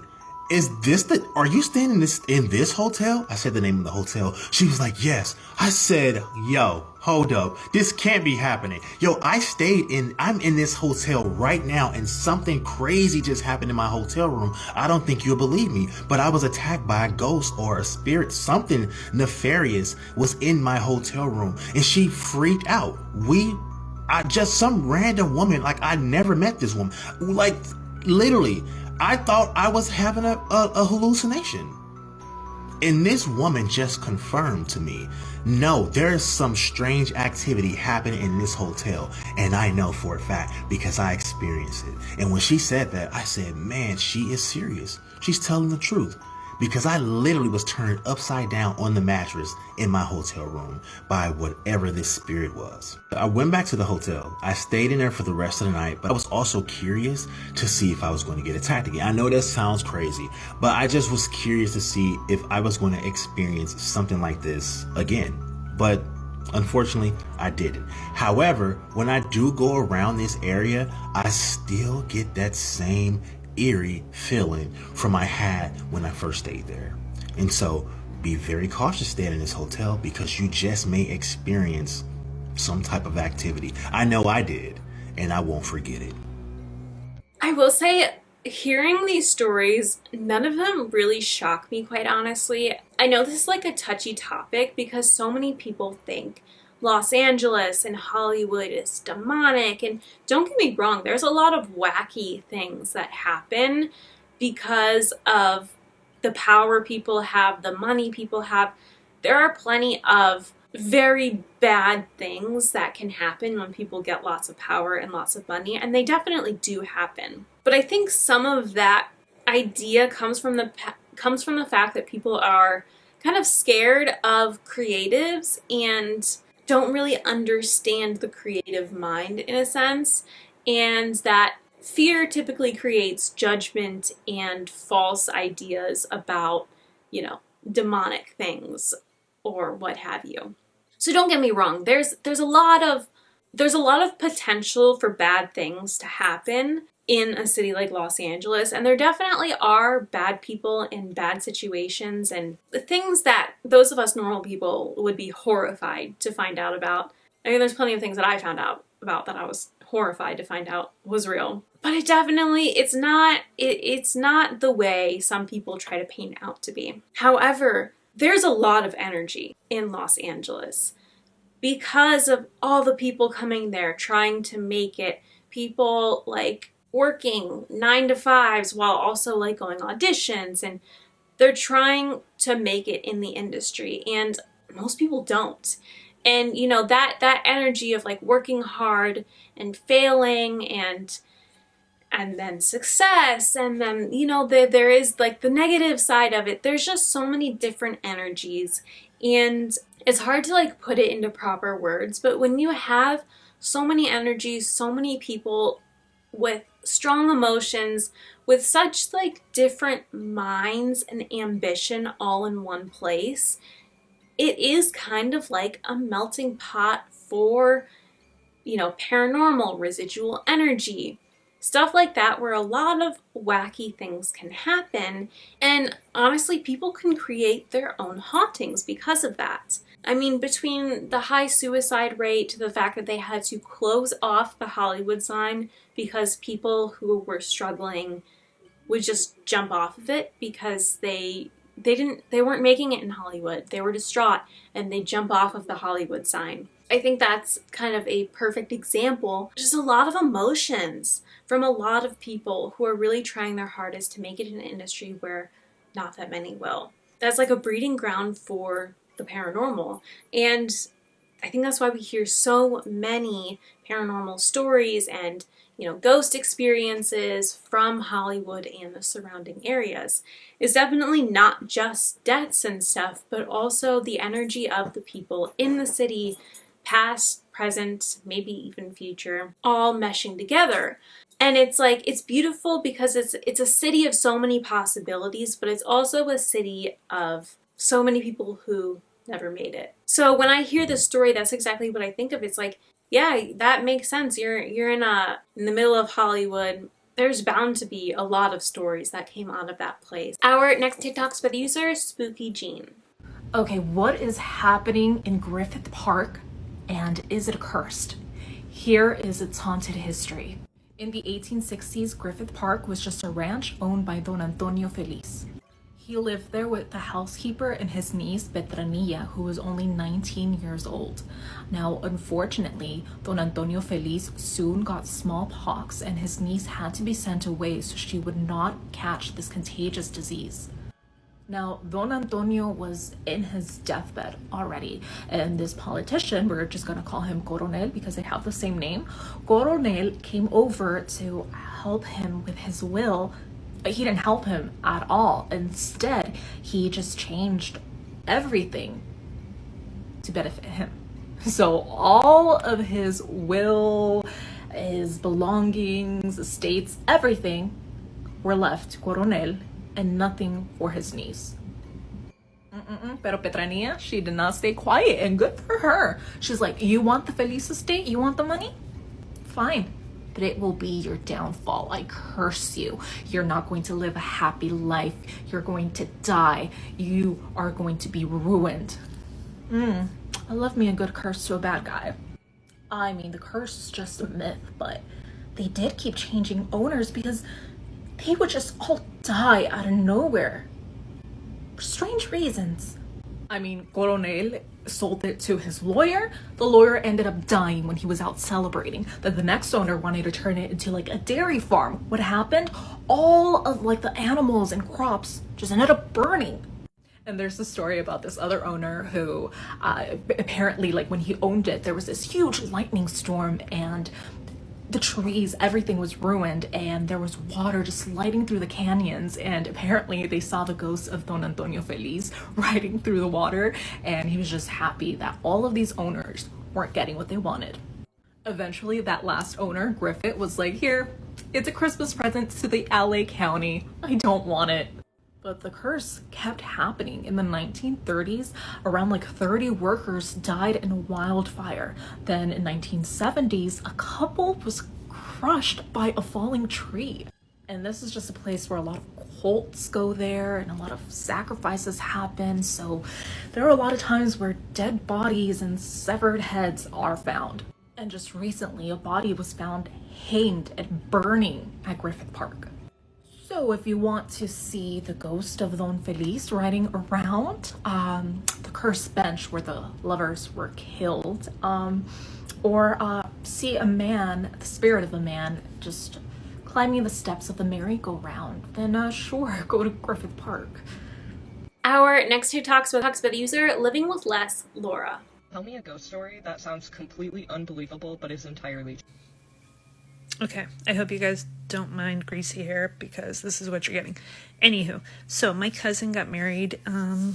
are you staying in this hotel? I said the name of the hotel. She was like, yes. I said, yo, hold up. This can't be happening. Yo, I'm in this hotel right now and something crazy just happened in my hotel room. I don't think you'll believe me, but I was attacked by a ghost or a spirit. Something nefarious was in my hotel room and she freaked out. Just some random woman, like I never met this woman. Like literally, I thought I was having a hallucination. And this woman just confirmed to me, no, there is some strange activity happening in this hotel. And I know for a fact because I experienced it. And when she said that, I said, man, she is serious. She's telling the truth. Because I literally was turned upside down on the mattress in my hotel room by whatever this spirit was. I went back to the hotel. I stayed in there for the rest of the night, but I was also curious to see if I was going to get attacked again. I know that sounds crazy, but I just was curious to see if I was going to experience something like this again. But unfortunately, I didn't. However, when I do go around this area, I still get that same eerie feeling from I had when I first stayed there. And so be very cautious staying in this hotel because you just may experience some type of activity. I know I did, and I won't forget it. I will say, hearing these stories, none of them really shock me, quite honestly. I know this is like a touchy topic because so many people think Los Angeles and Hollywood is demonic, and don't get me wrong, there's a lot of wacky things that happen because of the power people have, the money people have. There are plenty of very bad things that can happen when people get lots of power and lots of money, and they definitely do happen. But I think some of that idea comes from the fact that people are kind of scared of creatives and don't really understand the creative mind in a sense, and that fear typically creates judgment and false ideas about, demonic things or what have you. So don't get me wrong, there's a lot of potential for bad things to happen in a city like Los Angeles, and there definitely are bad people in bad situations and the things that those of us normal people would be horrified to find out about. I mean, there's plenty of things that I found out about that I was horrified to find out was real. But it's not the way some people try to paint it out to be. However, there's a lot of energy in Los Angeles because of all the people coming there trying to make it, people like working 9 to 5s while also like going auditions, and they're trying to make it in the industry, and most people don't. And that energy of like working hard and failing and then success, and then there is like the negative side of it. There's just so many different energies, and it's hard to like put it into proper words, but when you have so many energies, so many people with strong emotions, with such like different minds and ambition all in one place, it is kind of like a melting pot for, paranormal, residual energy, stuff like that, where a lot of wacky things can happen. And honestly, people can create their own hauntings because of that. I mean, between the high suicide rate to the fact that they had to close off the Hollywood sign because people who were struggling would just jump off of it because they weren't making it in Hollywood. They were distraught and they jump off of the Hollywood sign. I think that's kind of a perfect example. Just a lot of emotions from a lot of people who are really trying their hardest to make it in an industry where not that many will. That's like a breeding ground for the paranormal. And I think that's why we hear so many paranormal stories and, ghost experiences from Hollywood and the surrounding areas. It's definitely not just deaths and stuff, but also the energy of the people in the city, past, present, maybe even future, all meshing together. And it's beautiful because it's a city of so many possibilities, but it's also a city of so many people who never made it. So when I hear this story, that's exactly what I think of. It's like, yeah, that makes sense. You're in the middle of Hollywood, There's bound to be a lot of stories that came out of that place. Our next TikTok's by the user, Spooky Jean. Okay, what is happening in Griffith Park, and is it cursed? Here is its haunted history. In the 1860s, Griffith Park was just a ranch owned by Don Antonio Feliz. He lived there with the housekeeper and his niece Petronilla, who was only 19 years old. Now, unfortunately, Don Antonio Feliz soon got smallpox and his niece had to be sent away so she would not catch this contagious disease. Now, Don Antonio was in his deathbed already, and this politician, we're just gonna call him Coronel because they have the same name, Coronel came over to help him with his will. He didn't help him at all. Instead, he just changed everything to benefit him. So all of his will, his belongings, estates, everything were left to Coronel and nothing for his niece. Pero Petronilla, she did not stay quiet, and good for her. She's like, you want the Feliz estate? You want the money? Fine. But it will be your downfall. I curse you. You're not going to live a happy life. You're going to die. You are going to be ruined. I love me a good curse to a bad guy. I mean, the curse is just a myth, but they did keep changing owners because they would just all die out of nowhere for strange reasons. I mean, Coronel sold it to his lawyer. The lawyer ended up dying when he was out celebrating. Then the next owner wanted to turn it into like a dairy farm. What happened? All of like the animals and crops just ended up burning. And there's a story about this other owner who apparently, like when he owned it, there was this huge lightning storm and the trees, everything was ruined, and there was water just sliding through the canyons, and apparently they saw the ghost of Don Antonio Feliz riding through the water, and he was just happy that all of these owners weren't getting what they wanted. Eventually, that last owner, Griffith, was like, here, it's a Christmas present to the LA County. I don't want it. But the curse kept happening. In the 1930s, around like 30 workers died in a wildfire. Then in 1970s, a couple was crushed by a falling tree. And this is just a place where a lot of cults go there and a lot of sacrifices happen. So there are a lot of times where dead bodies and severed heads are found. And just recently, a body was found hanged and burning at Griffith Park. So if you want to see the ghost of Don Feliz riding around the cursed bench where the lovers were killed, or see a man, the spirit of a man, just climbing the steps of the merry-go-round, then sure, go to Griffith Park. Our next two talks by the user, Living with Less, Laura. Tell me a ghost story that sounds completely unbelievable but is entirely true. Okay, I hope you guys don't mind greasy hair because this is what you're getting. Anywho, so my cousin got married a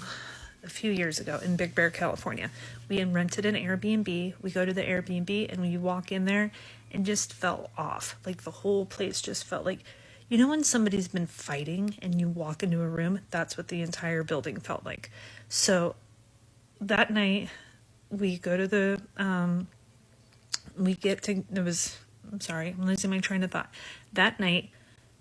few years ago in Big Bear, California. We had rented an Airbnb. We go to the Airbnb and we walk in there and just felt off. Like the whole place just felt like, you know when somebody's been fighting and you walk into a room? That's what the entire building felt like. So that night we go to the, I'm sorry, I'm losing my train of thought. That night,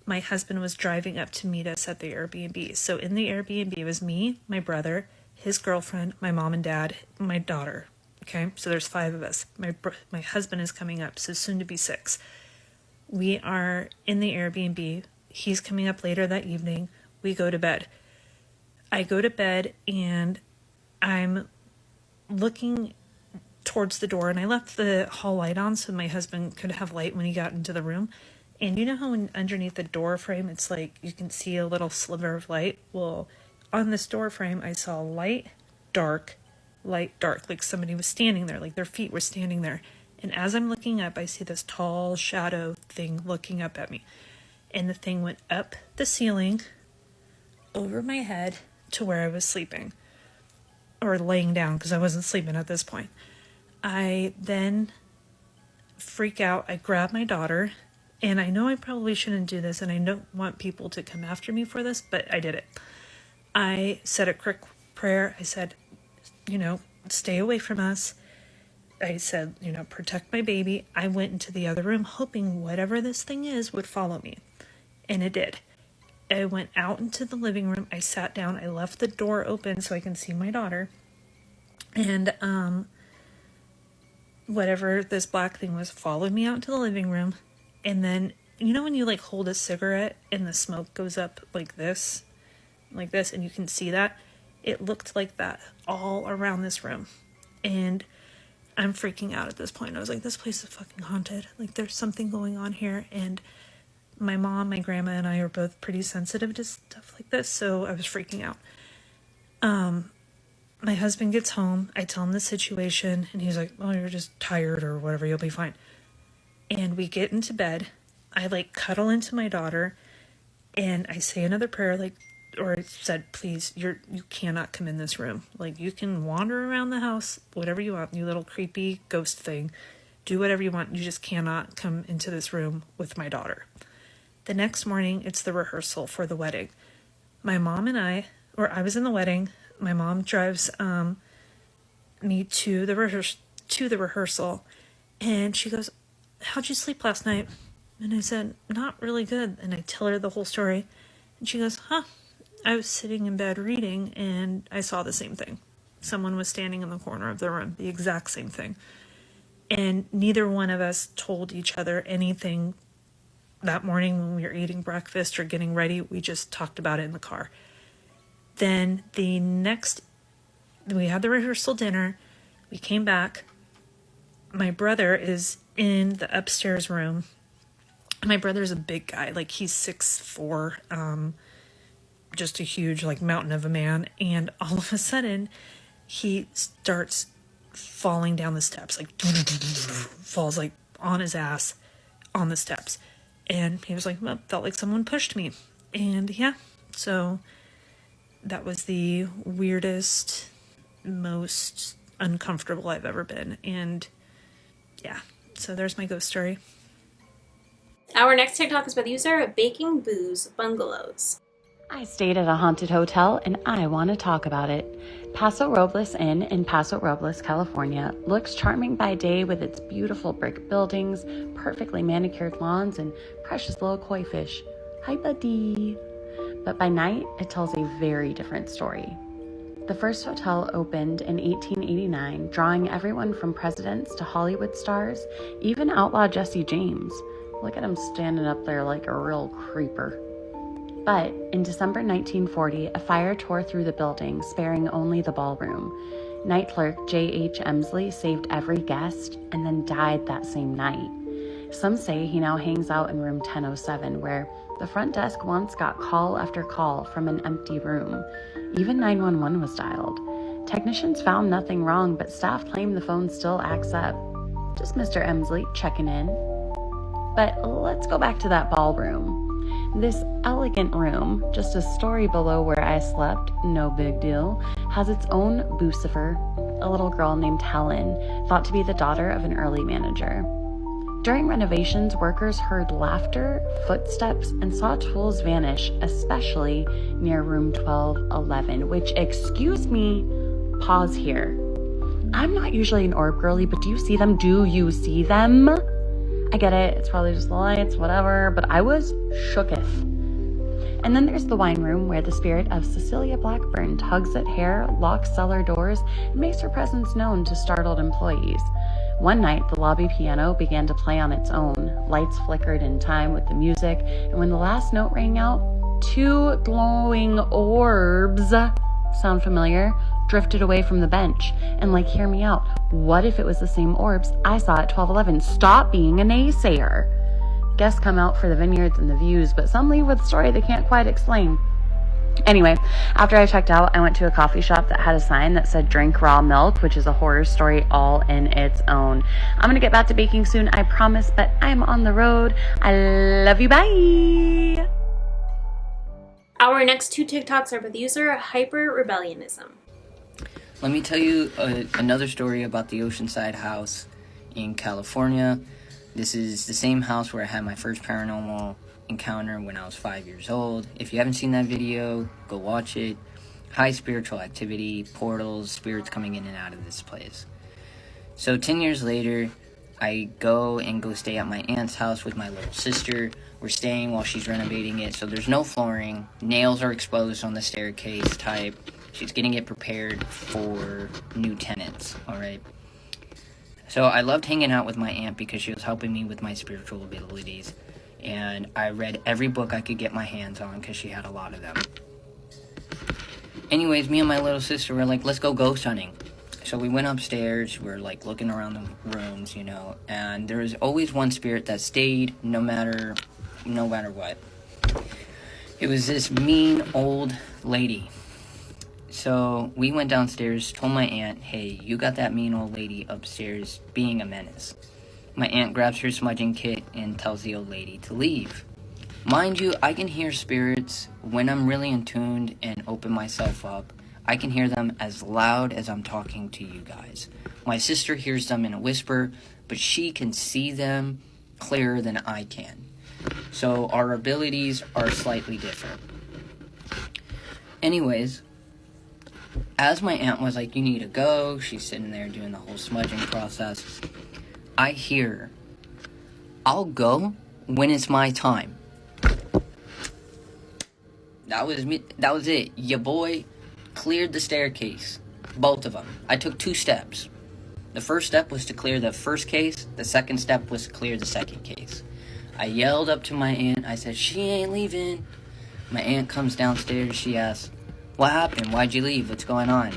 my husband was driving up to meet us at the Airbnb. So in the Airbnb, it was me, my brother, his girlfriend, my mom and dad, my daughter. Okay, so there's 5 of us. My husband is coming up, so soon to be 6. We are in the Airbnb. He's coming up later that evening. We go to bed. I go to bed and I'm looking towards the door, and I left the hall light on so my husband could have light when he got into the room. And you know how underneath the door frame it's like you can see a little sliver of light? Well, on this door frame I saw light, dark, like somebody was standing there, like their feet were standing there. And as I'm looking up, I see this tall shadow thing looking up at me, and the thing went up the ceiling over my head to where I was sleeping, or laying down because I wasn't sleeping at this point. I then freak out. I grab my daughter, and I know I probably shouldn't do this, and I don't want people to come after me for this, but I did it. I said a quick prayer. I said, stay away from us. I said, you know, protect my baby. I went into the other room hoping whatever this thing is would follow me. And it did. I went out into the living room. I sat down. I left the door open so I can see my daughter. And whatever this black thing was followed me out into the living room. And then, you know when you like hold a cigarette and the smoke goes up like this, and you can see that? It looked like that all around this room. And I'm freaking out at this point. I was like, this place is fucking haunted. Like, there's something going on here. And my mom, my grandma, and I are both pretty sensitive to stuff like this, so I was freaking out. My husband gets home. I tell him the situation, and he's like, oh, you're just tired or whatever. You'll be fine. And we get into bed. I, like, cuddle into my daughter, and I say another prayer, like, or I said, please, you cannot come in this room. Like, you can wander around the house, whatever you want, you little creepy ghost thing. Do whatever you want. You just cannot come into this room with my daughter. The next morning, it's the rehearsal for the wedding. My mom and I was in the wedding. My mom drives me to the rehearsal, and she goes, how'd you sleep last night? And I said, not really good. And I tell her the whole story, and she goes, I was sitting in bed reading, and I saw the same thing. Someone was standing in the corner of the room, the exact same thing. And neither one of us told each other anything that morning when we were eating breakfast or getting ready. We just talked about it in the car. Then we had the rehearsal dinner. We came back. My brother is in the upstairs room. My brother's a big guy. Like, he's 6'4", just a huge, like, mountain of a man. And all of a sudden, he starts falling down the steps, like, falls, like, on his ass on the steps. And he was like, well, felt like someone pushed me. And yeah, so that was the weirdest, most uncomfortable I've ever been. And yeah, so there's my ghost story. Our next TikTok is by the user Baking Booze Bungalows. I stayed at a haunted hotel and I want to talk about it. Paso Robles Inn in Paso Robles, California looks charming by day with its beautiful brick buildings, perfectly manicured lawns, and precious little koi fish. Hi, buddy. But by night, it tells a very different story. The first hotel opened in 1889, drawing everyone from presidents to Hollywood stars, even outlaw Jesse James. Look at him standing up there like a real creeper. But in December 1940, a fire tore through the building, sparing only the ballroom. Night clerk J.H. Emsley saved every guest and then died that same night. Some say he now hangs out in room 1007, where the front desk once got call after call from an empty room. Even 911 was dialed. Technicians found nothing wrong, but staff claim the phone still acts up. Just Mr. Emsley checking in. But let's go back to that ballroom. This elegant room, just a story below where I slept, no big deal, has its own Lucifer, a little girl named Helen, thought to be the daughter of an early manager. During renovations, workers heard laughter, footsteps, and saw tools vanish, especially near room 1211, which, excuse me, pause here. I'm not usually an orb girly, but do you see them? Do you see them? I get it, it's probably just the lights, whatever, but I was shooketh. And then there's the wine room where the spirit of Cecilia Blackburn tugs at hair, locks cellar doors, and makes her presence known to startled employees. One night, the lobby piano began to play on its own. Lights flickered in time with the music, and when the last note rang out, two glowing orbs, sound familiar, drifted away from the bench. And like, hear me out, what if it was the same orbs I saw at 1211? Stop being a naysayer. Guests come out for the vineyards and the views, but some leave with a story they can't quite explain. Anyway, after I checked out, I went to a coffee shop that had a sign that said drink raw milk, which is a horror story all in its own. I'm gonna get back to baking soon, I promise, but I'm on the road. I love you, bye! Our next two TikToks are by the user Hyper Rebellionism. Let me tell you another story about the Oceanside house in California. This is the same house where I had my first paranormal encounter when I was 5 years old. If you haven't seen that video, go watch it. High spiritual activity, portals, spirits coming in and out of this place. So 10 years later, I go stay at my aunt's house with my little sister. We're staying while she's renovating it, so there's no flooring. Nails are exposed on the staircase type. She's getting it prepared for new tenants, alright? So I loved hanging out with my aunt because she was helping me with my spiritual abilities. And I read every book I could get my hands on because she had a lot of them. Anyways, me and my little sister were like, let's go ghost hunting. So we went upstairs, we're like looking around the rooms, you know, and there was always one spirit that stayed no matter what. It was this mean old lady. So we went downstairs, told my aunt, hey, you got that mean old lady upstairs being a menace. My aunt grabs her smudging kit and tells the old lady to leave. Mind you, I can hear spirits when I'm really in tuned and open myself up. I can hear them as loud as I'm talking to you guys. My sister hears them in a whisper, but she can see them clearer than I can. So our abilities are slightly different. Anyways, as my aunt was like, you need to go, she's sitting there doing the whole smudging process, I hear her, I'll go when it's my time. That was me. That was it. Your boy cleared the staircase. Both of them. I took 2 steps. The first step was to clear the first case. The second step was to clear the second case. I yelled up to my aunt. I said, she ain't leaving. My aunt comes downstairs. She asks, what happened? Why'd you leave? What's going on?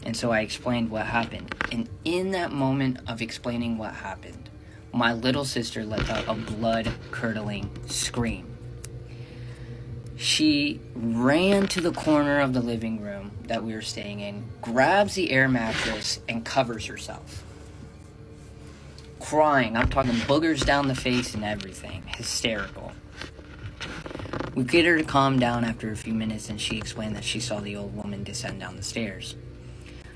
And so I explained what happened. And in that moment of explaining what happened, my little sister let out a blood-curdling scream. She ran to the corner of the living room that we were staying in, grabs the air mattress, and covers herself. Crying. I'm talking boogers down the face and everything. Hysterical. We get her to calm down after a few minutes, and she explained that she saw the old woman descend down the stairs.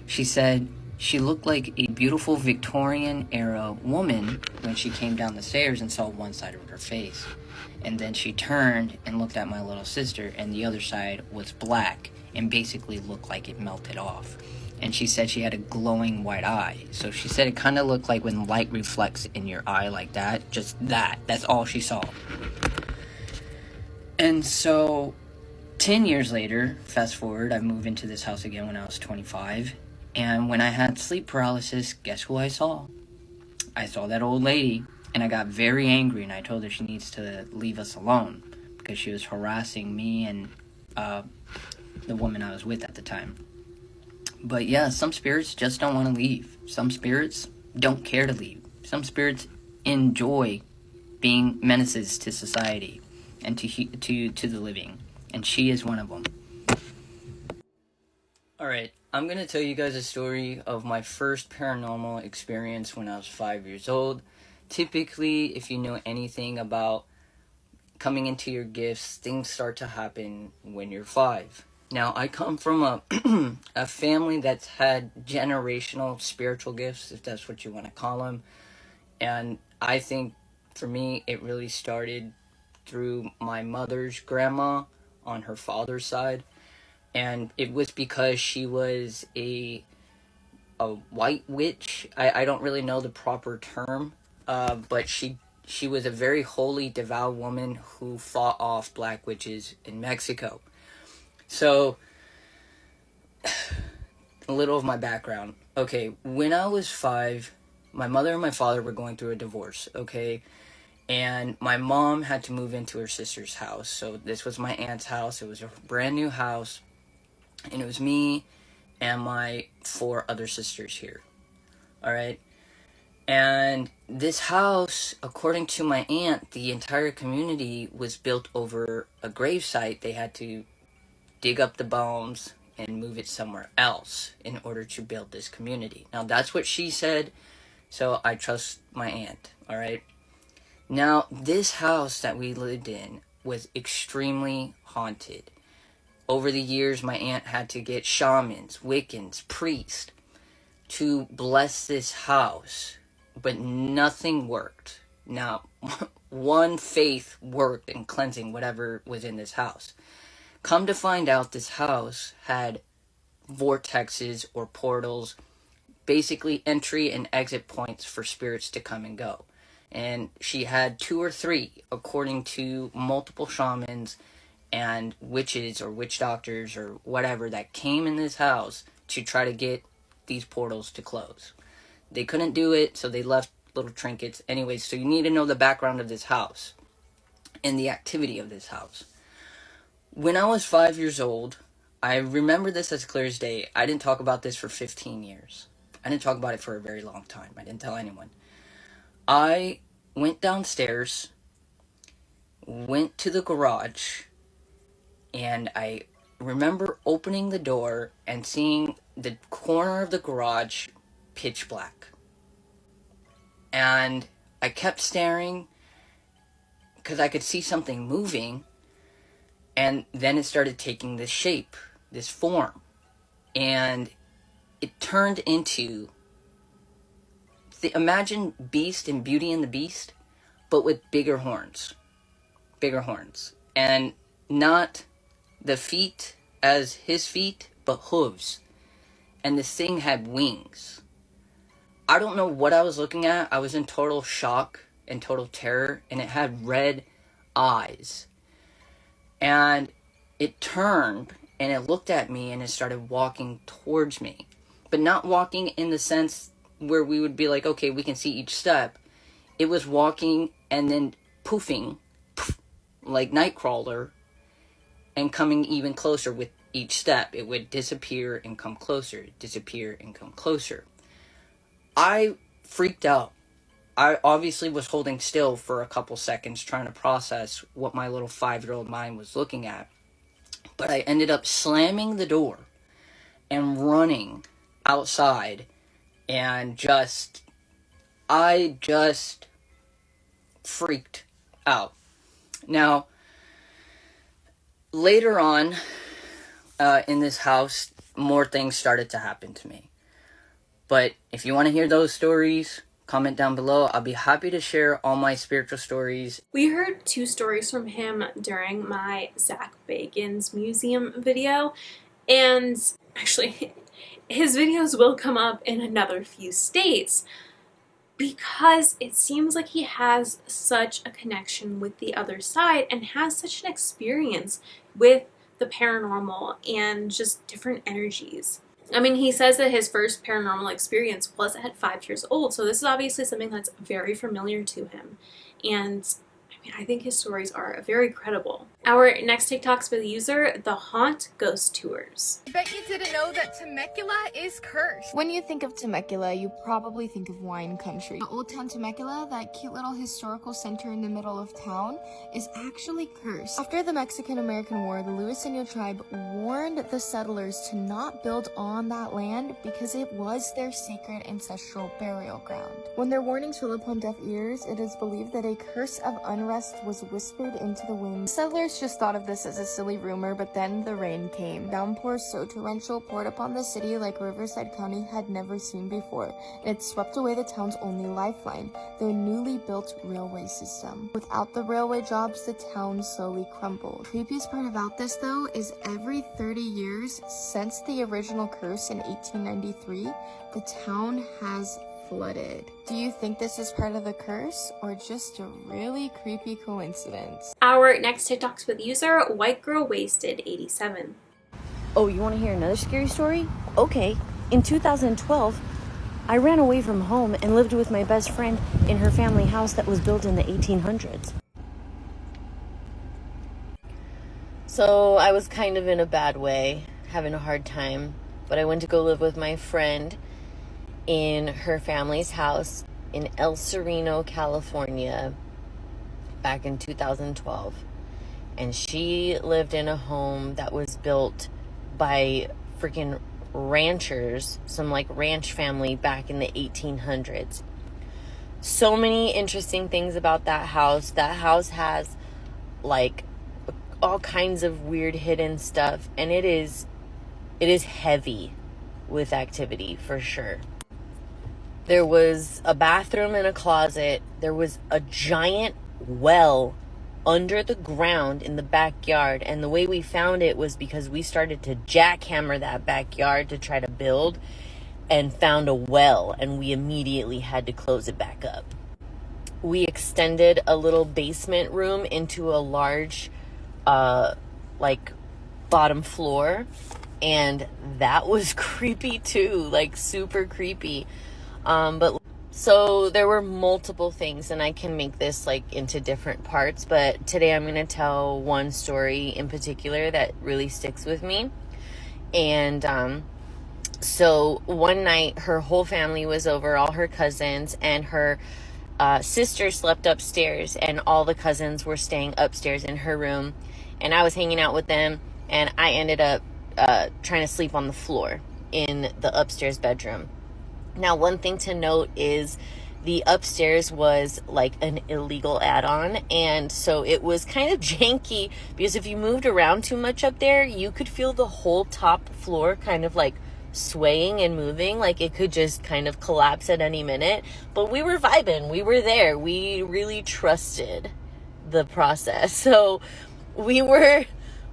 She said she looked like a beautiful Victorian-era woman when she came down the stairs and saw one side of her face. And then she turned and looked at my little sister, and the other side was black and basically looked like it melted off. And she said she had a glowing white eye. So she said it kind of looked like when light reflects in your eye like that. Just that. That's all she saw. And so 10 years later, fast forward, I moved into this house again when I was 25. And when I had sleep paralysis, guess who I saw? I saw that old lady. And I got very angry, and I told her she needs to leave us alone because she was harassing me and the woman I was with at the time. But yeah, some spirits just don't want to leave. Some spirits don't care to leave. Some spirits enjoy being menaces to society and to the living. And she is one of them. Alright, I'm going to tell you guys a story of my first paranormal experience when I was 5 years old. Typically, if you know anything about coming into your gifts, things start to happen when you're 5. Now, I come from a family that's had generational spiritual gifts, if that's what you want to call them. And I think, for me, it really started through my mother's grandma on her father's side. And it was because she was a white witch. I don't really know the proper term. But she was a very holy, devout woman who fought off black witches in Mexico. So, a little of my background. Okay, when I was 5, my mother and my father were going through a divorce, okay? And my mom had to move into her sister's house. So this was my aunt's house. It was a brand new house. And it was me and my 4 other sisters here. Alright? And this house, according to my aunt, the entire community was built over a gravesite. They had to dig up the bones and move it somewhere else in order to build this community. Now, that's what she said, so I trust my aunt, alright? Now, this house that we lived in was extremely haunted. Over the years, my aunt had to get shamans, Wiccans, priests to bless this house. But nothing worked. Now, one faith worked in cleansing whatever was in this house. Come to find out, this house had vortexes or portals basically entry and exit points for spirits to come and go. And she had 2 or 3, according to multiple shamans and witches or witch doctors or whatever that came in this house to try to get these portals to close. They couldn't do it, so they left little trinkets. Anyways, so you need to know the background of this house and the activity of this house. When I was 5 years old, I remember this as clear as day. I didn't talk about this for 15 years. I didn't talk about it for a very long time. I didn't tell anyone. I went downstairs, went to the garage, and I remember opening the door and seeing the corner of the garage pitch black. And I kept staring because I could see something moving, and then it started taking this shape, this form, and it turned into imagine Beast and Beauty and the Beast, but with bigger horns, and not the feet as his feet, but hooves, and this thing had wings. I don't know what I was looking at. I was in total shock and total terror, and it had red eyes, and it turned and it looked at me and it started walking towards me, but not walking in the sense where we would be like, okay, we can see each step. It was walking and then poofing, like Nightcrawler, and coming even closer with each step. It would disappear and come closer, disappear and come closer. I freaked out. I obviously was holding still for a couple seconds trying to process what my little 5-year-old mind was looking at. But I ended up slamming the door and running outside, and I just freaked out. Now, later on in this house, more things started to happen to me. But if you want to hear those stories, comment down below. I'll be happy to share all my spiritual stories. We heard 2 stories from him during my Zach Bagans museum video, and actually his videos will come up in another few states because it seems like he has such a connection with the other side and has such an experience with the paranormal and just different energies. I mean, he says that his first paranormal experience was at 5 years old, so this is obviously something that's very familiar to him. And I mean, I think his stories are very credible. Our next TikTok's with the user, The Haunt Ghost Tours. I bet you didn't know that Temecula is cursed. When you think of Temecula, you probably think of wine country. Old Town Temecula, that cute little historical center in the middle of town, is actually cursed. After the Mexican-American War, the Luiseno tribe warned the settlers to not build on that land because it was their sacred ancestral burial ground. When their warnings fell upon deaf ears, it is believed that a curse of unrest was whispered into the wind. The settlers just thought of this as a silly rumor, but then the rain came. Downpours so torrential poured upon the city like Riverside County had never seen before, and it swept away the town's only lifeline, their newly built railway system. Without the railway jobs, the town slowly crumbled. The creepiest part about this, though, is every 30 years since the original curse in 1893, the town has flooded. Do you think this is part of the curse or just a really creepy coincidence? Our next TikTok's with user White Girl Wasted 87. Oh, you want to hear another scary story? Okay. In 2012, I ran away from home and lived with my best friend in her family house that was built in the 1800s. So I was kind of in a bad way, having a hard time, but I went to go live with my friend in her family's house in El Sereno, California, back in 2012. And she lived in a home that was built by freaking ranchers, some like ranch family back in the 1800s. So many interesting things about that house. That house has like all kinds of weird hidden stuff, and it is heavy with activity for sure. There was a bathroom and a closet. There was a giant well under the ground in the backyard. And the way we found it was because we started to jackhammer that backyard to try to build. and found a well, and we immediately had to close it back up. We extended a little basement room into a large, like, bottom floor, and that was creepy too, like super creepy. But so there were multiple things, and I can make this like into different parts, but today I'm going to tell one story in particular that really sticks with me. And so one night her whole family was over, all her cousins, and her sister slept upstairs, and all the cousins were staying upstairs in her room, and I was hanging out with them, and I ended up trying to sleep on the floor in the upstairs bedroom. Now, one thing to note is the upstairs was like an illegal add-on, and so it was kind of janky, because if you moved around too much up there, you could feel the whole top floor kind of like swaying and moving, like it could just kind of collapse at any minute. But we were vibing, we were there, we really trusted the process. So we were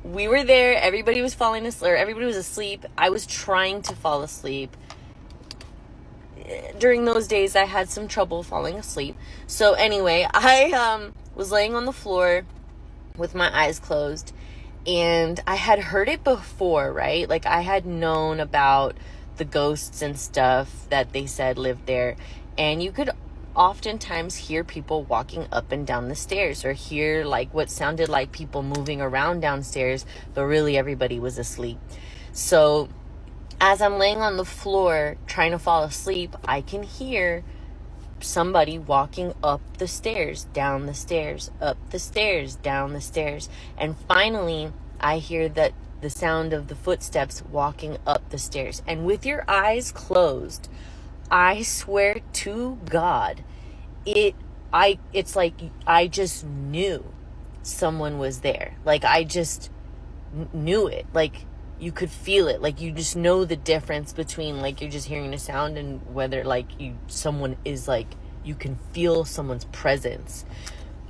there, everybody was falling asleep, or everybody was asleep. I was trying to fall asleep. During those days I had some trouble falling asleep. So anyway, I was laying on the floor with my eyes closed, and I had heard it before, right? Like I had known about the ghosts and stuff that they said lived there, and you could oftentimes hear people walking up and down the stairs, or hear like what sounded like people moving around downstairs, but really everybody was asleep. So as I'm laying on the floor trying to fall asleep, I can hear somebody walking up the stairs, down the stairs, up the stairs, down the stairs. And finally, I hear that the sound of the footsteps walking up the stairs. And with your eyes closed, I swear to God, it's like I just knew someone was there. Like I just knew it. Like you could feel it. Like you just know the difference between like you're just hearing a sound and whether like someone is like, you can feel someone's presence.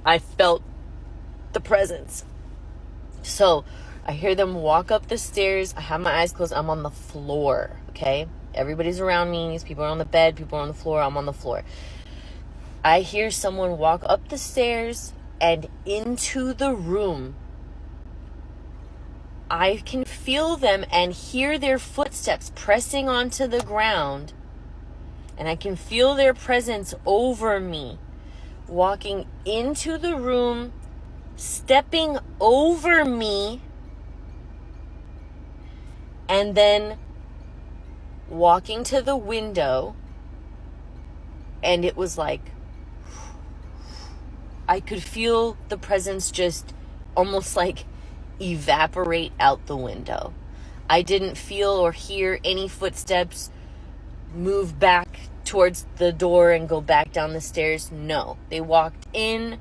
I felt the presence. So I hear them walk up the stairs. I have my eyes closed. I'm on the floor. Okay. Everybody's around me. These people are on the bed. People are on the floor. I'm on the floor. I hear someone walk up the stairs and into the room. I can feel them and hear their footsteps pressing onto the ground. And I can feel their presence over me, walking into the room, stepping over me, and then walking to the window. And it was like, I could feel the presence just almost like evaporate out the window. I didn't feel or hear any footsteps move back towards the door and go back down the stairs. No, they walked in,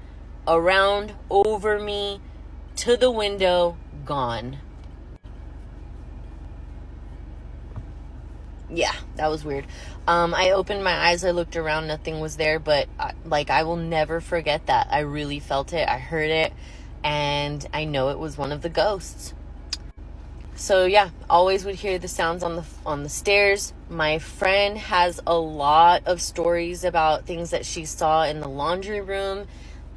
around, over me, to the window, gone. Yeah, that was weird. I opened my eyes, I looked around, nothing was there, but I will never forget that. I really felt it, I heard it, and I know it was one of the ghosts. So yeah, always would hear the sounds on the stairs. My friend has a lot of stories about things that she saw in the laundry room,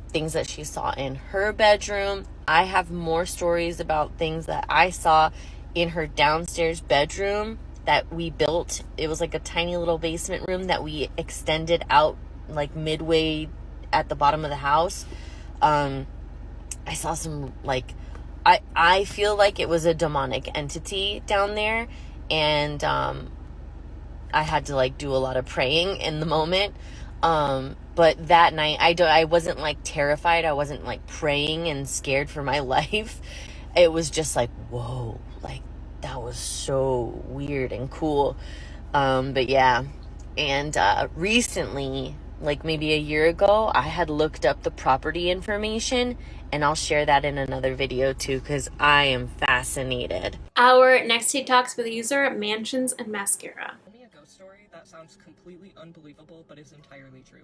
things that she saw in her bedroom. I have more stories about things that I saw in her downstairs bedroom that we built. It was like a tiny little basement room that we extended out like midway at the bottom of the house. I saw some like, I feel like it was a demonic entity down there, and I had to like do a lot of praying in the moment. But that night I wasn't like terrified. I wasn't like praying and scared for my life. It was just like, whoa, like that was so weird and cool. But yeah, and recently, like maybe a year ago, I had looked up the property information, and I'll share that in another video too, because I am fascinated. Our next TikTok's with the user Mansions and Mascara. Tell me a ghost story that sounds completely unbelievable but is entirely true.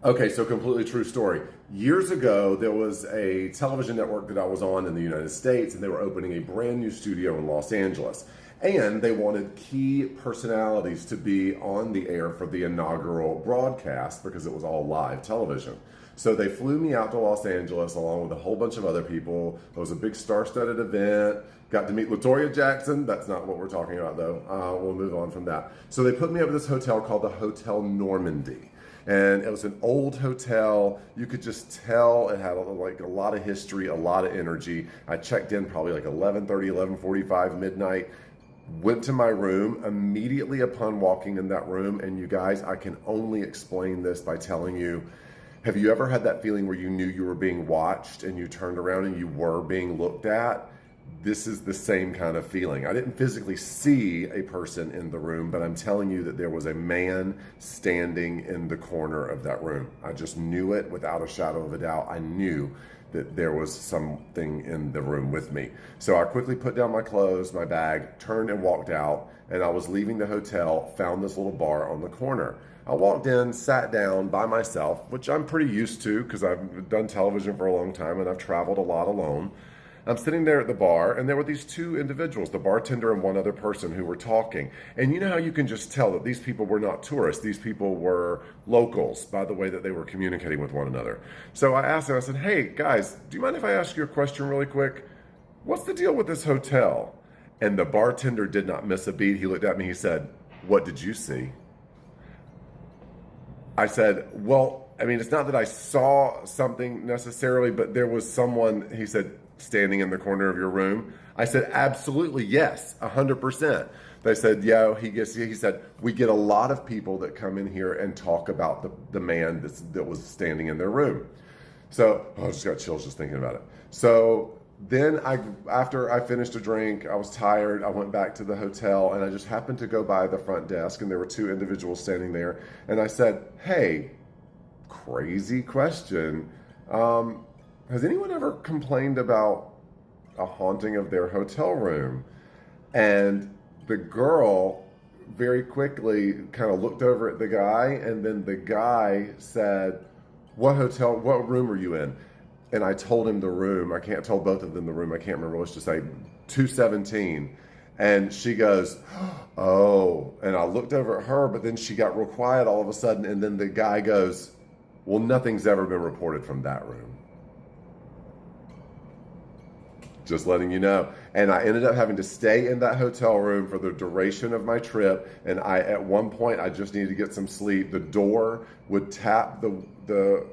Okay, so completely true story. Years ago, there was a television network that I was on in the United States, and they were opening a brand new studio in Los Angeles. And they wanted key personalities to be on the air for the inaugural broadcast because it was all live television. So they flew me out to Los Angeles along with a whole bunch of other people. It was a big star-studded event. Got to meet LaToya Jackson. That's not what we're talking about, though. We'll move on from that. So they put me up at this hotel called the Hotel Normandy. And it was an old hotel. You could just tell it had like a lot of history, a lot of energy. I checked in probably like 11:30, 11:45, midnight. Went to my room immediately upon walking in that room. And you guys, I can only explain this by telling you, have you ever had that feeling where you knew you were being watched and you turned around and you were being looked at? This is the same kind of feeling. I didn't physically see a person in the room, but I'm telling you that there was a man standing in the corner of that room. I just knew it without a shadow of a doubt. I knew that there was something in the room with me. So I quickly put down my clothes, my bag, turned and walked out, and I was leaving the hotel, found this little bar on the corner. I walked in, sat down by myself, which I'm pretty used to because I've done television for a long time and I've traveled a lot alone. I'm sitting there at the bar, and there were these two individuals, the bartender and one other person, who were talking. And you know how you can just tell that these people were not tourists. These people were locals by the way that they were communicating with one another. So I asked them, I said, hey, guys, do you mind if I ask you a question really quick? What's the deal with this hotel? And the bartender did not miss a beat. He looked at me, he said, what did you see? I said, well, I mean, it's not that I saw something necessarily, but there was someone, he said, standing in the corner of your room. I said, absolutely, yes, 100%. They said, yeah, he said, we get a lot of people that come in here and talk about the man that was standing in their room. So, I just got chills just thinking about it. So then after I finished a drink, I was tired. I went back to the hotel and I just happened to go by the front desk and there were two individuals standing there. And I said, hey, crazy question. Has anyone ever complained about a haunting of their hotel room? And the girl very quickly kind of looked over at the guy, and then the guy said, what room are you in? And I told him the room. I can't tell both of them the room. I can't remember. Let's just say 217. And she goes, oh. And I looked over at her, but then she got real quiet all of a sudden. And then the guy goes, well, nothing's ever been reported from that room. Just letting you know. And I ended up having to stay in that hotel room for the duration of my trip. And at one point, I just needed to get some sleep. The door would tap the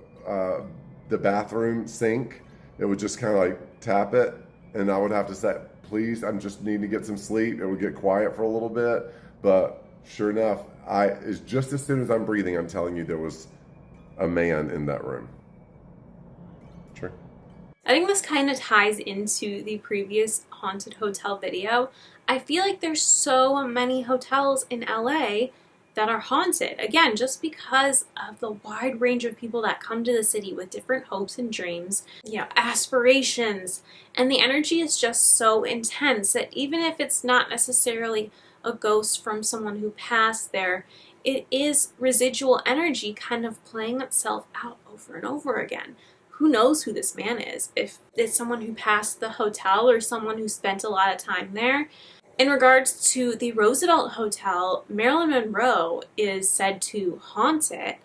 bathroom sink. It would just kind of like tap it. And I would have to say, please, I'm just needing to get some sleep. It would get quiet for a little bit. But sure enough, it's just as soon as I'm breathing, I'm telling you, there was a man in that room. Sure. I think this kind of ties into the previous haunted hotel video. I feel like there's so many hotels in LA that are haunted. Again, just because of the wide range of people that come to the city with different hopes and dreams, aspirations, and the energy is just so intense that even if it's not necessarily a ghost from someone who passed there, it is residual energy kind of playing itself out over and over again. Who knows who this man is? If it's someone who passed the hotel or someone who spent a lot of time there. In regards to the Roosevelt Hotel, Marilyn Monroe is said to haunt it,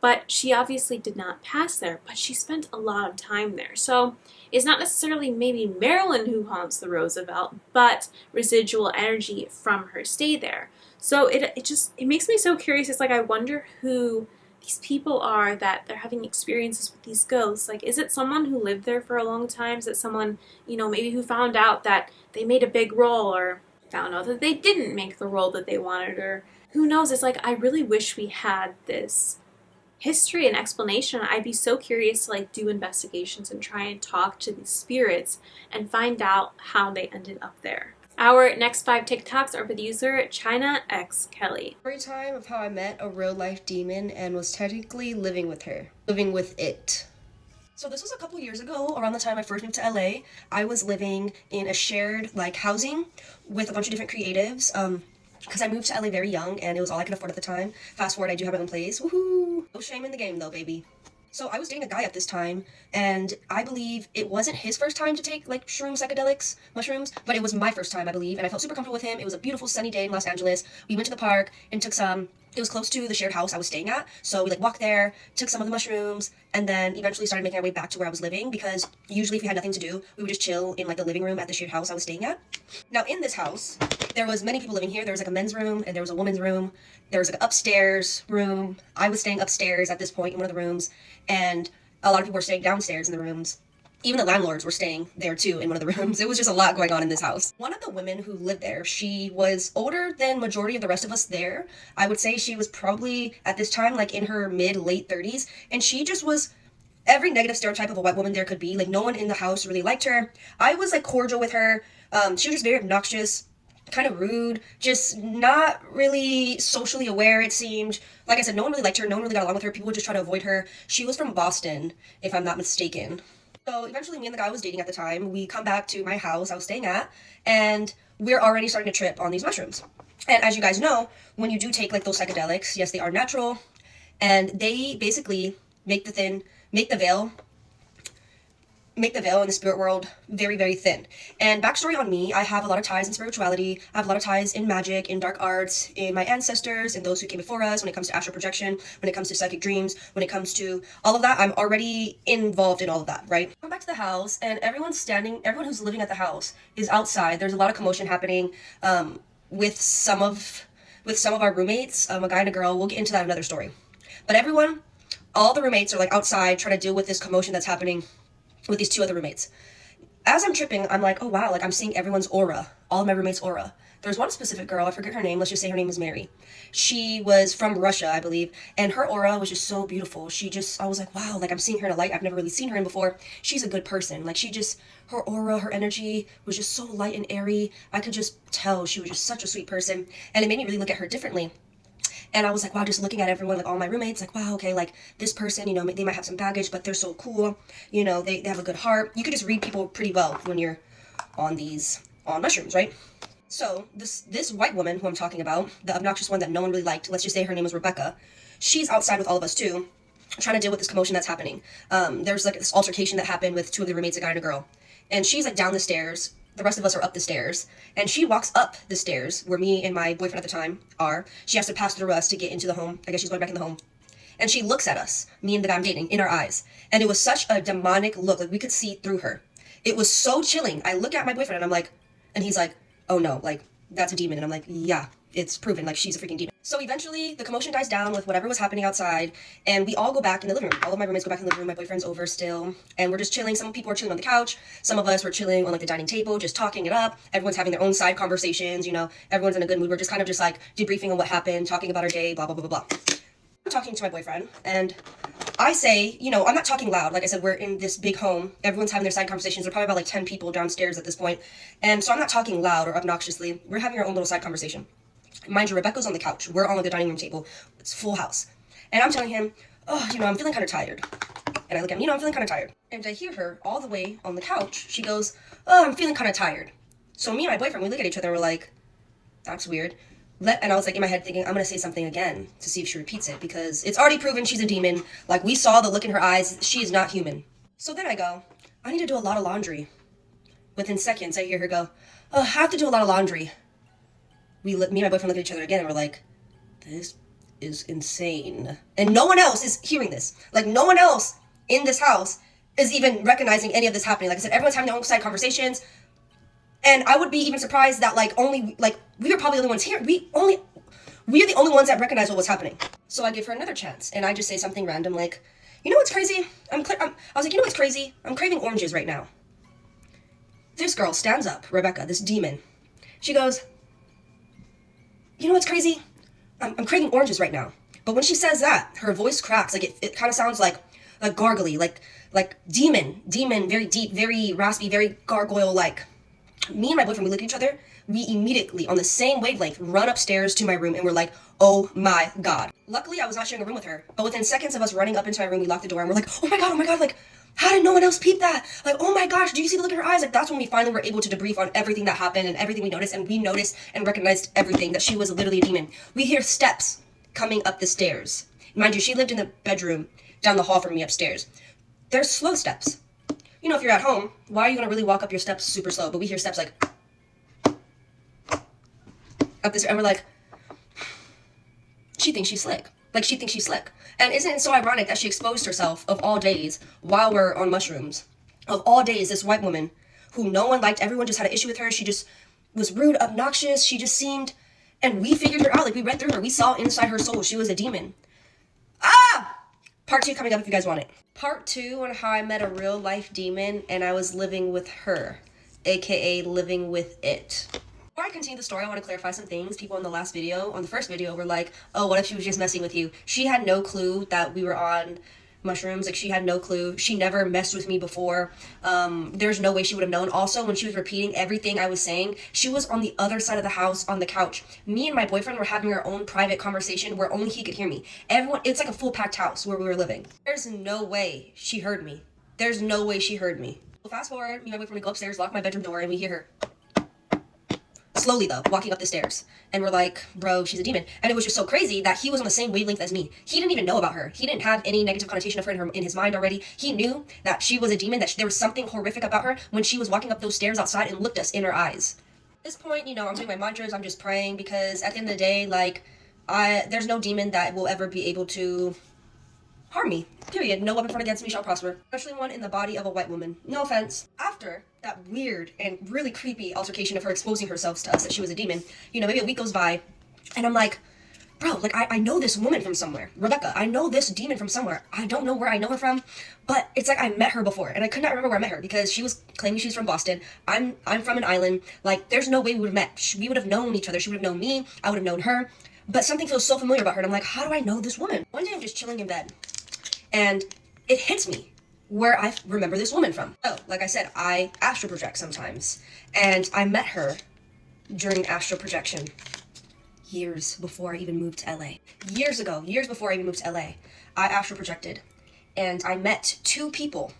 but she obviously did not pass there, but she spent a lot of time there. So it's not necessarily maybe Marilyn who haunts the Roosevelt, but residual energy from her stay there. So it makes me so curious. It's like, I wonder who these people are that they're having experiences with these ghosts. Like, is it someone who lived there for a long time? Is it someone, maybe who found out that they made a big role, or found out that they didn't make the role that they wanted, or who knows? It's like, I really wish we had this history and explanation. I'd be so curious to do investigations and try and talk to these spirits and find out how they ended up there. Our next 5 TikToks are with user China X Kelly. Story time of how I met a real life demon and was technically living with it. So this was a couple years ago, around the time I first moved to LA. I was living in a shared housing with a bunch of different creatives. Because I moved to LA very young and it was all I could afford at the time. Fast forward, I do have my own place. Woohoo! No shame in the game though, baby. So I was dating a guy at this time, and I believe it wasn't his first time to take like shrooms, psychedelics, mushrooms, but it was my first time, I believe, and I felt super comfortable with him. It was a beautiful sunny day in Los Angeles. We went to the park and took some. It was close to the shared house I was staying at, so we like walked there, took some of the mushrooms, and then eventually started making our way back to where I was living, because usually if we had nothing to do, we would just chill in like the living room at the shared house I was staying at. Now in this house, there was many people living here. There was like a men's room and there was a woman's room. There was like an upstairs room. I was staying upstairs at this point in one of the rooms, and a lot of people were staying downstairs in the rooms. Even the landlords were staying there too in one of the rooms. It was just a lot going on in this house. One of the women who lived there, she was older than majority of the rest of us there. I would say she was probably at this time like in her late 30s, and she just was every negative stereotype of a white woman there could be. Like no one in the house really liked her. I was like cordial with her. She was just very obnoxious, kind of rude, just not really socially aware, it seemed. Like I said, no one really liked her. No one really got along with her. People would just try to avoid her. She was from Boston, if I'm not mistaken. So eventually me and the guy I was dating at the time, we come back to my house I was staying at, and we're already starting to trip on these mushrooms. And as you guys know, when you do take like those psychedelics, yes, they are natural, and they basically make the veil in the spirit world very, very thin. And backstory on me, I have a lot of ties in spirituality. I have a lot of ties in magic, in dark arts, in my ancestors, and those who came before us, when it comes to astral projection, when it comes to psychic dreams, when it comes to all of that. I'm already involved in all of that, right? Come back to the house, and everyone who's living at the house is outside. There's a lot of commotion happening with some of our roommates, a guy and a girl. We'll get into that in another story. But all the roommates are like outside trying to deal with this commotion that's happening with these two other roommates. As I'm tripping, I'm like, oh wow, like I'm seeing everyone's aura, all of my roommates' aura. There's one specific girl, I forget her name, let's just say her name was Mary. She was from Russia, I believe, and her aura was just so beautiful. I was like, wow, like I'm seeing her in a light I've never really seen her in before. She's a good person. Like her aura, her energy was just so light and airy. I could just tell she was just such a sweet person, and it made me really look at her differently. And I was like, wow, just looking at everyone, like all my roommates, like, wow, okay, like this person, they might have some baggage, but they're so cool. They have a good heart. You could just read people pretty well when you're on mushrooms, right? So this white woman who I'm talking about, the obnoxious one that no one really liked, let's just say her name was Rebecca. She's outside with all of us too, trying to deal with this commotion that's happening. There's like this altercation that happened with two of the roommates, a guy and a girl. And she's like down the stairs. The rest of us are up the stairs, and she walks up the stairs where me and my boyfriend at the time are. She has to pass through us to get into the home. I guess she's going back in the home. And she looks at us, me and the guy I'm dating, in our eyes. And it was such a demonic look, like we could see through her. It was so chilling. I look at my boyfriend and I'm like, and he's like, oh no, like that's a demon. And I'm like, yeah, it's proven, like she's a freaking demon. So eventually the commotion dies down with whatever was happening outside, and we all go back in the living room. All of my roommates go back in the living room. My boyfriend's over still, and we're just chilling. Some people are chilling on the couch. Some of us were chilling on like the dining table, just talking it up. Everyone's having their own side conversations, everyone's in a good mood. We're just kind of just like debriefing on what happened, talking about our day, blah, blah, blah, blah, blah. I'm talking to my boyfriend, and I say, I'm not talking loud. Like I said, we're in this big home. Everyone's having their side conversations. There are probably about like 10 people downstairs at this point. And so I'm not talking loud or obnoxiously. We're having our own little side conversation. Mind you, Rebecca's on the couch. We're on the dining room table. It's full house. And I'm telling him, oh, I'm feeling kind of tired. And I look at him, I'm feeling kind of tired. And I hear her all the way on the couch. She goes, oh, I'm feeling kind of tired. So me and my boyfriend, we look at each other and we're like, that's weird. And I was like in my head thinking, I'm going to say something again to see if she repeats it, because it's already proven she's a demon. Like we saw the look in her eyes. She is not human. So then I go, I need to do a lot of laundry. Within seconds, I hear her go, oh, I have to do a lot of laundry. Me and my boyfriend look at each other again and we're like, this is insane. And no one else is hearing this. Like no one else in this house is even recognizing any of this happening. Like I said, everyone's having their own side conversations. And I would be even surprised that we were probably the only ones here. We are the only ones that recognize what was happening. So I give her another chance, and I just say something random like, you know what's crazy? I was like, you know what's crazy? I'm craving oranges right now. This girl stands up, Rebecca, this demon. She goes, you know what's crazy? I'm craving oranges right now. But when she says that, her voice cracks. Like it kind of sounds like gargly, like demon, very deep, very raspy, very gargoyle-like. Me and my boyfriend, we look at each other. We immediately, on the same wavelength, run upstairs to my room, and we're like, oh my God. Luckily, I was not sharing a room with her. But within seconds of us running up into my room, we locked the door, and we're like, oh my God, like, how did no one else peep that? Like, oh my gosh, do you see the look in her eyes? Like, that's when we finally were able to debrief on everything that happened and everything we noticed, and we noticed and recognized everything, that she was literally a demon. We hear steps coming up the stairs. Mind you, she lived in the bedroom down the hall from me upstairs. There's slow steps. You know, if you're at home, why are you gonna really walk up your steps super slow? But we hear steps like up this, and we're like, she thinks she's slick. Like, she thinks she's slick. And isn't it so ironic that she exposed herself, of all days, while we're on mushrooms? Of all days, this white woman who no one liked, everyone just had an issue with her. She just was rude, obnoxious. She just seemed, and we figured her out. Like, we read through her. We saw inside her soul. She was a demon. Part 2 coming up if you guys want it. Part 2 on how I met a real life demon and I was living with her, aka living with it. Before I continue the story, I want to clarify some things. People in the last video, on the first video, were like, oh, what if she was just messing with you? She had no clue that we were on mushrooms. Like, she had no clue. She never messed with me before. There's no way she would have known. Also, when she was repeating everything I was saying, she was on the other side of the house on the couch. Me and my boyfriend were having our own private conversation where only he could hear me. Everyone, it's like a full packed house where we were living. There's no way she heard me. There's no way she heard me. Well, fast forward, me and my boyfriend go upstairs, lock my bedroom door, and we hear her slowly though, walking up the stairs. And we're like, bro, she's a demon. And it was just so crazy that he was on the same wavelength as me. He didn't even know about her. He didn't have any negative connotation of her in his mind already. He knew that she was a demon, that there was something horrific about her when she was walking up those stairs outside and looked us in her eyes. At this point, you know, I'm doing my mantras, I'm just praying, because at the end of the day, like, there's no demon that will ever be able to harm me. Period. No weapon formed against me shall prosper. Especially one in the body of a white woman. No offense. After that weird and really creepy altercation of her exposing herself to us that she was a demon, you know, maybe a week goes by, and I'm like, bro, like, I know this woman from somewhere. Rebecca, I know this demon from somewhere. I don't know where I know her from, but it's like I met her before, and I could not remember where I met her, because she was claiming she's from Boston. I'm from an island. Like, there's no way we would have met. We would have known each other. She would have known me. I would have known her. But something feels so familiar about her, and I'm like, how do I know this woman? One day I'm just chilling in bed, and it hits me where I remember this woman from. Oh, like I said, I astral project sometimes, and I met her during astral projection years before I even moved to LA. Years ago, years before I even moved to LA, I astral projected, and I met two people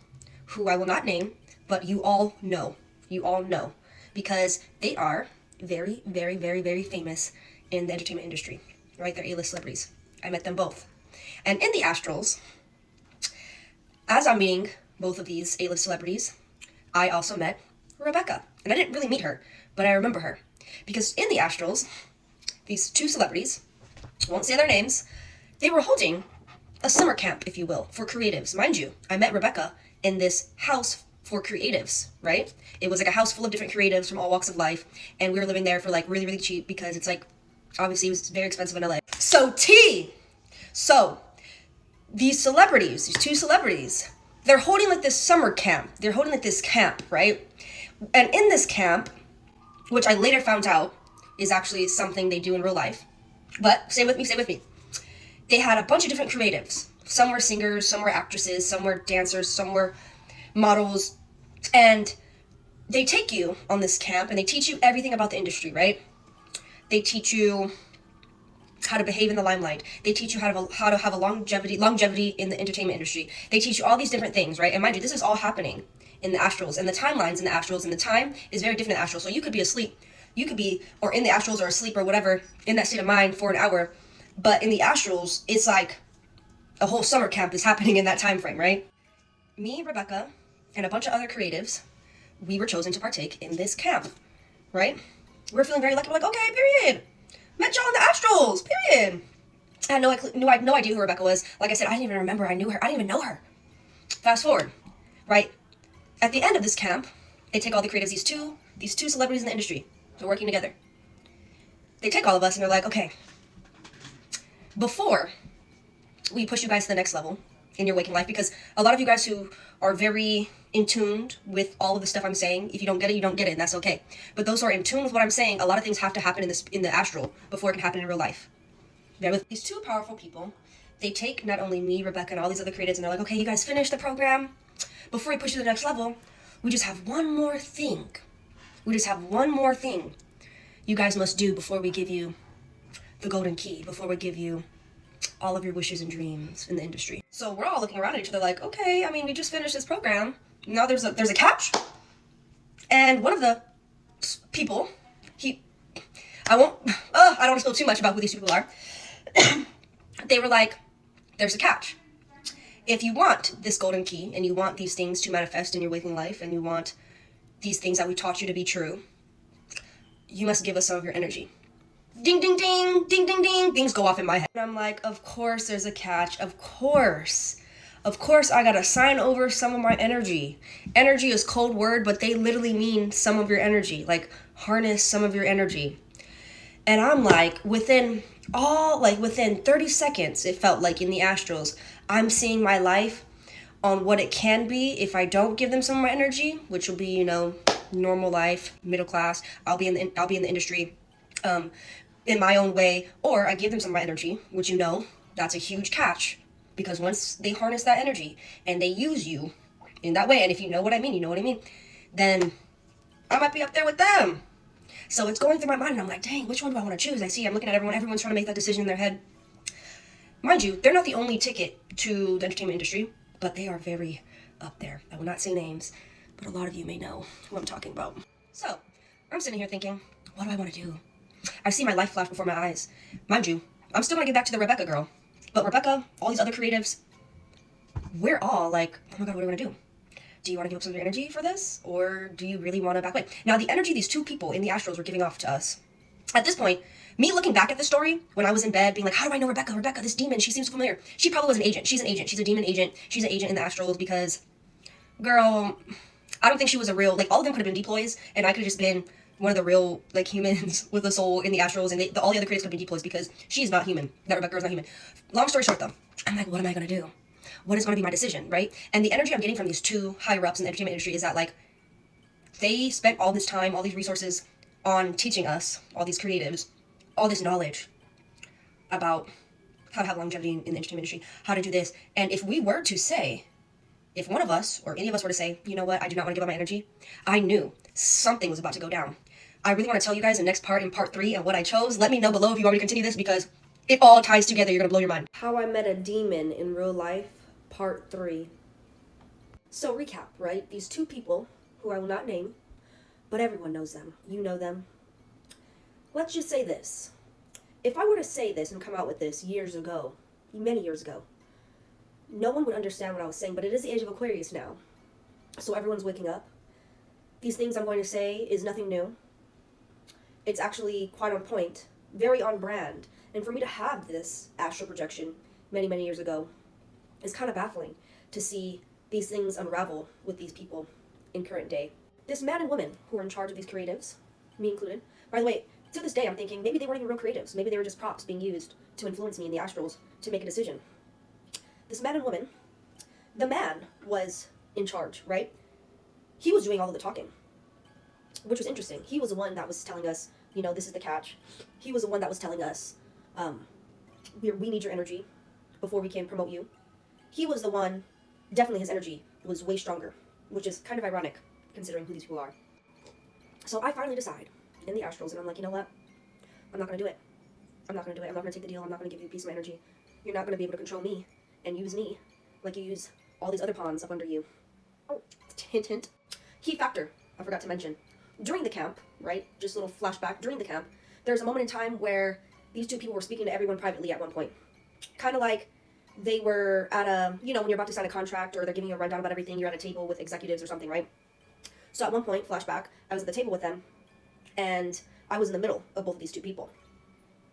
who I will not name, but you all know. You all know, because they are very, very, very, very famous in the entertainment industry, right? They're A-list celebrities. I met them both. And in the astrals, as I'm meeting both of these A-list celebrities, I also met Rebecca. And I didn't really meet her, but I remember her. Because in the astrals, these two celebrities, I won't say their names, they were holding a summer camp, if you will, for creatives. Mind you, I met Rebecca in this house for creatives, right? It was like a house full of different creatives from all walks of life, and we were living there for like really, really cheap, because it's like, obviously it was very expensive in LA. So these celebrities, these two celebrities, they're holding like this summer camp. They're holding like this camp, right? And in this camp, which I later found out is actually something they do in real life, but stay with me. They had a bunch of different creatives. Some were singers, some were actresses, some were dancers, some were models. And they take you on this camp and they teach you everything about the industry, right? They teach you how to behave in the limelight. They teach you how to have a longevity in the entertainment industry. They teach you all these different things, right? And mind you, this is all happening in the astrals, and the timelines in the astrals, and the time is very different in the astrals. So you could be asleep, or in the astrals or asleep or whatever, in that state of mind for an hour. But in the astrals, it's like a whole summer camp is happening in that time frame, right? Me, Rebecca, and a bunch of other creatives, we were chosen to partake in this camp, right? We're feeling very lucky. We're like, okay, period. Met y'all in the astrals, period. I had no idea who Rebecca was. Like I said, I didn't even remember I knew her. I didn't even know her. Fast forward, right? At the end of this camp, they take all the creatives, these two celebrities in the industry. They're working together. They take all of us and they're like, okay, before we push you guys to the next level in your waking life, because a lot of you guys who are very in tune with all of the stuff I'm saying, if you don't get it, you don't get it, and that's okay. But those who are in tune with what I'm saying, a lot of things have to happen in the astral before it can happen in real life. Yeah, with these two powerful people, they take not only me, Rebecca, and all these other creatives, and they're like, okay, you guys finished the program. Before we push you to the next level, we just have one more thing. You guys must do before we give you the golden key, before we give you all of your wishes and dreams in the industry. So we're all looking around at each other like, okay, I mean, we just finished this program. Now there's a catch. And one of the people, I don't want to spill too much about who these people are. They were like, there's a catch. if you want this golden key and you want these things to manifest in your waking life and you want these things that we taught you to be true, you must give us some of your energy. Ding, ding, ding, ding, ding, ding. Things go off in my head. And I'm like, of course there's a catch. Of course I gotta sign over some of my energy. Energy is cold word, but they literally mean some of your energy. Like, harness some of your energy. And I'm like, within 30 seconds, it felt like in the astrals, I'm seeing my life on what it can be if I don't give them some of my energy, which will be, you know, normal life, middle class. I'll be in the industry, in my own way, or I give them some of my energy, which, you know, that's a huge catch, because once they harness that energy and they use you in that way, and if you know what I mean, you know what I mean, then I might be up there with them. So it's going through my mind, and I'm like, dang, which one do I want to choose? I'm looking at everyone's trying to make that decision in their head. Mind you, they're not the only ticket to the entertainment industry, but they are very up there. I will not say names, but a lot of you may know who I'm talking about. So, I'm sitting here thinking, what do I want to do? I see my life flash before my eyes. Mind you, I'm still going to get back to the Rebecca girl. But Rebecca, all these other creatives, we're all like, oh my God, what are we going to do? Do you want to give up some of your energy for this? Or do you really want to back away? Now, the energy these two people in the astrals were giving off to us, at this point, me looking back at the story, when I was in bed, being like, how do I know Rebecca? Rebecca, this demon, she seems familiar. She probably was an agent. She's an agent. She's a demon agent. She's an agent in the astrals because, girl, I don't think she was a real, like, all of them could have been deploys, and I could have just been one of the real, like, humans with a soul in the astrals, and all the other creators could have been deploys because she is not human. That Rebecca is not human. Long story short, though, I'm like, what am I going to do? What is going to be my decision, right? And the energy I'm getting from these two higher-ups in the entertainment industry is that, like, they spent all this time, all these resources on teaching us, all these creatives, all this knowledge about how to have longevity in the entertainment industry, how to do this. And if we were to say, if one of us or any of us were to say, you know what, I do not want to give up my energy, I knew something was about to go down. I really want to tell you guys the next part in part 3 and what I chose. Let me know below if you want me to continue this because it all ties together. You're going to blow your mind. How I met a demon in real life, part 3. So recap, right? These two people who I will not name, but everyone knows them. You know them. Let's just say this. If I were to say this and come out with this years ago, many years ago, no one would understand what I was saying, but it is the age of Aquarius now. So everyone's waking up. These things I'm going to say is nothing new. It's actually quite on point, very on brand. And for me to have this astral projection many, many years ago is kind of baffling to see these things unravel with these people in current day. This man and woman who are in charge of these creatives, me included, by the way, to this day I'm thinking maybe they weren't even real creatives. Maybe they were just props being used to influence me in the astrals to make a decision. This man and woman, the man was in charge, right? He was doing all of the talking, which was interesting. He was the one that was telling us, you know, this is the catch. He was the one that was telling us, we need your energy before we can promote you. He was the one, definitely his energy was way stronger, which is kind of ironic considering who these people are. So I finally decide in the astrals, and I'm like, you know what? I'm not going to do it. I'm not going to do it. I'm not going to take the deal. I'm not going to give you a piece of my energy. You're not going to be able to control me and use me like you use all these other pawns up under you. Oh, hint, hint. Key factor, I forgot to mention. During the camp, right, just a little flashback, during the camp, there's a moment in time where these two people were speaking to everyone privately at one point. Kind of like they were at a, you know, when you're about to sign a contract or they're giving you a rundown about everything, you're at a table with executives or something, right? So at one point, flashback, I was at the table with them, and I was in the middle of both of these two people.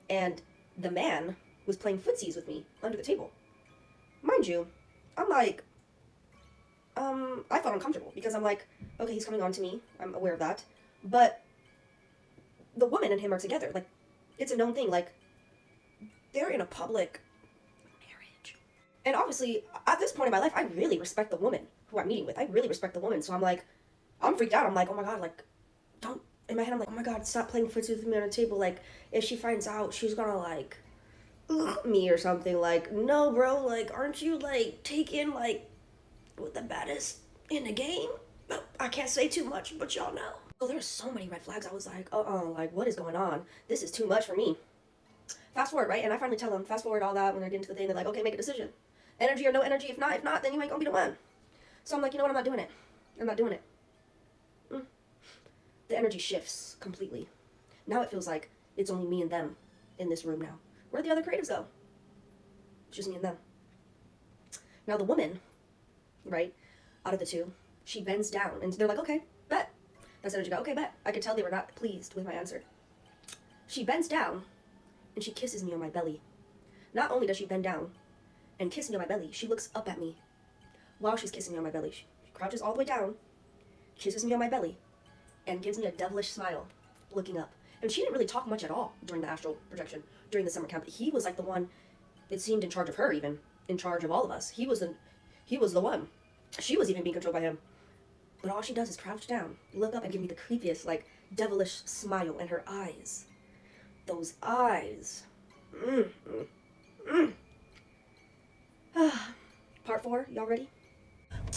And the man was playing footsies with me under the table. Mind you, I'm like, I felt uncomfortable because I'm like, okay, he's coming on to me. I'm aware of that. But the woman and him are together. Like, it's a known thing. Like, they're in a public marriage. And obviously, at this point in my life, I really respect the woman who I'm meeting with. I really respect the woman. So I'm like, I'm freaked out. I'm like, oh my God, like, don't, in my head, I'm like, oh my God, stop playing footsies with me on a table. Like, if she finds out, she's gonna, like, me or something. Like, no, bro, like, aren't you, like, taking, like, with the baddest in the game? I can't say too much, but y'all know. So there's so many red flags. I was like, like, what is going on? This is too much for me. Fast forward, right? And I finally tell them, fast forward all that when they're getting to the thing, they're like, okay, make a decision. Energy or no energy. If not, then you ain't gonna be the one. So I'm like, you know what? I'm not doing it. I'm not doing it. The energy shifts completely. Now it feels like it's only me and them in this room now. Where'd the other creatives go? It's just me and them. Now the woman, right, out of the two, she bends down, and they're like, okay, bet. That's energy. Okay, bet. I could tell they were not pleased with my answer. She bends down, and she kisses me on my belly. Not only does she bend down and kiss me on my belly, she looks up at me while she's kissing me on my belly. She crouches all the way down, kisses me on my belly, and gives me a devilish smile, looking up. And she didn't really talk much at all during the astral projection, during the summer camp. He was like the one, it seemed, in charge of her, even in charge of all of us. He was the one. She was even being controlled by him. But all she does is crouch down, look up, and give me the creepiest, like, devilish smile in her eyes. Those eyes. Part 4, y'all ready?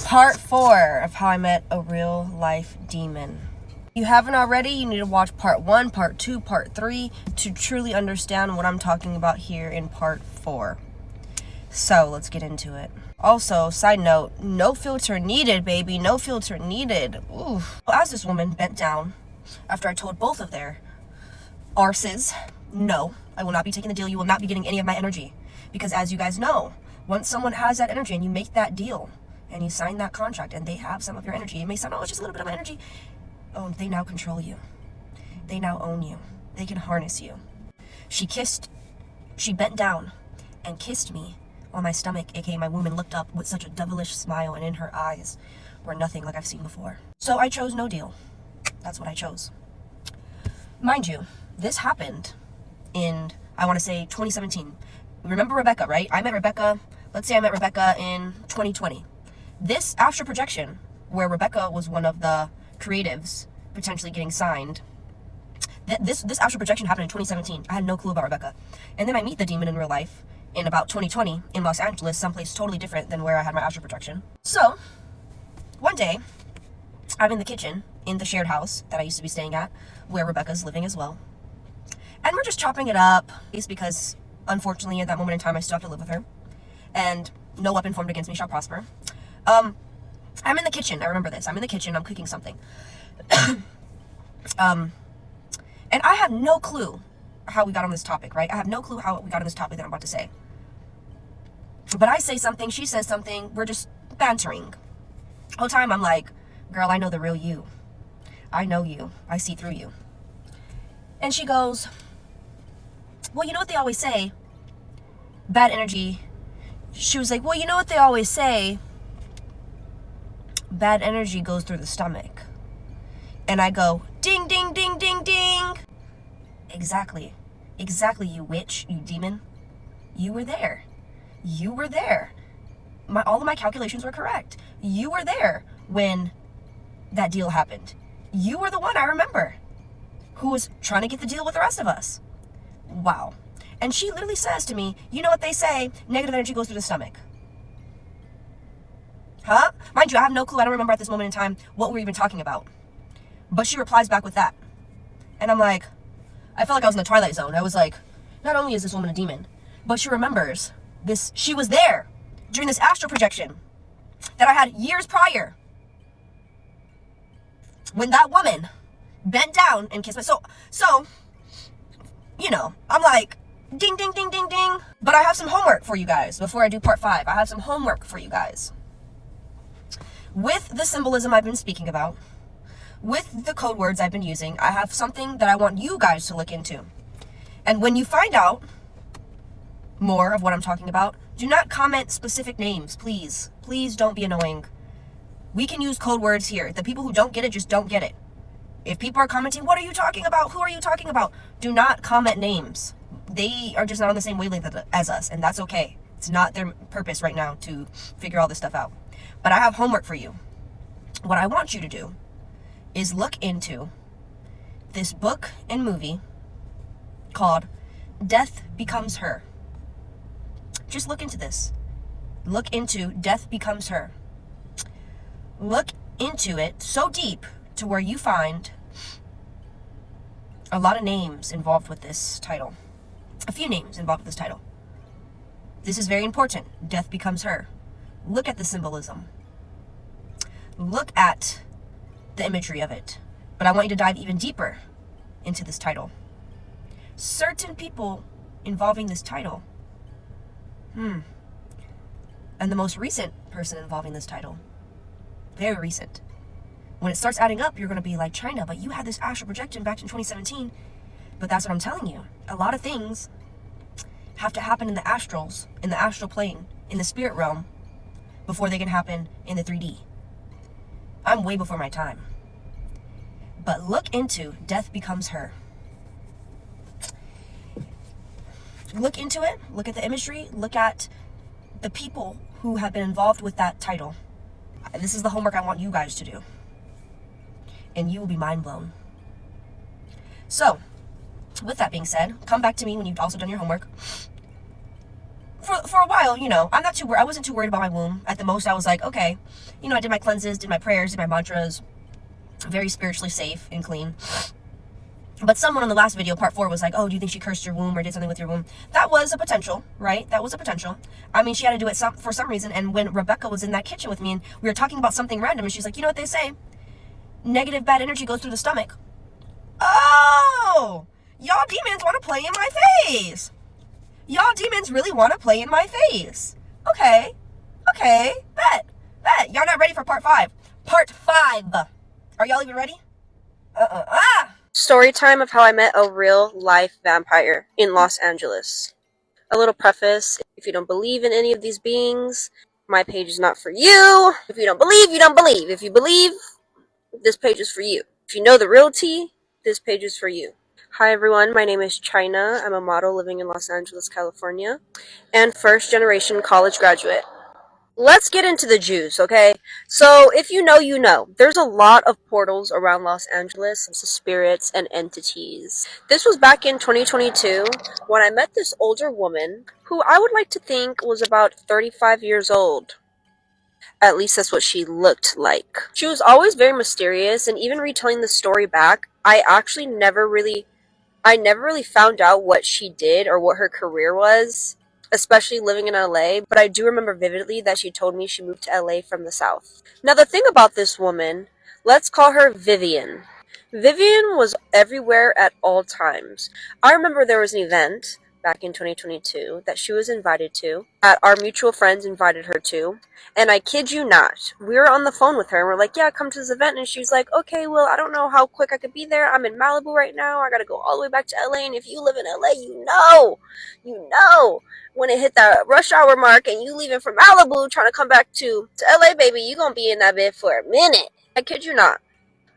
Part 4 of how I met a real life demon. If you haven't already, you need to watch part 1, part 2, part 3 to truly understand what I'm talking about here in part 4. So let's get into it. Also, side note, no filter needed, baby. No filter needed. Ooh. Well, as this woman bent down, after I told both of their arses, no, I will not be taking the deal. You will not be getting any of my energy. Because as you guys know, once someone has that energy and you make that deal and you sign that contract and they have some of your energy, it may sound, oh, it's just a little bit of my energy. Oh, they now control you. They now own you. They can harness you. She bent down and kissed me on my stomach, aka my womb, and looked up with such a devilish smile, and in her eyes were nothing like I've seen before. So I chose no deal. That's what I chose. Mind you, this happened in, I want to say, 2017. Remember Rebecca, right? Let's say I met Rebecca in 2020. This astral projection, where Rebecca was one of the creatives potentially getting signed, this astral projection happened in 2017. I had no clue about Rebecca. And then I meet the demon in real life in about 2020 in Los Angeles, someplace totally different than where I had my astral projection. So, one day, I'm in the kitchen in the shared house that I used to be staying at, where Rebecca's living as well. And we're just chopping it up, because unfortunately at that moment in time I still have to live with her. And no weapon formed against me shall prosper. I'm in the kitchen, I remember this. I'm in the kitchen, I'm cooking something. And I have no clue how we got on this topic, right? I have no clue how we got on this topic that I'm about to say. But I say something, she says something, we're just bantering. The whole time I'm like, girl, I know the real you. I know you. I see through you. And she goes, well, you know what they always say? Bad energy. She was like, well, you know what they always say? Bad energy goes through the stomach. And I go, ding, ding, ding, ding, ding. Exactly. Exactly, you witch, you demon. You were there. You were there. All of my calculations were correct. You were there when that deal happened. You were the one, I remember, who was trying to get the deal with the rest of us. Wow. And she literally says to me, you know what they say, negative energy goes through the stomach. Huh? Mind you, I have no clue. I don't remember at this moment in time what we're even talking about. But she replies back with that. And I'm like, I felt like I was in the Twilight Zone. I was like, not only is this woman a demon, but she remembers this. She was there during this astral projection that I had years prior, when that woman bent down and kissed me. So, you know, I'm like, ding, ding, ding, ding, ding. But I have some homework for you guys before I do part 5. I have some homework for you guys. With the symbolism I've been speaking about, with the code words I've been using, I have something that I want you guys to look into. And when you find out more of what I'm talking about, do not comment specific names, please. Please don't be annoying. We can use code words here. The people who don't get it just don't get it. If people are commenting, what are you talking about? Who are you talking about? Do not comment names. They are just not on the same wavelength as us, and that's okay. It's not their purpose right now to figure all this stuff out. But I have homework for you. What I want you to do is look into this book and movie called Death Becomes Her. Just look into this. Look into Death Becomes Her. Look into it so deep to where you find a lot of names involved with this title. A few names involved with this title. This is very important. Death Becomes Her. Look at the symbolism. Look at the imagery of it. But I want you to dive even deeper into this title. Certain people involving this title and the most recent person involving this title. Very recent. When it starts adding up, you're going to be like, China, but you had this astral projection back in 2017. But that's what I'm telling you. A lot of things have to happen in the astrals, in the astral plane, in the spirit realm, before they can happen in the 3D. I'm way before my time. But look into Death Becomes Her. Look into it. Look at the imagery. Look at the people who have been involved with that title. This is the homework I want you guys to do. And you will be mind blown. So, with that being said, come back to me when you've also done your homework. For a while, you know, I wasn't too worried about my womb. At the most, I was like, okay, you know, I did my cleanses, did my prayers, did my mantras. Very spiritually safe and clean. But someone on the last video, part 4, was like, oh, do you think she cursed your womb or did something with your womb? That was a potential, right? That was a potential. I mean, she had to do it for some reason. And when Rebecca was in that kitchen with me and we were talking about something random, and she's like, you know what they say? Negative bad energy goes through the stomach. Oh, y'all demons want to play in my face. Y'all demons really want to play in my face. Okay, bet. Y'all not ready for part 5. Part 5. Are y'all even ready? Story time of how I met a real life vampire in Los Angeles. A little preface: if you don't believe in any of these beings, my page is not for you. If you don't believe, you don't believe. If you believe, this page is for you. If you know the real tea, this page is for you. Hi everyone, my name is China. I'm a model living in Los Angeles, California, and first generation college graduate. Let's get into the juice, okay? So, if you know, you know. There's a lot of portals around Los Angeles, spirits and entities. This was back in 2022 when I met this older woman who I would like to think was about 35 years old. At least that's what she looked like. She was always very mysterious, and even retelling the story back, I never really found out what she did or what her career was, especially living in LA, but I do remember vividly that she told me she moved to LA from the South. Now the thing about this woman, let's call her Vivian. Vivian was everywhere at all times. I remember there was an event back in 2022 that she was invited to, that our mutual friends invited her to, and I kid you not, we were on the phone with her and we're like, yeah, come to this event, and she's like, okay, well, I don't know how quick I could be there. I'm in Malibu right now. I gotta go all the way back to LA, and if you live in LA, you know, when it hit that rush hour mark and you leaving from Malibu trying to come back to LA, baby, you gonna be in that bed for a minute. I kid you not.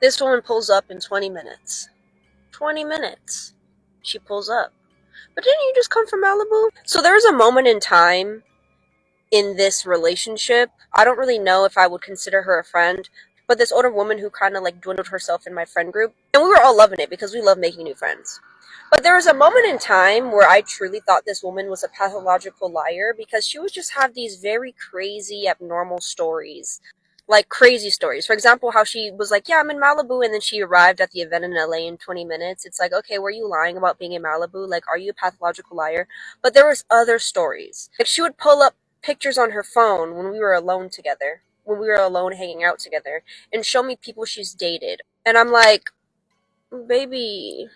This woman pulls up in 20 minutes. 20 minutes. She pulls up. But didn't you just come from Malibu? So there was a moment in time in this relationship. I don't really know if I would consider her a friend, but this older woman who kind of like dwindled herself in my friend group. And we were all loving it because we love making new friends. But there was a moment in time where I truly thought this woman was a pathological liar because she would just have these very crazy, abnormal stories. Like crazy stories. For example, how she was like, yeah, I'm in Malibu, and then she arrived at the event in LA in 20 minutes. It's like, okay, were you lying about being in Malibu? Like, are you a pathological liar? But there was other stories. Like, she would pull up pictures on her phone when we were alone together, when we were alone hanging out together, and show me people she's dated. And I'm like, baby,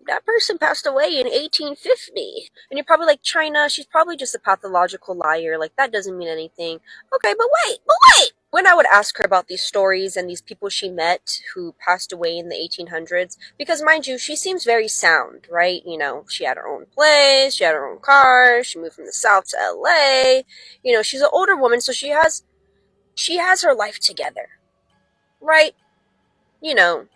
that person passed away in 1850. And you're probably like, China, she's probably just a pathological liar. Like, that doesn't mean anything. Okay, but wait. When I would ask her about these stories and these people she met who passed away in the 1800s, because mind you, she seems very sound, right? You know, she had her own place, she had her own car, she moved from the South to LA. You know, she's an older woman, so she has her life together, right? You know,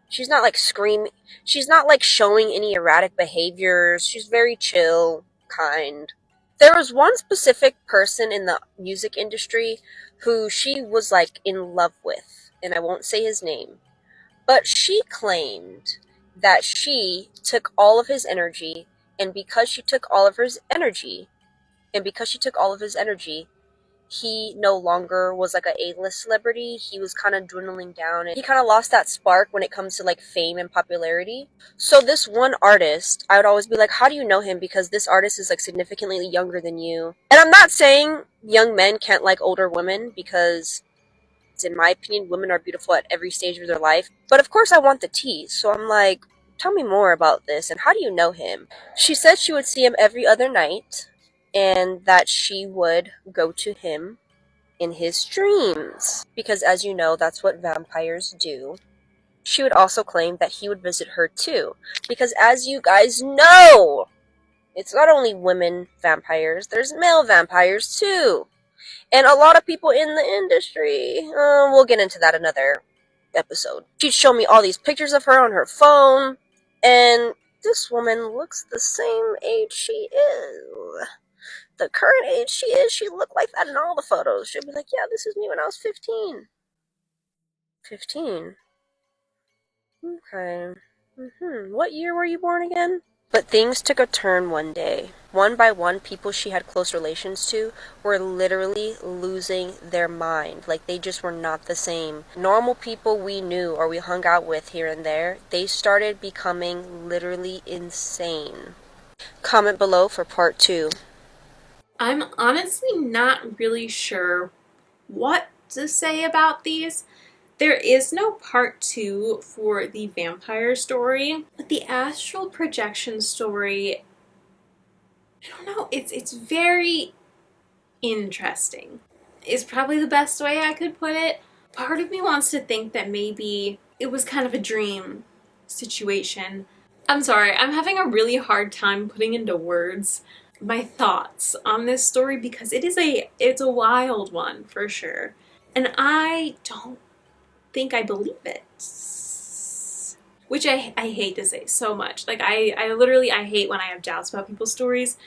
she's not like screaming. She's not like showing any erratic behaviors. She's very chill, kind. There was one specific person in the music industry who she was like in love with, and I won't say his name, but she claimed that she took all of his energy, and because she took all of his energy, he no longer was like a A-list celebrity. He was kind of dwindling down, and he kind of lost that spark when it comes to like fame and popularity. So this one artist, I would always be like, how do you know him? Because this artist is like significantly younger than you. And I'm not saying young men can't like older women, because in my opinion, women are beautiful at every stage of their life. But of course I want the tea. So I'm like, tell me more about this, and how do you know him? She said she would see him every other night, and that she would go to him in his dreams. Because as you know, that's what vampires do. She would also claim that he would visit her too. Because as you guys know, it's not only women vampires, there's male vampires too. And a lot of people in the industry, we'll get into that another episode. She'd show me all these pictures of her on her phone, and this woman looks the same age she is. The current age she is, she looked like that in all the photos. She'd be like, yeah, this is me when I was 15. 15? Okay. What year were you born again? But things took a turn one day. One by one, people she had close relations to were literally losing their mind. Like, they just were not the same. Normal people we knew or we hung out with here and there, they started becoming literally insane. Comment below for part 2. I'm honestly not really sure what to say about these. There is no part 2 for the vampire story, but the astral projection story, I don't know, it's very interesting. Is probably the best way I could put it. Part of me wants to think that maybe it was kind of a dream situation. I'm sorry, I'm having a really hard time putting into words my thoughts on this story because it's a wild one for sure. And I don't think I believe it, which I hate to say so much. Like I literally hate when I have doubts about people's stories,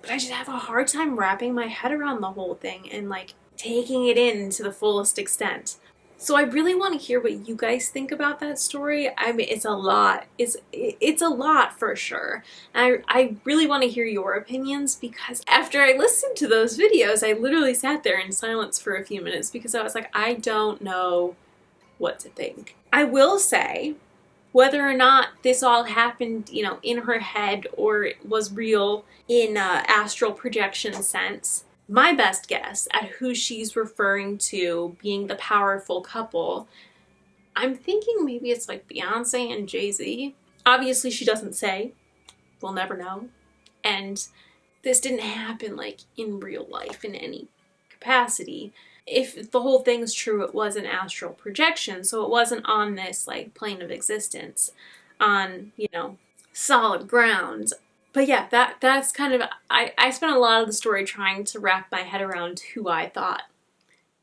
but I just have a hard time wrapping my head around the whole thing and like taking it in to the fullest extent. So I really want to hear what you guys think about that story. I mean, it's a lot. It's a lot for sure. And I really want to hear your opinions because after I listened to those videos, I literally sat there in silence for a few minutes because I was like, I don't know what to think. I will say, whether or not this all happened, you know, in her head or was real in astral projection sense, my best guess at who she's referring to being the powerful couple, I'm thinking maybe it's like Beyonce and Jay-Z. Obviously she doesn't say. We'll never know. And this didn't happen like in real life in any capacity. If the whole thing's true, it was an astral projection, so it wasn't on this like plane of existence, on, you know, solid ground. But yeah, that's kind of, I spent a lot of the story trying to wrap my head around who I thought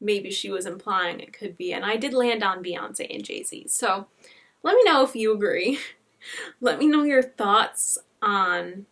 maybe she was implying it could be, and I did land on Beyonce and Jay-Z. So let me know if you agree. Let me know your thoughts on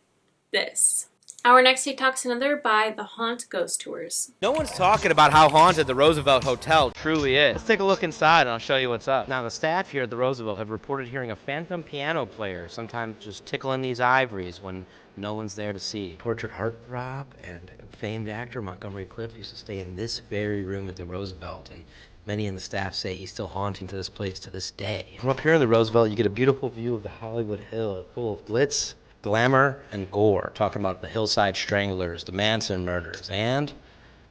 this. Our next TikTok's another by The Haunt Ghost Tours. No one's talking about how haunted the Roosevelt Hotel truly is. Let's take a look inside and I'll show you what's up. Now, the staff here at the Roosevelt have reported hearing a phantom piano player sometimes just tickling these ivories when no one's there to see. Portrait heartthrob and famed actor Montgomery Clift used to stay in this very room at the Roosevelt, and many in the staff say he's still haunting to this place to this day. From up here in the Roosevelt, you get a beautiful view of the Hollywood Hill, full of glitz, glamour, and gore. Talking about the Hillside Stranglers, the Manson murders, and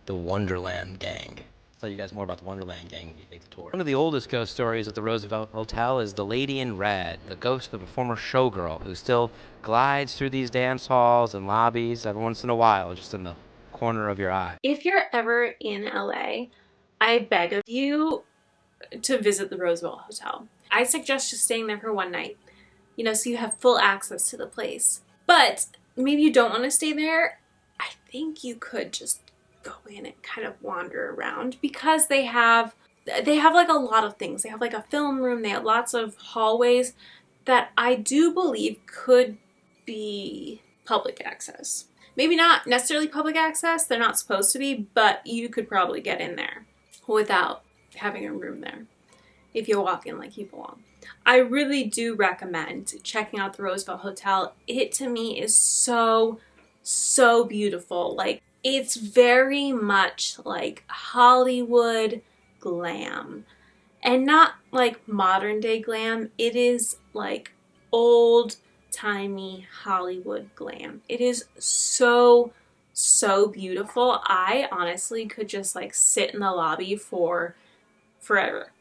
the Wonderland Gang. I'll tell you guys more about the Wonderland Gang when you take the tour. One of the oldest ghost stories at the Roosevelt Hotel is the Lady in Red, the ghost of a former showgirl who still glides through these dance halls and lobbies every once in a while, just in the corner of your eye. If you're ever in LA, I beg of you to visit the Roosevelt Hotel. I suggest just staying there for one night, you know, so you have full access to the place. But maybe you don't want to stay there. I think you could just go in and kind of wander around because they have like a lot of things. They have like a film room, they have lots of hallways that I do believe could be public access. Maybe not necessarily public access, they're not supposed to be, but you could probably get in there without having a room there if you walk in like you belong. I really do recommend checking out the Roosevelt Hotel. It to me is so beautiful. Like, it's very much like Hollywood glam, and not like modern day glam. It is like old timey Hollywood glam. It is so beautiful. I honestly could just like sit in the lobby for forever,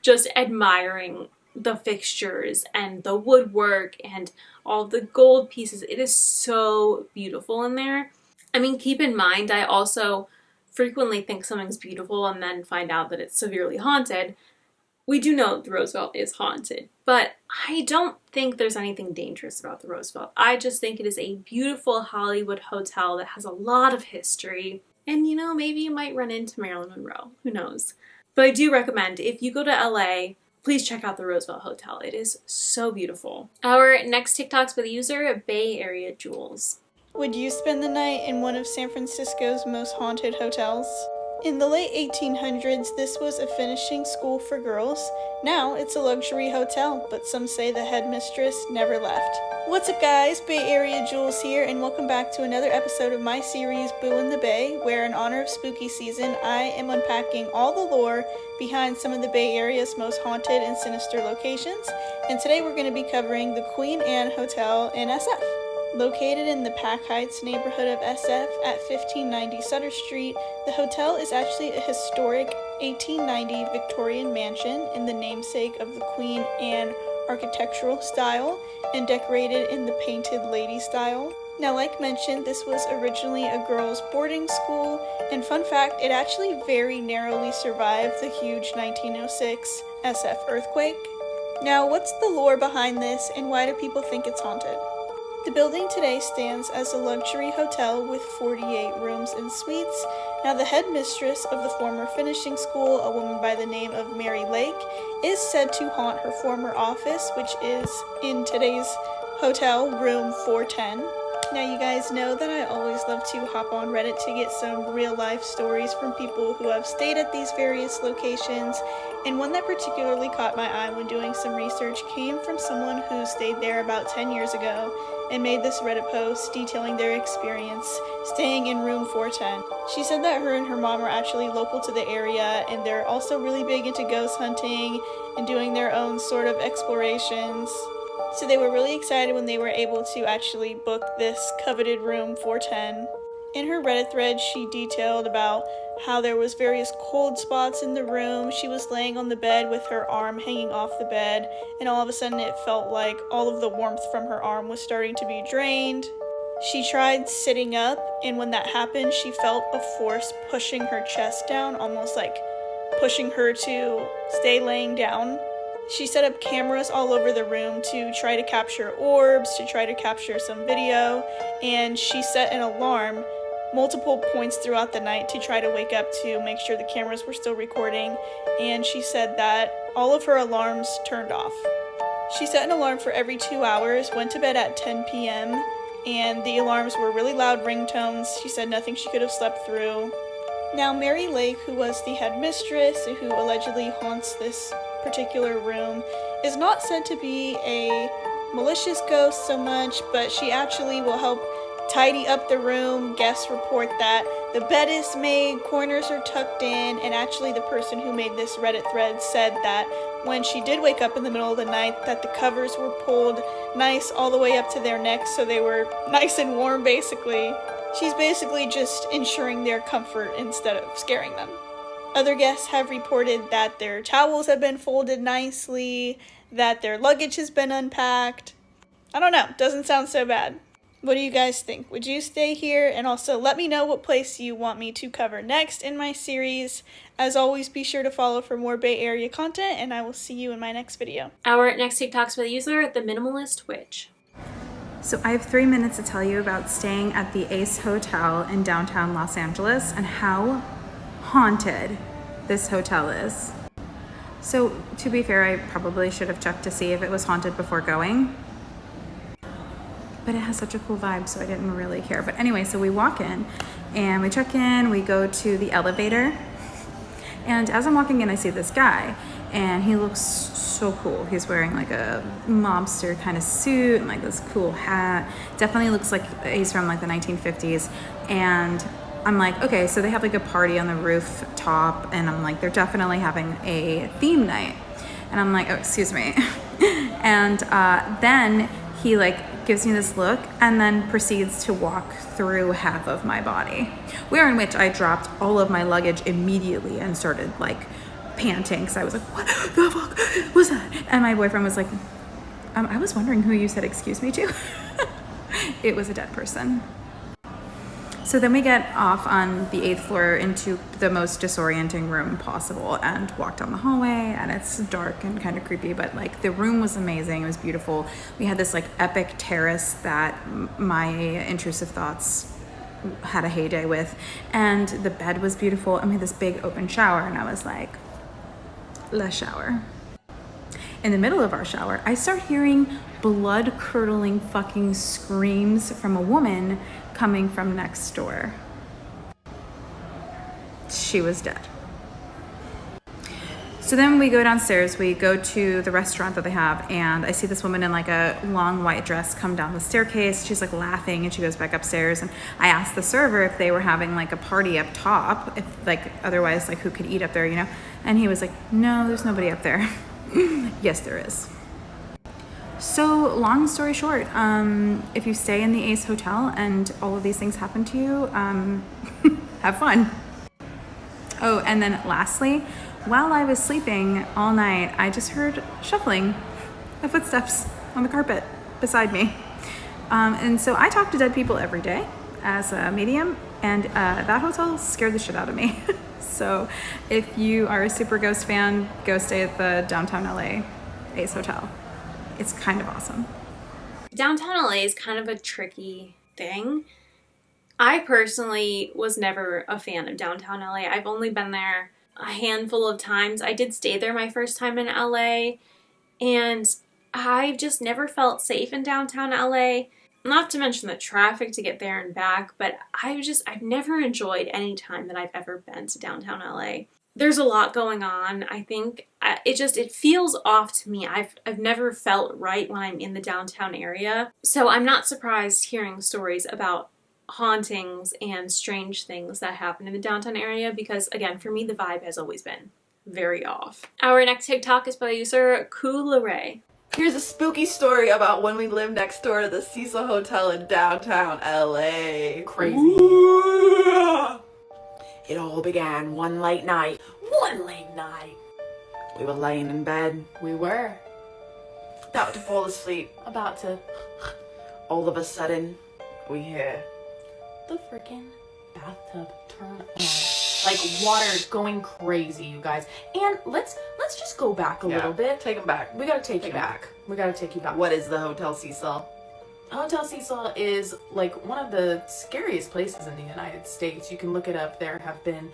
just admiring the fixtures and the woodwork and all the gold pieces. It is so beautiful in there. I mean, keep in mind, I also frequently think something's beautiful and then find out that it's severely haunted. We do know the Roosevelt is haunted, but I don't think there's anything dangerous about the Roosevelt. I just think it is a beautiful Hollywood hotel that has a lot of history. And you know, maybe you might run into Marilyn Monroe. Who knows? But I do recommend, if you go to LA, please check out the Roosevelt Hotel. It is so beautiful. Our next TikTok's by the user, Bay Area Jules. Would you spend the night in one of San Francisco's most haunted hotels? In the late 1800s, this was a finishing school for girls. Now it's a luxury hotel, but some say the headmistress never left. What's up guys, Bay Area Jules here, and welcome back to another episode of my series Boo in the Bay, where in honor of spooky season, I am unpacking all the lore behind some of the Bay Area's most haunted and sinister locations. And today we're going to be covering the Queen Anne Hotel in SF. Located in the Pack Heights neighborhood of SF at 1590 Sutter Street, the hotel is actually a historic 1890 Victorian mansion in the namesake of the Queen Anne architectural style and decorated in the painted lady style. Now, like mentioned, this was originally a girls' boarding school, and fun fact, it actually very narrowly survived the huge 1906 SF earthquake. Now, what's the lore behind this, and why do people think it's haunted? The building today stands as a luxury hotel with 48 rooms and suites. Now, the headmistress of the former finishing school, a woman by the name of Mary Lake, is said to haunt her former office, which is in today's hotel, room 410. Now, you guys know that I always love to hop on Reddit to get some real-life stories from people who have stayed at these various locations, and one that particularly caught my eye when doing some research came from someone who stayed there about 10 years ago and made this Reddit post detailing their experience staying in room 410. She said that her and her mom are actually local to the area, and they're also really big into ghost hunting and doing their own sort of explorations. So they were really excited when they were able to actually book this coveted room 410. In her Reddit thread, she detailed about how there was various cold spots in the room. She was laying on the bed with her arm hanging off the bed, and all of a sudden it felt like all of the warmth from her arm was starting to be drained. She tried sitting up, and when that happened, she felt a force pushing her chest down, almost like pushing her to stay laying down. She set up cameras all over the room to try to capture orbs, to try to capture some video, and she set an alarm multiple points throughout the night to try to wake up to make sure the cameras were still recording, and she said that all of her alarms turned off. She set an alarm for every 2 hours, went to bed at 10 p.m., and the alarms were really loud ringtones. She said nothing she could have slept through. Now, Mary Lake, who was the headmistress, who allegedly haunts this particular room, is not said to be a malicious ghost so much, but she actually will help tidy up the room. Guests report that the bed is made, corners are tucked in, and actually the person who made this Reddit thread said that when she did wake up in the middle of the night, that the covers were pulled nice all the way up to their necks, so they were nice and warm basically. She's basically just ensuring their comfort instead of scaring them. Other guests have reported that their towels have been folded nicely, that their luggage has been unpacked. I don't know, doesn't sound so bad. What do you guys think? Would you stay here? And also let me know what place you want me to cover next in my series. As always, be sure to follow for more Bay Area content, and I will see you in my next video. Our next TikTok's by the user, The Minimalist Witch. So I have 3 minutes to tell you about staying at the Ace Hotel in downtown Los Angeles and how haunted this hotel is. So to be fair, I probably should have checked to see if it was haunted before going, but it has such a cool vibe, so I didn't really care. But anyway, so we walk in and we check in, we go to the elevator, and as I'm walking in, I see this guy, and he looks so cool. He's wearing like a mobster kind of suit and like this cool hat. Definitely looks like he's from like the 1950s. And I'm like, okay, so they have like a party on the rooftop, and I'm like, they're definitely having a theme night. And I'm like, oh, excuse me. And then he like gives me this look and then proceeds to walk through half of my body, wherein which I dropped all of my luggage immediately and started like panting, because I was like, what the fuck was that? And my boyfriend was like, I was wondering who you said excuse me to. It was a dead person. So then we get off on the 8th floor into the most disorienting room possible and walk down the hallway, and it's dark and kind of creepy, but like the room was amazing. It was beautiful. We had this like epic terrace that my intrusive thoughts had a heyday with, and the bed was beautiful, and we had this big open shower, and I was like, let's shower. In the middle of our shower, I start hearing blood-curdling fucking screams from a woman coming from next door. She was dead. So then we go downstairs, we go to the restaurant that they have, and I see this woman in like a long white dress come down the staircase. She's like laughing, and she goes back upstairs, and I asked the server if they were having like a party up top, if like otherwise like who could eat up there, you know? And he was like, no, there's nobody up there. Yes, there is. So long story short, if you stay in the Ace Hotel and all of these things happen to you, have fun. Oh, and then lastly, while I was sleeping all night, I just heard shuffling of footsteps on the carpet beside me. And so I talk to dead people every day as a medium, and that hotel scared the shit out of me. So if you are a super ghost fan, go stay at the downtown LA Ace Hotel. It's kind of awesome. Downtown LA is kind of a tricky thing. I personally was never a fan of downtown LA. I've only been there a handful of times. I did stay there my first time in LA, and I've just never felt safe in downtown LA. Not to mention the traffic to get there and back, but I've never enjoyed any time that I've ever been to downtown LA. There's a lot going on. I think it feels off to me. I've never felt right when I'm in the downtown area. So I'm not surprised hearing stories about hauntings and strange things that happen in the downtown area, because again, for me, the vibe has always been very off. Our next TikTok is by user Coolray. Here's a spooky story about when we lived next door to the Cecil Hotel in downtown LA. Crazy. It all began one late night. We were laying in bed. We were. About to fall asleep. About to. All of a sudden, we hear the freaking bathtub turn on. Like water going crazy, you guys. And let's just go back a little bit. Take them back. We gotta take you back. We gotta take you back. What is the Hotel Cecil? Hotel Cecil is like one of the scariest places in the United States. You can look it up. There have been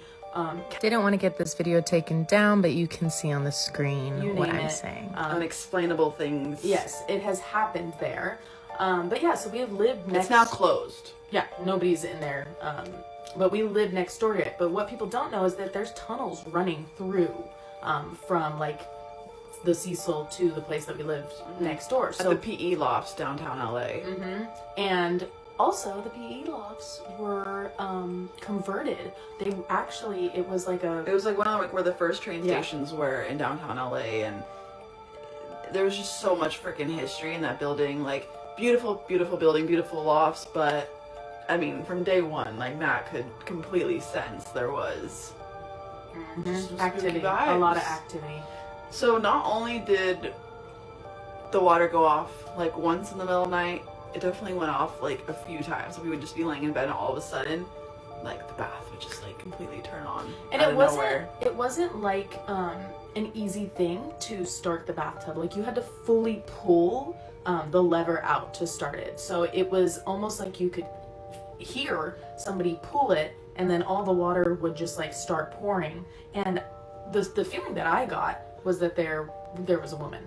Didn't want to get this video taken down, but you can see on the screen what I'm saying. Unexplainable things. Yes, it has happened there. But yeah, so we have lived next. It's now closed. Yeah, nobody's in there. But we live next door to it. But what people don't know is that there's tunnels running through from like the Cecil to the place that we lived next door. So at the PE lofts downtown LA. And also the PE lofts were converted. They actually, it was like one of where the first train stations were in downtown LA, and there was just so much freaking history in that building. Like beautiful building, beautiful lofts, but I mean, from day one, like Matt could completely sense there was activity, a lot of activity. So not only did the water go off like once in the middle of the night, it definitely went off like a few times. We would just be laying in bed, and all of a sudden, like the bath would just like completely turn on. And it wasn't like an easy thing to start the bathtub. Like you had to fully pull the lever out to start it. So it was almost like you could hear somebody pull it, and then all the water would just like start pouring. And the feeling that I got was that there was a woman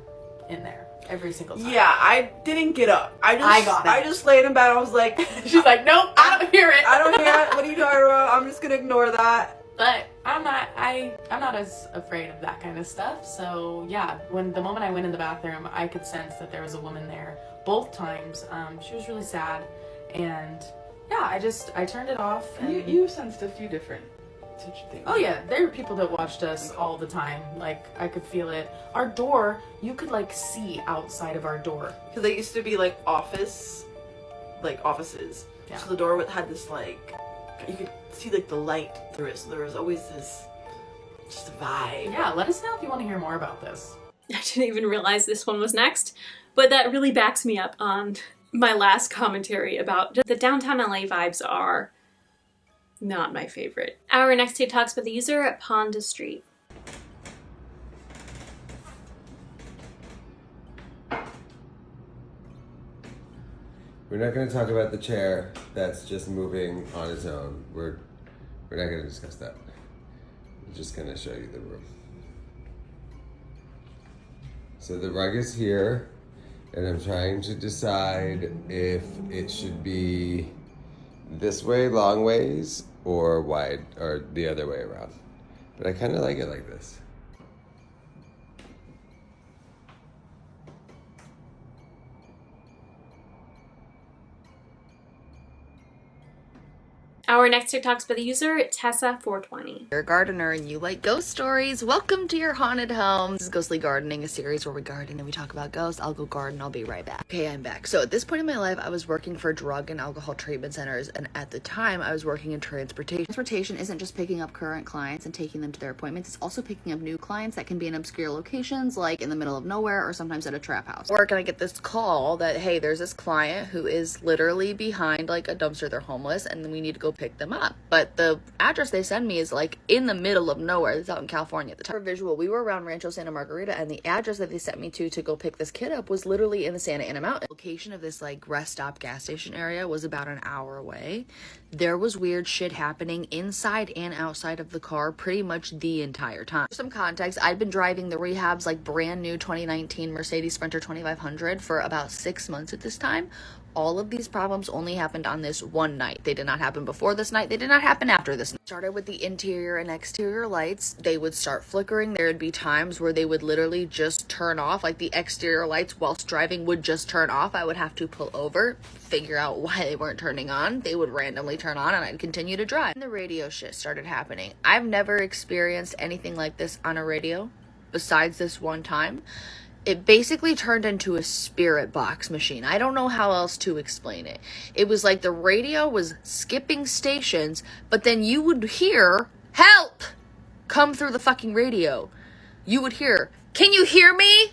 in there every single time. Yeah, I didn't get up. I just laid in bed. I was like, she's like, nope, I don't hear it. I don't hear it. What are you talking about? I'm just gonna ignore that. But I'm not as afraid of that kind of stuff. So yeah, the moment I went in the bathroom, I could sense that there was a woman there both times. She was really sad, and yeah, I turned it off. And you sensed a few different things. Oh yeah, there were people that watched us all the time. Like I could feel it. Our door, you could like see outside of our door. Because they used to be like offices. Yeah. So the door had this like, you could see like the light through it. So there was always this just a vibe. Yeah, let us know if you want to hear more about this. I didn't even realize this one was next, but that really backs me up on my last commentary about the downtown LA vibes are Not my favorite. Our next TikTok's by the user at Ponda Street. We're not going to talk about the chair that's just moving on its own. We're not going to discuss that. I'm just going to show you the room. So the rug is here, and I'm trying to decide if it should be this way, long ways, or wide, or the other way around. But I kind of like it like this. Our next TikTok's by the user Tessa420. You're a gardener and you like ghost stories. Welcome to your haunted home. This is Ghostly Gardening, a series where we garden and we talk about ghosts. I'll go garden. I'll be right back. Okay, I'm back. So at this point in my life, I was working for drug and alcohol treatment centers, and at the time, I was working in transportation. Transportation isn't just picking up current clients and taking them to their appointments. It's also picking up new clients that can be in obscure locations, like in the middle of nowhere or sometimes at a trap house. Or can I get this call that, hey, there's this client who is literally behind like a dumpster. They're homeless, and then we need to go pick them up. But the address they send me is like in the middle of nowhere. It's out in California at the time. For visual, we were around Rancho Santa Margarita, and the address that they sent me to go pick this kid up was literally in the Santa Ana Mountain. The location of this like rest stop gas station area was about an hour away. There was weird shit happening inside and outside of the car pretty much the entire time. For some context, I'd been driving the Rehab's like brand new 2019 Mercedes Sprinter 2500 for about 6 months at this time. All of these problems only happened on this one night. They did not happen before this night. They did not happen after this night. Started with the interior and exterior lights. They would start flickering. There would be times where they would literally just turn off. Like the exterior lights whilst driving would just turn off. I would have to pull over, figure out why they weren't turning on. They would randomly turn on and I'd continue to drive. And the radio shit started happening. I've never experienced anything like this on a radio besides this one time. It basically turned into a spirit box machine. I don't know how else to explain it. It was like the radio was skipping stations, but then you would hear, help, come through the fucking radio. You would hear, can you hear me?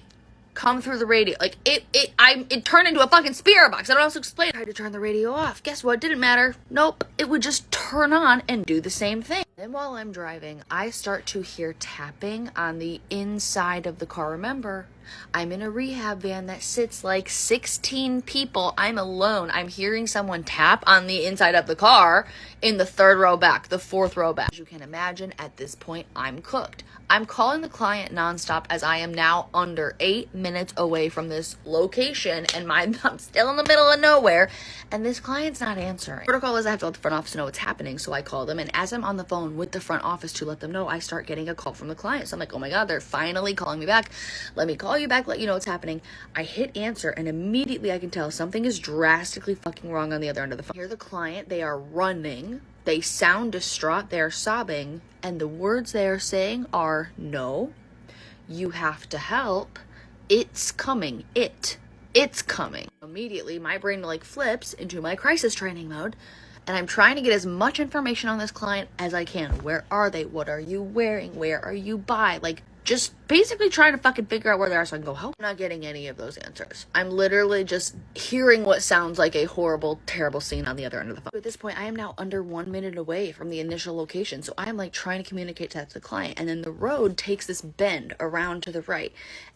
Come through the radio. Like, it turned into a fucking spirit box. I don't know how to explain it. I tried to turn the radio off. Guess what? Didn't matter. Nope. It would just turn on and do the same thing. Then while I'm driving, I start to hear tapping on the inside of the car. Remember, I'm in a rehab van that sits like 16 people. I'm alone. I'm hearing someone tap on the inside of the car in the third row back, the fourth row back. As you can imagine, at this point, I'm cooked. I'm calling the client nonstop as I am now under 8 minutes away from this location and I'm still in the middle of nowhere and this client's not answering. Protocol is I have to let the front office know what's happening, so I call them, and as I'm on the phone with the front office to let them know, I start getting a call from the client. So I'm like, oh my God, they're finally calling me back. Let me call you back, let you know what's happening. I hit answer and immediately I can tell something is drastically fucking wrong on the other end of the phone. I hear the client, they are running. They sound distraught, they're sobbing, and the words they are saying are, no, you have to help, it's coming, it's coming. Immediately, my brain like flips into my crisis training mode, and I'm trying to get as much information on this client as I can. Where are they? What are you wearing? Where are you by? Like, just basically trying to fucking figure out where they are so I can go help. I'm not getting any of those answers. I'm literally just hearing what sounds like a horrible, terrible scene on the other end of the phone. At this point, I am now under 1 minute away from the initial location. So I'm like trying to communicate that to the client. And then the road takes this bend around to the right.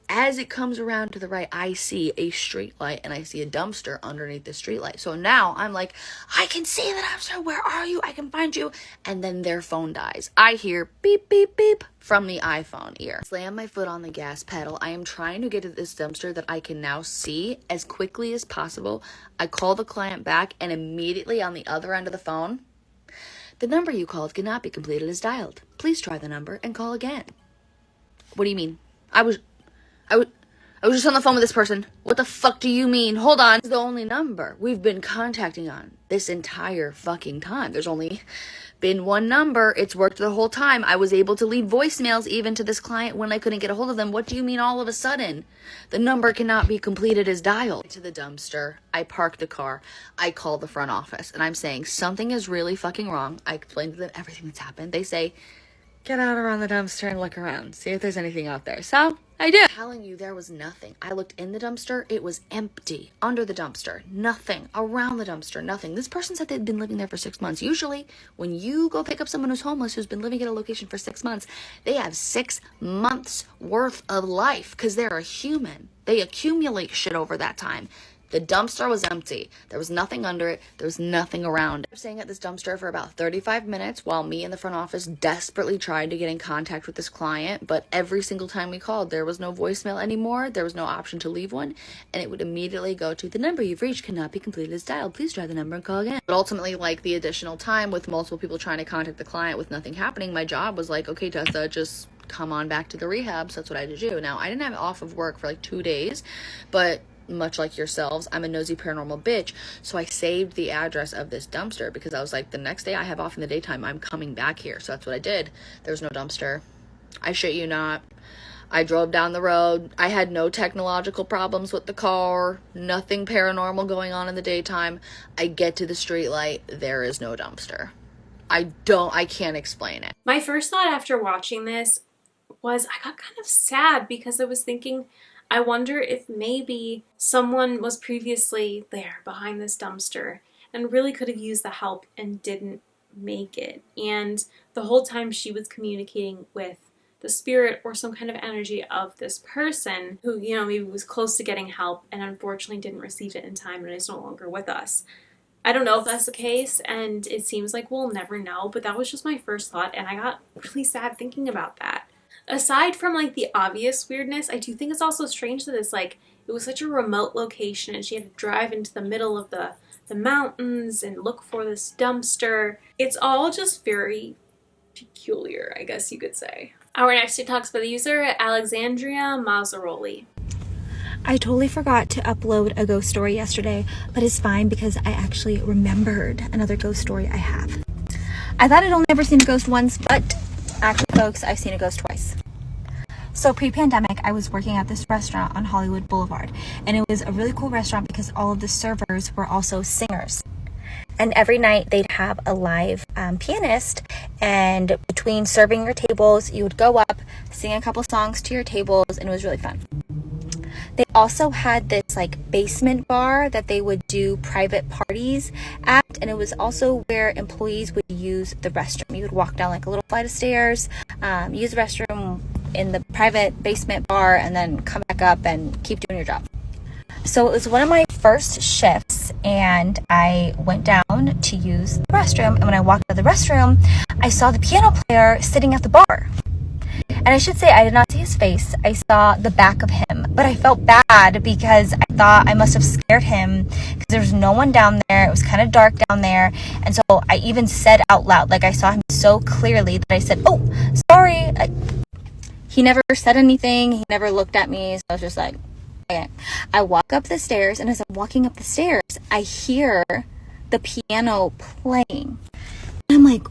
As it comes around to the right, I see a street light and I see a dumpster underneath the street light. So now I'm like, I can see the dumpster. Where are you? I can find you. And then their phone dies. I hear beep, beep, beep from the iPhone ear. Slam my foot on the gas pedal. I am trying to get to this dumpster that I can now see as quickly as possible. I call the client back and immediately on the other end of the phone, the number you called cannot be completed as dialed. Please try the number and call again. What do you mean? I was just on the phone with this person. What the fuck do you mean? Hold on. It's the only number we've been contacting on this entire fucking time. There's only been one number. It's worked the whole time. I was able to leave voicemails even to this client when I couldn't get a hold of them. What do you mean all of a sudden? The number cannot be completed as dialed. To the dumpster. I park the car. I call the front office and I'm saying something is really fucking wrong. I explain to them everything that's happened. They say, get out around the dumpster and look around, see if there's anything out there. So I did. I'm telling you, there was nothing. I looked in the dumpster, it was empty. Under the dumpster, nothing. Around the dumpster, nothing. This person said they'd been living there for 6 months. Usually, when you go pick up someone who's homeless, who's been living at a location for 6 months, they have 6 months worth of life because they're a human. They accumulate shit over that time. The dumpster was empty. There was nothing under it. There was nothing around it. I was staying at this dumpster for about 35 minutes while me in the front office desperately tried to get in contact with this client, but every single time we called, there was no voicemail anymore. There was no option to leave one, and it would immediately go to the number you've reached cannot be completed as dialed. Please try the number and call again. But ultimately, like the additional time with multiple people trying to contact the client with nothing happening, my job was like, okay, Tessa, just come on back to the rehab. So that's what I had to do. Now, I didn't have off of work for like 2 days, but much like yourselves, I'm a nosy paranormal bitch, so I saved the address of this dumpster because I was like, the next day I have off in the daytime, I'm coming back here. So that's what I did. There was no dumpster. I shit you not. I drove down the road. I had no technological problems with the car, nothing paranormal going on in the daytime. I get to the street light, there is no dumpster. I can't explain it. My first thought after watching this was I got kind of sad because I was thinking, I wonder if maybe someone was previously there behind this dumpster and really could have used the help and didn't make it. And the whole time she was communicating with the spirit or some kind of energy of this person who, you know, maybe was close to getting help and unfortunately didn't receive it in time and is no longer with us. I don't know if that's the case, and it seems like we'll never know, but that was just my first thought, and I got really sad thinking about that. Aside from like the obvious weirdness, I do think it's also strange that it's like it was such a remote location and she had to drive into the middle of the mountains and look for this dumpster. It's all just very peculiar, I guess you could say. Our next TikTok's by the user Alexandria Mazzaroli. I totally forgot to upload a ghost story yesterday, but it's fine because I actually remembered another ghost story I have. I thought I'd only ever seen a ghost once, but actually, folks, I've seen a ghost twice. So pre-pandemic, I was working at this restaurant on Hollywood Boulevard, and it was a really cool restaurant because all of the servers were also singers. And every night they'd have a live pianist, and between serving your tables, you would go up, sing a couple songs to your tables, and it was really fun. They also had this like basement bar that they would do private parties at, and it was also where employees would use the restroom. You would walk down like a little flight of stairs, use the restroom in the private basement bar, and then come back up and keep doing your job. So it was one of my first shifts, and I went down to use the restroom, and when I walked out of the restroom, I saw the piano player sitting at the bar. And I should say I did not see his face. I saw the back of him, but I felt bad because I thought I must have scared him because there was no one down there. It was kind of dark down there. And so I even said out loud, like I saw him so clearly that I said, "Oh, sorry." He never said anything. He never looked at me. So I was just like, okay. I walk up the stairs, and as I'm walking up the stairs, I hear the piano playing. And I'm like,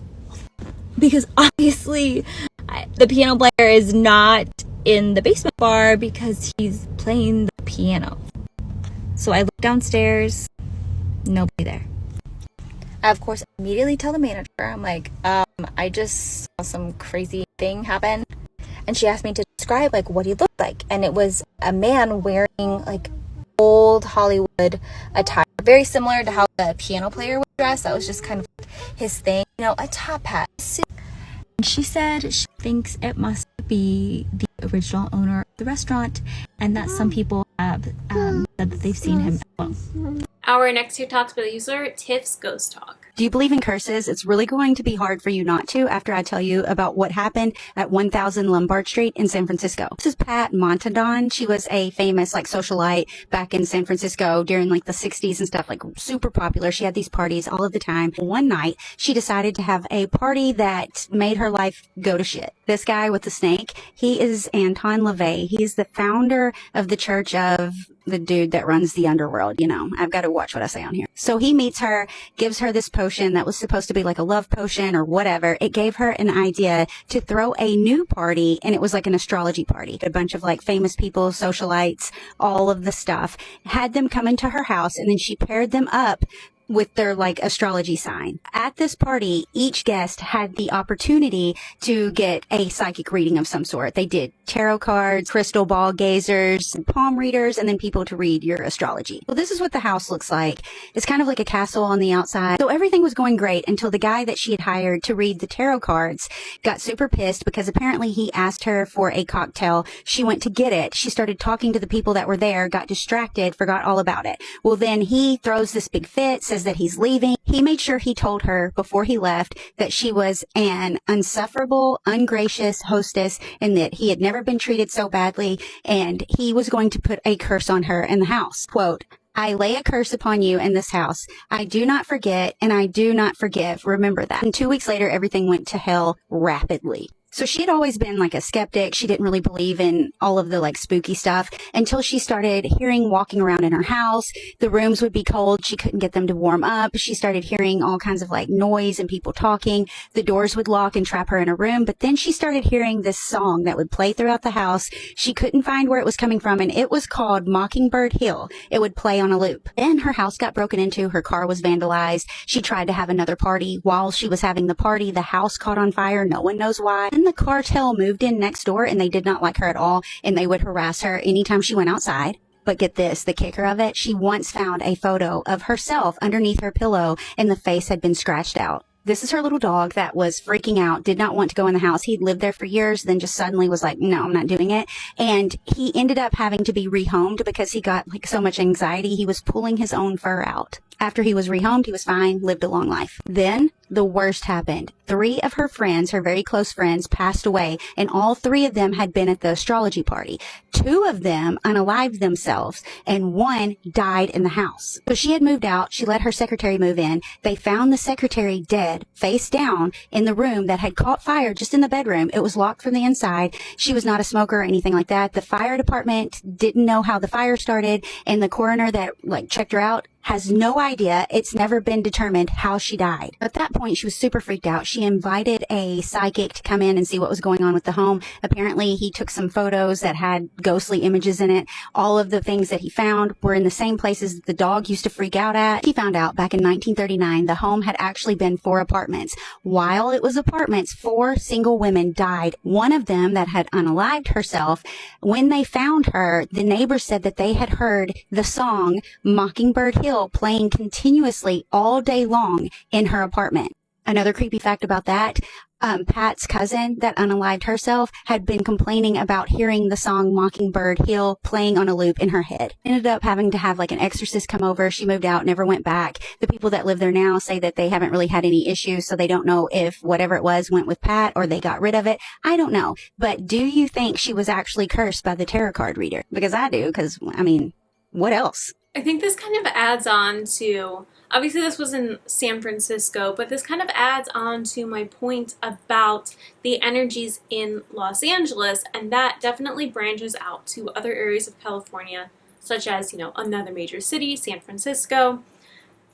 because obviously the piano player is not in the basement bar because he's playing the piano. So I look downstairs, nobody there. I, of course, immediately tell the manager, I'm like, I just saw some crazy thing happen. And she asked me to describe like what he looked like. And it was a man wearing like old Hollywood attire, very similar to how the piano player would dress. That was just kind of his thing, you know, a top hat, suit. And she said she thinks it must be the original owner of the restaurant, and that some people have said that they've seen him as well. Our next TikTok's by the user Tiff's Ghost Talk. Do you believe in curses? It's really going to be hard for you not to after I tell you about what happened at 1000 Lombard Street in San Francisco. This is Pat Montadon. She was a famous like socialite back in San Francisco during like the 60s and stuff, like super popular. She had these parties all of the time. One night she decided to have a party that made her life go to shit. This guy with the snake, he is Anton LaVey. He's the founder of the church of the dude that runs the underworld. You know, I've got to watch what I say on here. So he meets her, gives her this potion that was supposed to be like a love potion or whatever. It gave her an idea to throw a new party, and it was like an astrology party. A bunch of like famous people, socialites, all of the stuff. Had them come into her house, and then she paired them up with their like astrology sign. At this party, each guest had the opportunity to get a psychic reading of some sort. They did tarot cards, crystal ball gazers, palm readers, and then people to read your astrology. Well, this is what the house looks like. It's kind of like a castle on the outside. So everything was going great until the guy that she had hired to read the tarot cards got super pissed because apparently he asked her for a cocktail. She went to get it. She started talking to the people that were there, got distracted, forgot all about it. Well, then he throws this big fit, says that he's leaving. He made sure he told her before he left that she was an unsufferable, ungracious hostess and that he had never been treated so badly, and he was going to put a curse on her in the house. Quote, "I lay a curse upon you in this house. I do not forget and I do not forgive. Remember that." And 2 weeks later, everything went to hell rapidly. So she had always been like a skeptic. She didn't really believe in all of the like spooky stuff until she started hearing walking around in her house. The rooms would be cold. She couldn't get them to warm up. She started hearing all kinds of like noise and people talking. The doors would lock and trap her in a room. But then she started hearing this song that would play throughout the house. She couldn't find where it was coming from, and it was called Mockingbird Hill. It would play on a loop. Then her house got broken into. Her car was vandalized. She tried to have another party. While she was having the party, the house caught on fire. No one knows why. And the cartel moved in next door, and they did not like her at all, and they would harass her anytime she went outside. But get this, the kicker of it, she once found a photo of herself underneath her pillow, and the face had been scratched out. This is her little dog that was freaking out, did not want to go in the house. He'd lived there for years, then just suddenly was like, no, I'm not doing it. And he ended up having to be rehomed because he got like so much anxiety. He was pulling his own fur out. After he was rehomed, he was fine, lived a long life. Then the worst happened. 3 of her friends, her very close friends, passed away, and all 3 of them had been at the astrology party. 2 of them unalived themselves, and 1 died in the house. So she had moved out. She let her secretary move in. They found the secretary dead, face down, in the room that had caught fire just in the bedroom. It was locked from the inside. She was not a smoker or anything like that. The fire department didn't know how the fire started, and the coroner that checked her out has no idea. It's never been determined how she died. At that point, she was super freaked out. She invited a psychic to come in and see what was going on with the home. Apparently, he took some photos that had ghostly images in it. All of the things that he found were in the same places that the dog used to freak out at. He found out back in 1939, the home had actually been 4 apartments. While it was apartments, 4 single women died. One of them that had unalived herself. When they found her, the neighbors said that they had heard the song Mockingbird Hill playing continuously all day long in her apartment. Another creepy fact about that, Pat's cousin that unalived herself had been complaining about hearing the song Mockingbird Hill playing on a loop in her head. Ended up having to have like an exorcist come over. She moved out, never went back. The people that live there now say that they haven't really had any issues, so they don't know if whatever it was went with Pat or they got rid of it. I don't know. But do you think she was actually cursed by the tarot card reader? Because I do, because, I mean, what else? I think this kind of adds on to, obviously this was in San Francisco, but this kind of adds on to my point about the energies in Los Angeles, and that definitely branches out to other areas of California, such as, another major city, San Francisco.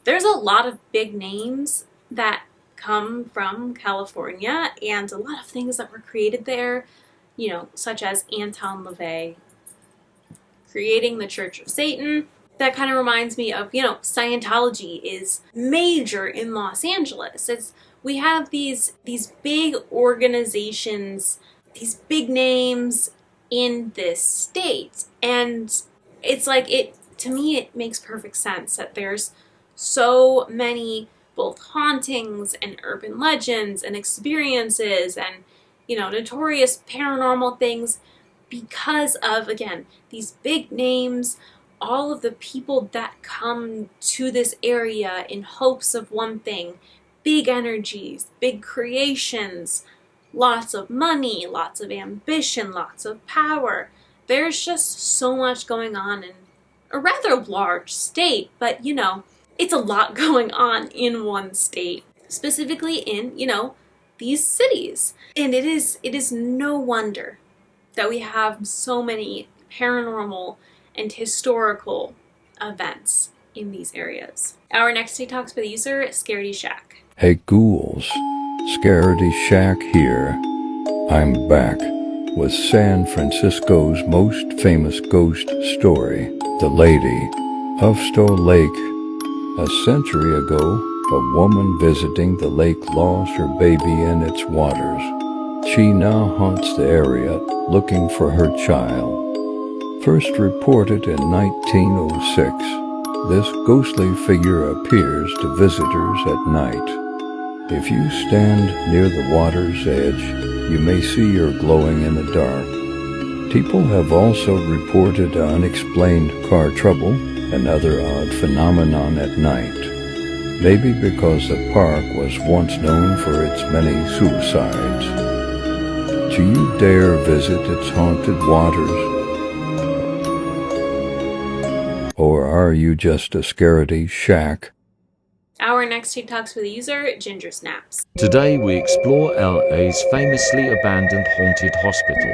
There's a lot of big names that come from California, and a lot of things that were created there, such as Anton LaVey creating the Church of Satan. That kind of reminds me of, Scientology is major in Los Angeles. We have these big organizations, these big names in this state. And it's like, to me, it makes perfect sense that there's so many both hauntings and urban legends and experiences and, notorious paranormal things because of, again, these big names, all of the people that come to this area in hopes of one thing, big energies, big creations, lots of money, lots of ambition, lots of power. There's just so much going on in a rather large state, but it's a lot going on in one state, specifically in, these cities. And it is no wonder that we have so many paranormal and historical events in these areas. Our next TikTok's by the user, Scaredy Shack. Hey ghouls, Scaredy Shack here. I'm back with San Francisco's most famous ghost story, the Lady of Stow Lake. A century ago, a woman visiting the lake lost her baby in its waters. She now haunts the area looking for her child. First reported in 1906, this ghostly figure appears to visitors at night. If you stand near the water's edge, you may see her glowing in the dark. People have also reported unexplained car trouble and other odd phenomenon at night. Maybe because the park was once known for its many suicides. Do you dare visit its haunted waters? Or are you just a scaredy shack? Our next TikToks with the user, Ginger Snaps. Today we explore LA's famously abandoned haunted hospital.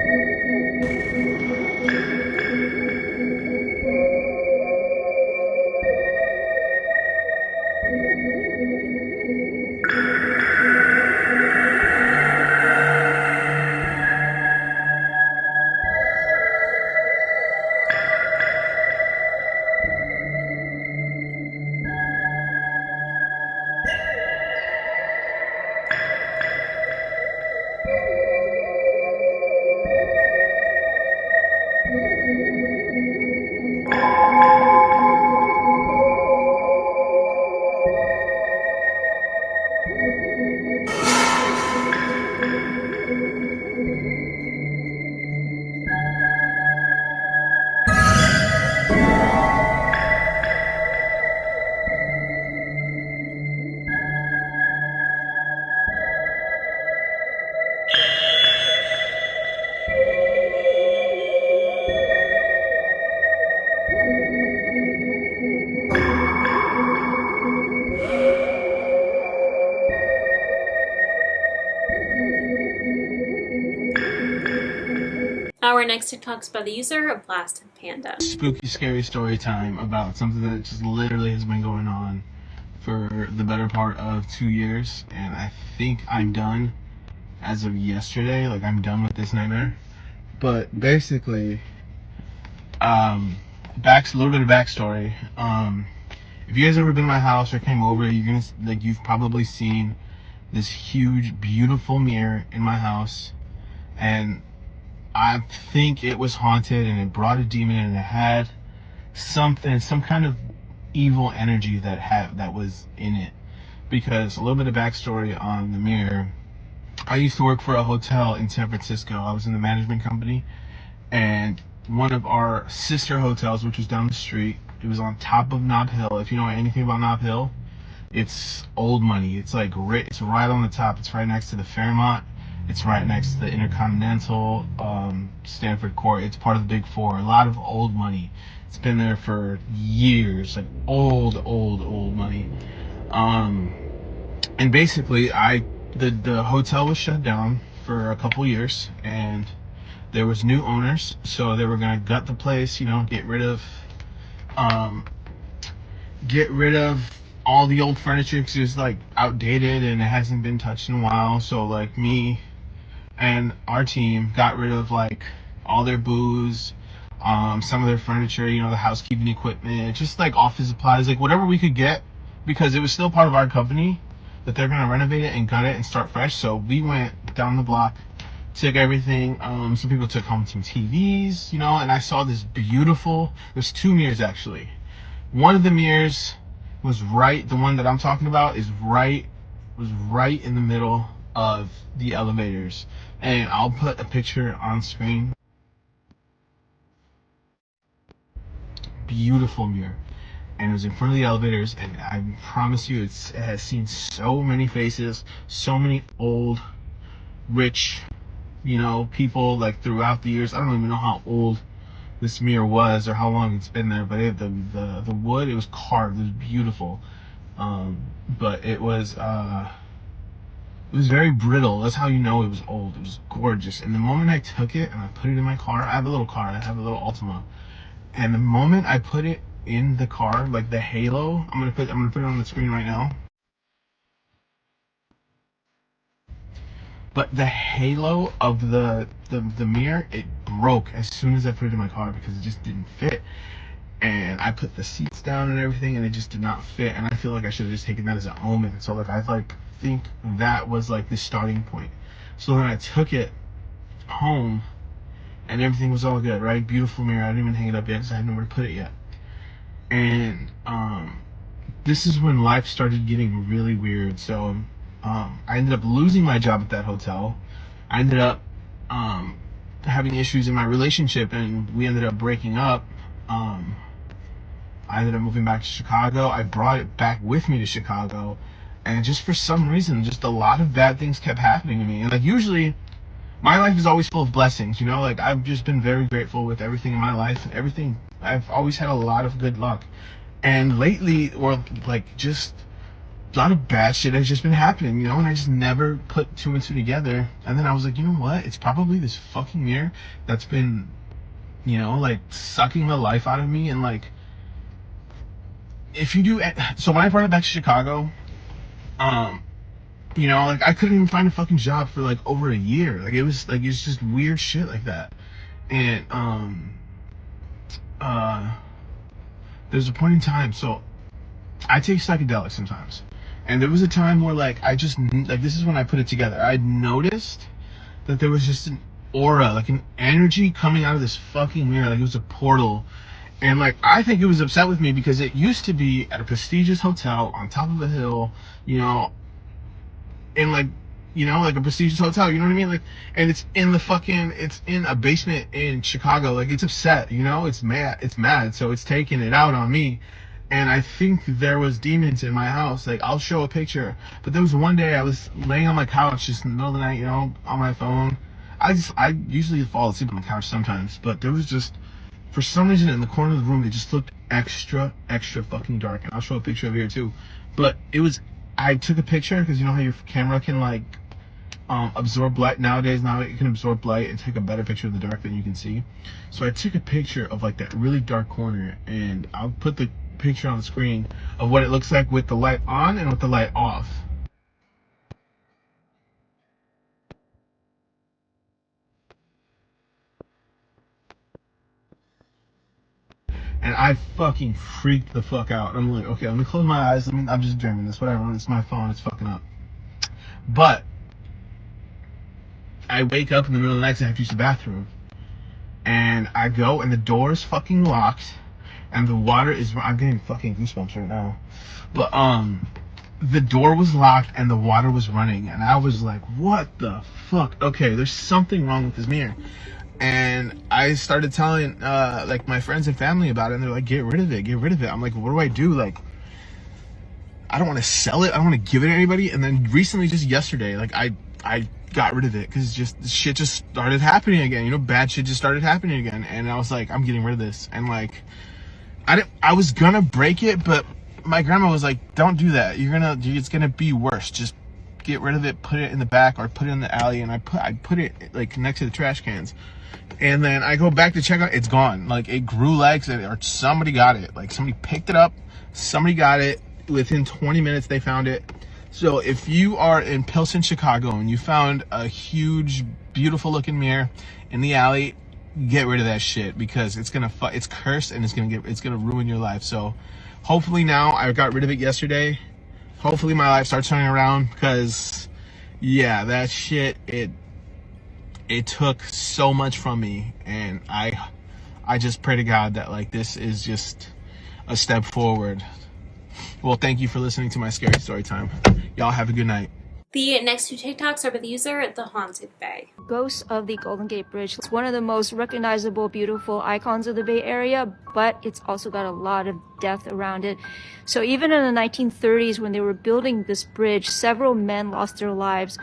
Our next TikTok's by the user, Blasted Panda. Spooky, scary story time about something that just literally has been going on for the better part of 2 years, and I think I'm done as of yesterday. Like, I'm done with this nightmare. But basically, a little bit of backstory. If you guys ever been to my house or came over, you've probably seen this huge, beautiful mirror in my house, and I think it was haunted, and it brought a demon, and it had some kind of evil energy that was in it. Because a little bit of backstory on the mirror. I used to work for a hotel in San Francisco. I was in the management company, and one of our sister hotels, which was down the street, it was on top of Nob Hill. If you know anything about Nob Hill, it's old money. It's like it's right on the top. It's right next to the Fairmont. It's right next to the Intercontinental, Stanford Court. It's part of the Big Four. A lot of old money. It's been there for years, like old money. And basically, the hotel was shut down for a couple years, and there was new owners, so they were gonna gut the place, get rid of all the old furniture because it was like outdated and it hasn't been touched in a while. So like me and our team got rid of like all their booze, some of their furniture, the housekeeping equipment, just like office supplies, like whatever we could get, because it was still part of our company that they're gonna renovate it and gut it and start fresh. So we went down the block, took everything. Some people took home some TVs, and I saw this beautiful, there's 2 mirrors actually. One of the mirrors was the one that I'm talking about was right in the middle of the elevators. And I'll put a picture on screen. Beautiful mirror. And it was in front of the elevators, and I promise you, it has seen so many faces, so many old, rich, people like throughout the years. I don't even know how old this mirror was or how long it's been there, but the wood, it was carved. It was beautiful. But it was very brittle. That's how you know it was old. It was gorgeous. And the moment I took it and I put it in my car, I have a little car. I have a little Altima. And the moment I put it in the car, like the halo, I'm gonna put it on the screen right now. But the halo of the mirror, it broke as soon as I put it in my car because it just didn't fit. And I put the seats down and everything, and it just did not fit. And I feel like I should have just taken that as an omen. So like I like think that was like the starting point. So then I took it home, and everything was all good, right? Beautiful mirror. I didn't even hang it up yet because I had nowhere to put it yet. And this is when life started getting really weird. So I ended up losing my job at that hotel. I ended up having issues in my relationship, and we ended up breaking up. I ended up moving back to Chicago. I brought it back with me to Chicago, and just for some reason, just a lot of bad things kept happening to me. And like usually, my life is always full of blessings, you know? Like I've just been very grateful with everything in my life. Everything, I've always had a lot of good luck. And lately, or like just a lot of bad shit has just been happening, you know? And I just never put two and two together. And then I was like, you know what? It's probably this fucking mirror that's been, you know, like sucking the life out of me. And like, if you do, so when I brought it back to Chicago, you know, like I couldn't even find a fucking job for like over a year. Like it was like, it's just weird shit like that. And there's a point in time, so I take psychedelics sometimes, and there was a time where like I just, like this is when I put it together. I noticed that there was just an aura, like an energy coming out of this fucking mirror, like it was a portal. And like I think it was upset with me because it used to be at a prestigious hotel on top of a hill, you know, in like, you know, like a prestigious hotel, you know what I mean? Like, and it's in the fucking, it's in a basement in Chicago. Like it's upset, you know, it's mad. So it's taking it out on me. And I think there was demons in my house. Like I'll show a picture, but there was one day I was laying on my couch just in the middle of the night, you know, on my phone. I usually fall asleep on the couch sometimes, but there was just, for some reason in the corner of the room, it just looked extra fucking dark. And I'll show a picture of it here too. But it was, I took a picture because you know how your camera can like absorb light nowadays. Now it can absorb light and take a better picture of the dark than you can see. So I took a picture of like that really dark corner, and I'll put the picture on the screen of what it looks like with the light on and with the light off. And I fucking freaked the fuck out. I'm like, okay, let me close my eyes. I'm just dreaming this, whatever. It's my phone. It's fucking up. But I wake up in the middle of the night to have to use the bathroom. And I go, and the door is fucking locked. And the water is, I'm getting fucking goosebumps right now. But, the door was locked and the water was running. And I was like, what the fuck? Okay, there's something wrong with this mirror. And I started telling like my friends and family about it, and they're like, get rid of it. I'm like, what do I do? Like, I don't want to sell it. I don't want to give it to anybody. And then recently, just yesterday, like I got rid of it because just shit just started happening again. You know, bad shit just started happening again. And I was like, I'm getting rid of this. And like, I was gonna break it, but my grandma was like, don't do that. It's gonna be worse. Just get rid of it, put it in the back or put it in the alley. And I put it like next to the trash cans. And then I go back to check out, it's gone. Like it grew legs, or somebody got it. Like somebody picked it up, somebody got it. Within 20 minutes they found it. So if you are in Pilsen, Chicago, and you found a huge, beautiful looking mirror in the alley, get rid of that shit, because it's cursed and it's gonna ruin your life. So hopefully now, I got rid of it yesterday. Hopefully my life starts turning around, because yeah, that shit, it took so much from me, and I just pray to God that like this is just a step forward. Well, thank you for listening to my scary story time. Y'all have a good night. The next two TikToks are by the user The Haunted Bay. Ghost of the Golden Gate Bridge. It's one of the most recognizable, beautiful icons of the Bay Area, but it's also got a lot of death around it. So even in the 1930s, when they were building this bridge, several men lost their lives.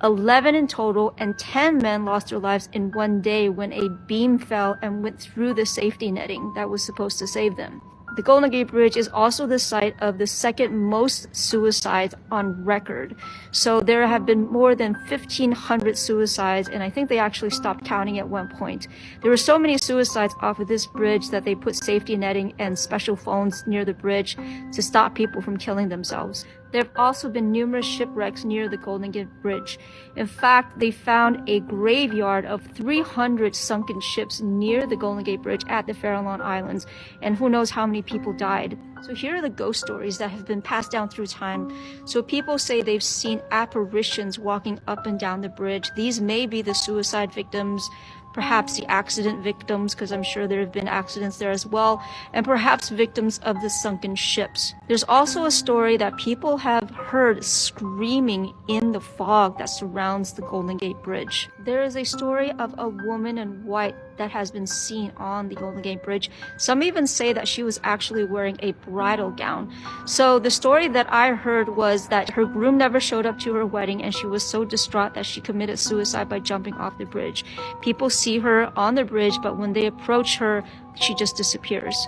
11 in total, and 10 men lost their lives in one day when a beam fell and went through the safety netting that was supposed to save them. The Golden Gate Bridge is also the site of the second most suicides on record. So there have been more than 1,500 suicides, and I think they actually stopped counting at one point. There were so many suicides off of this bridge that they put safety netting and special phones near the bridge to stop people from killing themselves. There have also been numerous shipwrecks near the Golden Gate Bridge. In fact, they found a graveyard of 300 sunken ships near the Golden Gate Bridge at the Farallon Islands, and who knows how many people died. So here are the ghost stories that have been passed down through time. So people say they've seen apparitions walking up and down the bridge. These may be the suicide victims, perhaps the accident victims, because I'm sure there have been accidents there as well, and perhaps victims of the sunken ships. There's also a story that people have heard screaming in the fog that surrounds the Golden Gate Bridge. There is a story of a woman in white that has been seen on the Golden Gate Bridge. Some even say that she was actually wearing a bridal gown. So the story that I heard was that her groom never showed up to her wedding, and she was so distraught that she committed suicide by jumping off the bridge. People see her on the bridge, but when they approach her, she just disappears.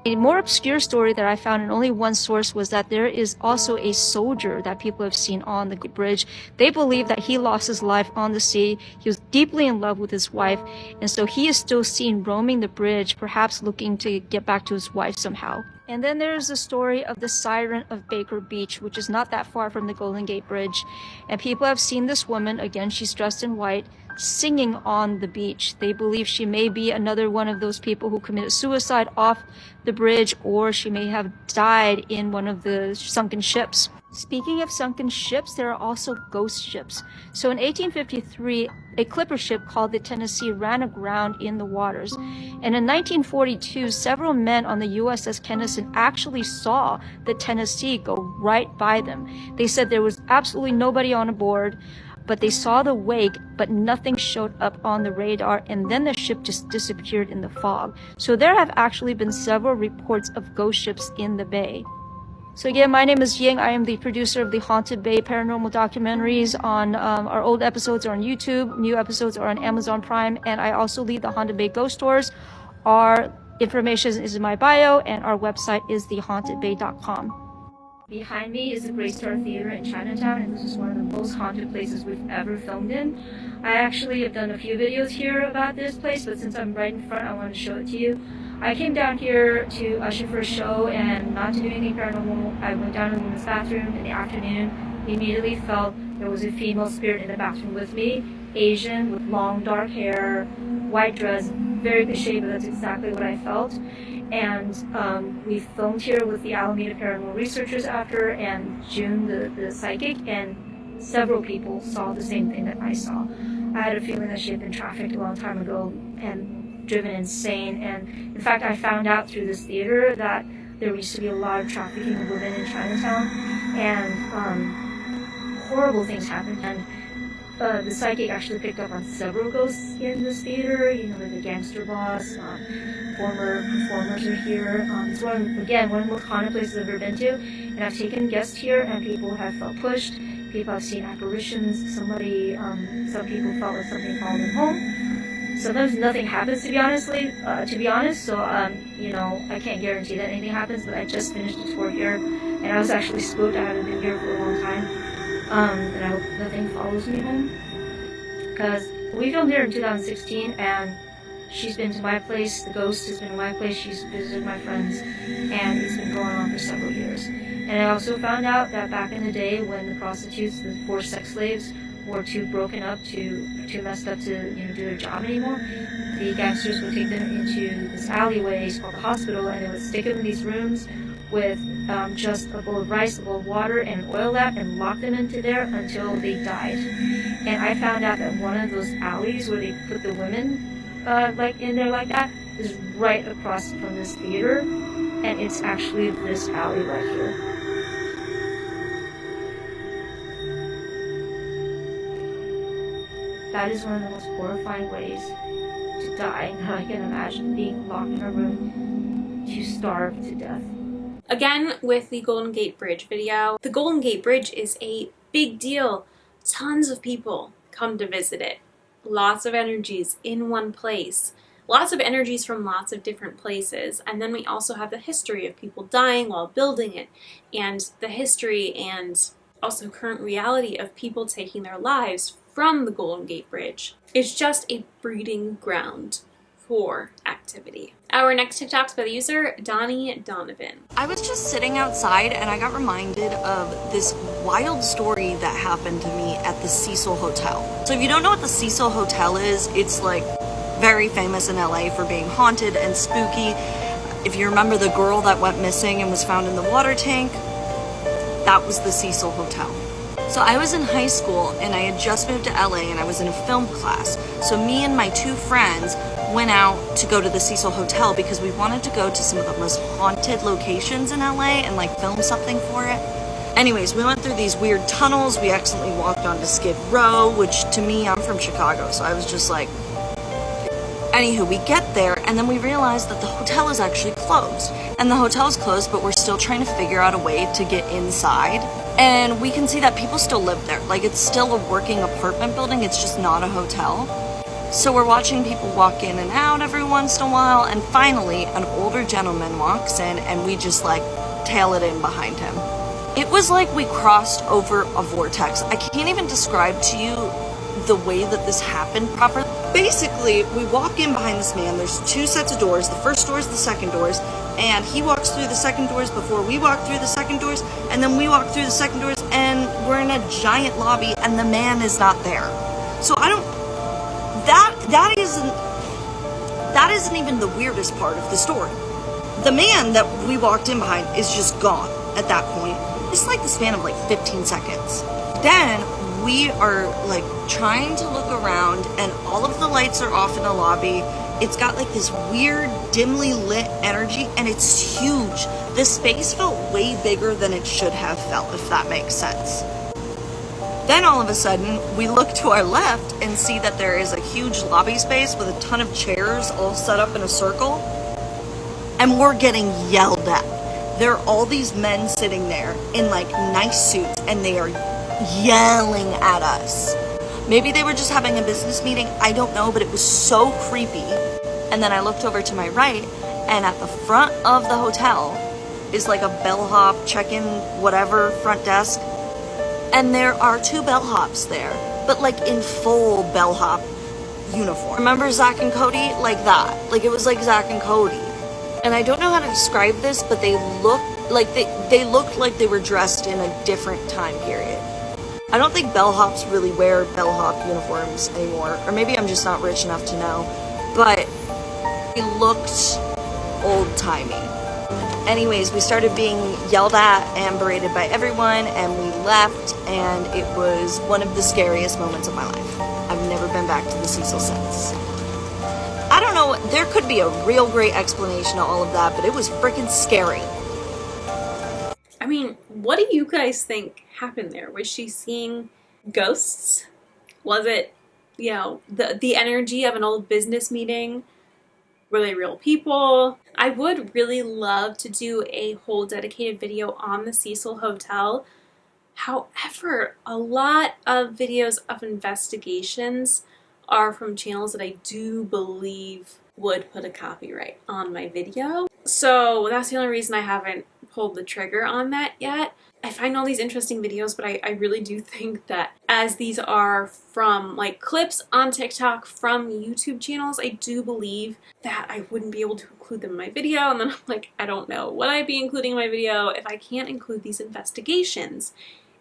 A more obscure story that I found in only one source was that there is also a soldier that people have seen on the bridge. They believe that he lost his life on the sea. He was deeply in love with his wife, and so he is still seen roaming the bridge, perhaps looking to get back to his wife somehow. And then there's the story of the Siren of Baker Beach, which is not that far from the Golden Gate Bridge. And people have seen this woman, again, she's dressed in white, singing on the beach. They believe she may be another one of those people who committed suicide off the bridge, or she may have died in one of the sunken ships. Speaking of sunken ships, there are also ghost ships. So in 1853, a clipper ship called the Tennessee ran aground in the waters. And in 1942, several men on the USS Kennison actually saw the Tennessee go right by them. They said there was absolutely nobody on board, but they saw the wake, but nothing showed up on the radar, and then the ship just disappeared in the fog. So there have actually been several reports of ghost ships in the bay. So again, my name is Ying. I am the producer of the Haunted Bay paranormal documentaries. On our old episodes are on YouTube, new episodes are on Amazon Prime, and I also lead the Haunted Bay Ghost Tours. Our information is in my bio, and our website is thehauntedbay.com. Behind me is the Great Star Theater in Chinatown, and this is one of the most haunted places we've ever filmed in. I actually have done a few videos here about this place, but since I'm right in front, I want to show it to you. I came down here to usher for a show and not to do anything paranormal. I went down to the women's bathroom in the afternoon, immediately felt there was a female spirit in the bathroom with me, Asian with long dark hair, white dress, very cliche, but that's exactly what I felt. And we filmed here with the Alameda Paranormal Researchers after, and June, the psychic, and several people saw the same thing that I saw. I had a feeling that she had been trafficked a long time ago and driven insane, and in fact I found out through this theater that there used to be a lot of trafficking of women in Chinatown, and horrible things happened. And the psychic actually picked up on several ghosts in this theater, you know, like the gangster boss, former performers are here. It's one of the most haunted places I've ever been to, and I've taken guests here and people have felt pushed, people have seen apparitions, some people felt like something followed them home. Sometimes nothing happens, to be honest, so you know, I can't guarantee that anything happens, but I just finished a tour here, and I was actually spooked. I haven't been here for a long time, and I hope nothing follows me home, because we filmed here in 2016, and she's been to my place, the ghost has been to my place, she's visited my friends, and it's been going on for several years. And I also found out that back in the day when the prostitutes, the forced sex slaves, were too broken up, too messed up to do their job anymore, the gangsters would take them into this alleyway, it's called the hospital, and they would stick them in these rooms with just a bowl of rice, a bowl of water, and an oil lamp, and lock them into there until they died. And I found out that one of those alleys where they put the women in there like that is right across from this theater, and it's actually this alley right here. That is one of the most horrifying ways to die that I can imagine, being locked in a room to starve to death. Again, with the Golden Gate Bridge video, the Golden Gate Bridge is a big deal. Tons of people come to visit it. Lots of energies in one place. Lots of energies from lots of different places. And then we also have the history of people dying while building it, and the history and also current reality of people taking their lives from the Golden Gate Bridge. It's just a breeding ground for activity. Our next TikTok's by the user, Donnie Donovan. I was just sitting outside and I got reminded of this wild story that happened to me at the Cecil Hotel. So if you don't know what the Cecil Hotel is, it's like very famous in LA for being haunted and spooky. If you remember the girl that went missing and was found in the water tank, that was the Cecil Hotel. So I was in high school and I had just moved to LA and I was in a film class. So me and my two friends went out to go to the Cecil Hotel because we wanted to go to some of the most haunted locations in LA and like film something for it. Anyways, we went through these weird tunnels. We accidentally walked onto Skid Row, which to me, I'm from Chicago, so I was just like... Anywho, we get there and then we realize that the hotel is actually closed. And the hotel's closed, but we're still trying to figure out a way to get inside. And we can see that people still live there. Like, it's still a working apartment building, it's just not a hotel. So we're watching people walk in and out every once in a while, and finally an older gentleman walks in and we just like tail it in behind him. It was like we crossed over a vortex. I can't even describe to you the way that this happened properly. Basically, we walk in behind this man, there's two sets of doors, the first door is the second doors, and he walks through the second doors before we walk through the second doors, and then we walk through the second doors, and we're in a giant lobby, and the man is not there. So I don't... That isn't even the weirdest part of the story. The man that we walked in behind is just gone at that point. It's like the span of like 15 seconds. Then we are like trying to look around and all of the lights are off in the lobby. It's got like this weird dimly lit energy and it's huge. The space felt way bigger than it should have felt, if that makes sense. Then all of a sudden we look to our left and see that there is a huge lobby space with a ton of chairs all set up in a circle, and we're getting yelled at. There are all these men sitting there in like nice suits and they are yelling at us. Maybe they were just having a business meeting, I don't know, but it was so creepy. And then I looked over to my right, and at the front of the hotel is like a bellhop, check-in, whatever, front desk. And there are two bellhops there, but like in full bellhop uniform. Remember Zach and Cody? Like that. Like it was like Zach and Cody. And I don't know how to describe this, but they looked like they looked like they were dressed in a different time period. I don't think bellhops really wear bellhop uniforms anymore, or maybe I'm just not rich enough to know, but they looked old-timey. Anyways, we started being yelled at and berated by everyone, and we left, and it was one of the scariest moments of my life. I've never been back to the Cecil since. I don't know, there could be a real great explanation to all of that, but it was freaking scary. I mean, what do you guys think happened there? Was she seeing ghosts? Was it, you know, the energy of an old business meeting? Were they real people? I would really love to do a whole dedicated video on the Cecil Hotel. However, a lot of videos of investigations are from channels that I do believe would put a copyright on my video. So that's the only reason I haven't pulled the trigger on that yet. I find all these interesting videos, but I really do think that as these are from like clips on TikTok from YouTube channels, I do believe that I wouldn't be able to include them in my video. And then I'm like, I don't know what I'd be including in my video if I can't include these investigations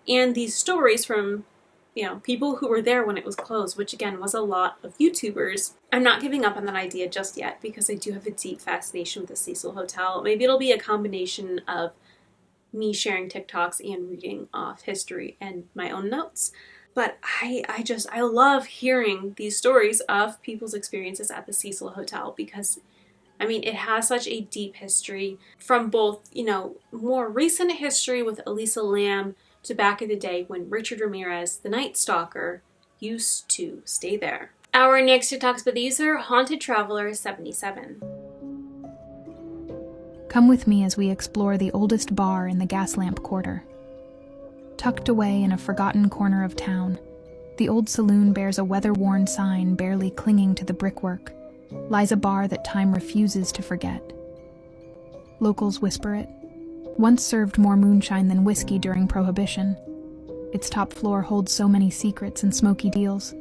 and these stories from, you know, people who were there when it was closed, which again was a lot of YouTubers. I'm not giving up on that idea just yet because I do have a deep fascination with the Cecil Hotel. Maybe it'll be a combination of me sharing TikToks and reading off history and my own notes. But I love hearing these stories of people's experiences at the Cecil Hotel because, I mean, it has such a deep history from both, you know, more recent history with Elisa Lam to back in the day when Richard Ramirez, the Night Stalker, used to stay there. Our next TikTok's by the user, Haunted Traveler 77. Come with me as we explore the oldest bar in the Gaslamp Quarter. Tucked away in a forgotten corner of town, the old saloon bears a weather-worn sign barely clinging to the brickwork, lies a bar that time refuses to forget. Locals whisper it. Once served more moonshine than whiskey during Prohibition. Its top floor holds so many secrets and smoky deals.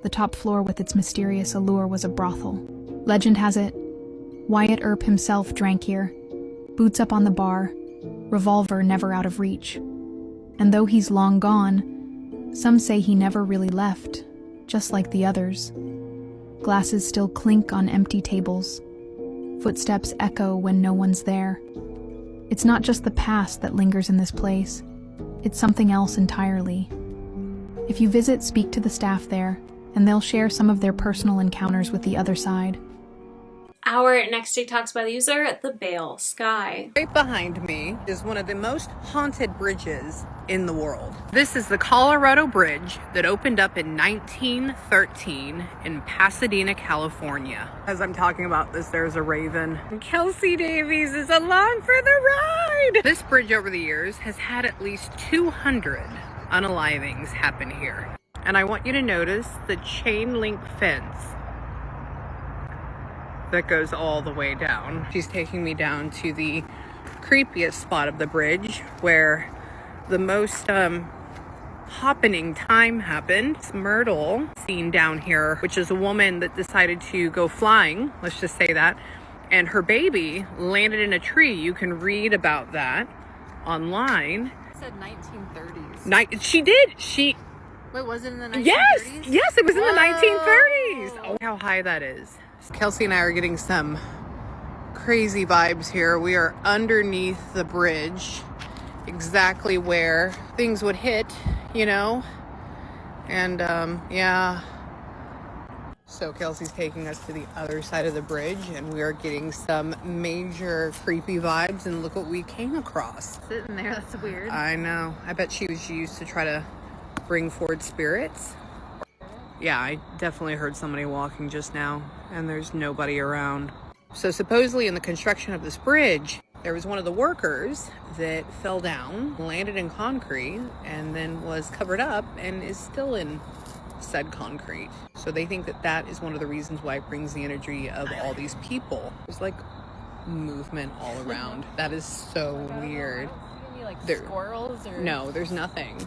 The top floor with its mysterious allure was a brothel. Legend has it, Wyatt Earp himself drank here, boots up on the bar, revolver never out of reach. And though he's long gone, some say he never really left, just like the others. Glasses still clink on empty tables. Footsteps echo when no one's there. It's not just the past that lingers in this place. It's something else entirely. If you visit, speak to the staff there, and they'll share some of their personal encounters with the other side. Our next TikTok's by the user, The Bale Sky. Right behind me is one of the most haunted bridges in the world. This is the Colorado Bridge that opened up in 1913 in Pasadena, California. As I'm talking about this, there's a raven. Kelsey Davies is along for the ride! This bridge over the years has had at least 200 unalivings happen here. And I want you to notice the chain link fence that goes all the way down. She's taking me down to the creepiest spot of the bridge where the most happening time happened. It's Myrtle seen down here, which is a woman that decided to go flying, let's just say that, and her baby landed in a tree. You can read about that online. It said 1930s. She did. Wait, was it in the 1930s? Yes, it was in the Whoa. 1930s. Oh, how high that is. Kelsey and I are getting some crazy vibes here. We are underneath the bridge, exactly where things would hit, you know? And, yeah. So Kelsey's taking us to the other side of the bridge, and we are getting some major creepy vibes, and look what we came across. Sitting there, that's weird. I know. I bet she was used to try to bring forward spirits. Yeah, I definitely heard somebody walking just now, and there's nobody around. So supposedly in the construction of this bridge, there was one of the workers that fell down, landed in concrete, and then was covered up and is still in said concrete. So they think that that is one of the reasons why it brings the energy of all these people. There's like movement all around. That is so weird. Squirrels or? No, there's nothing.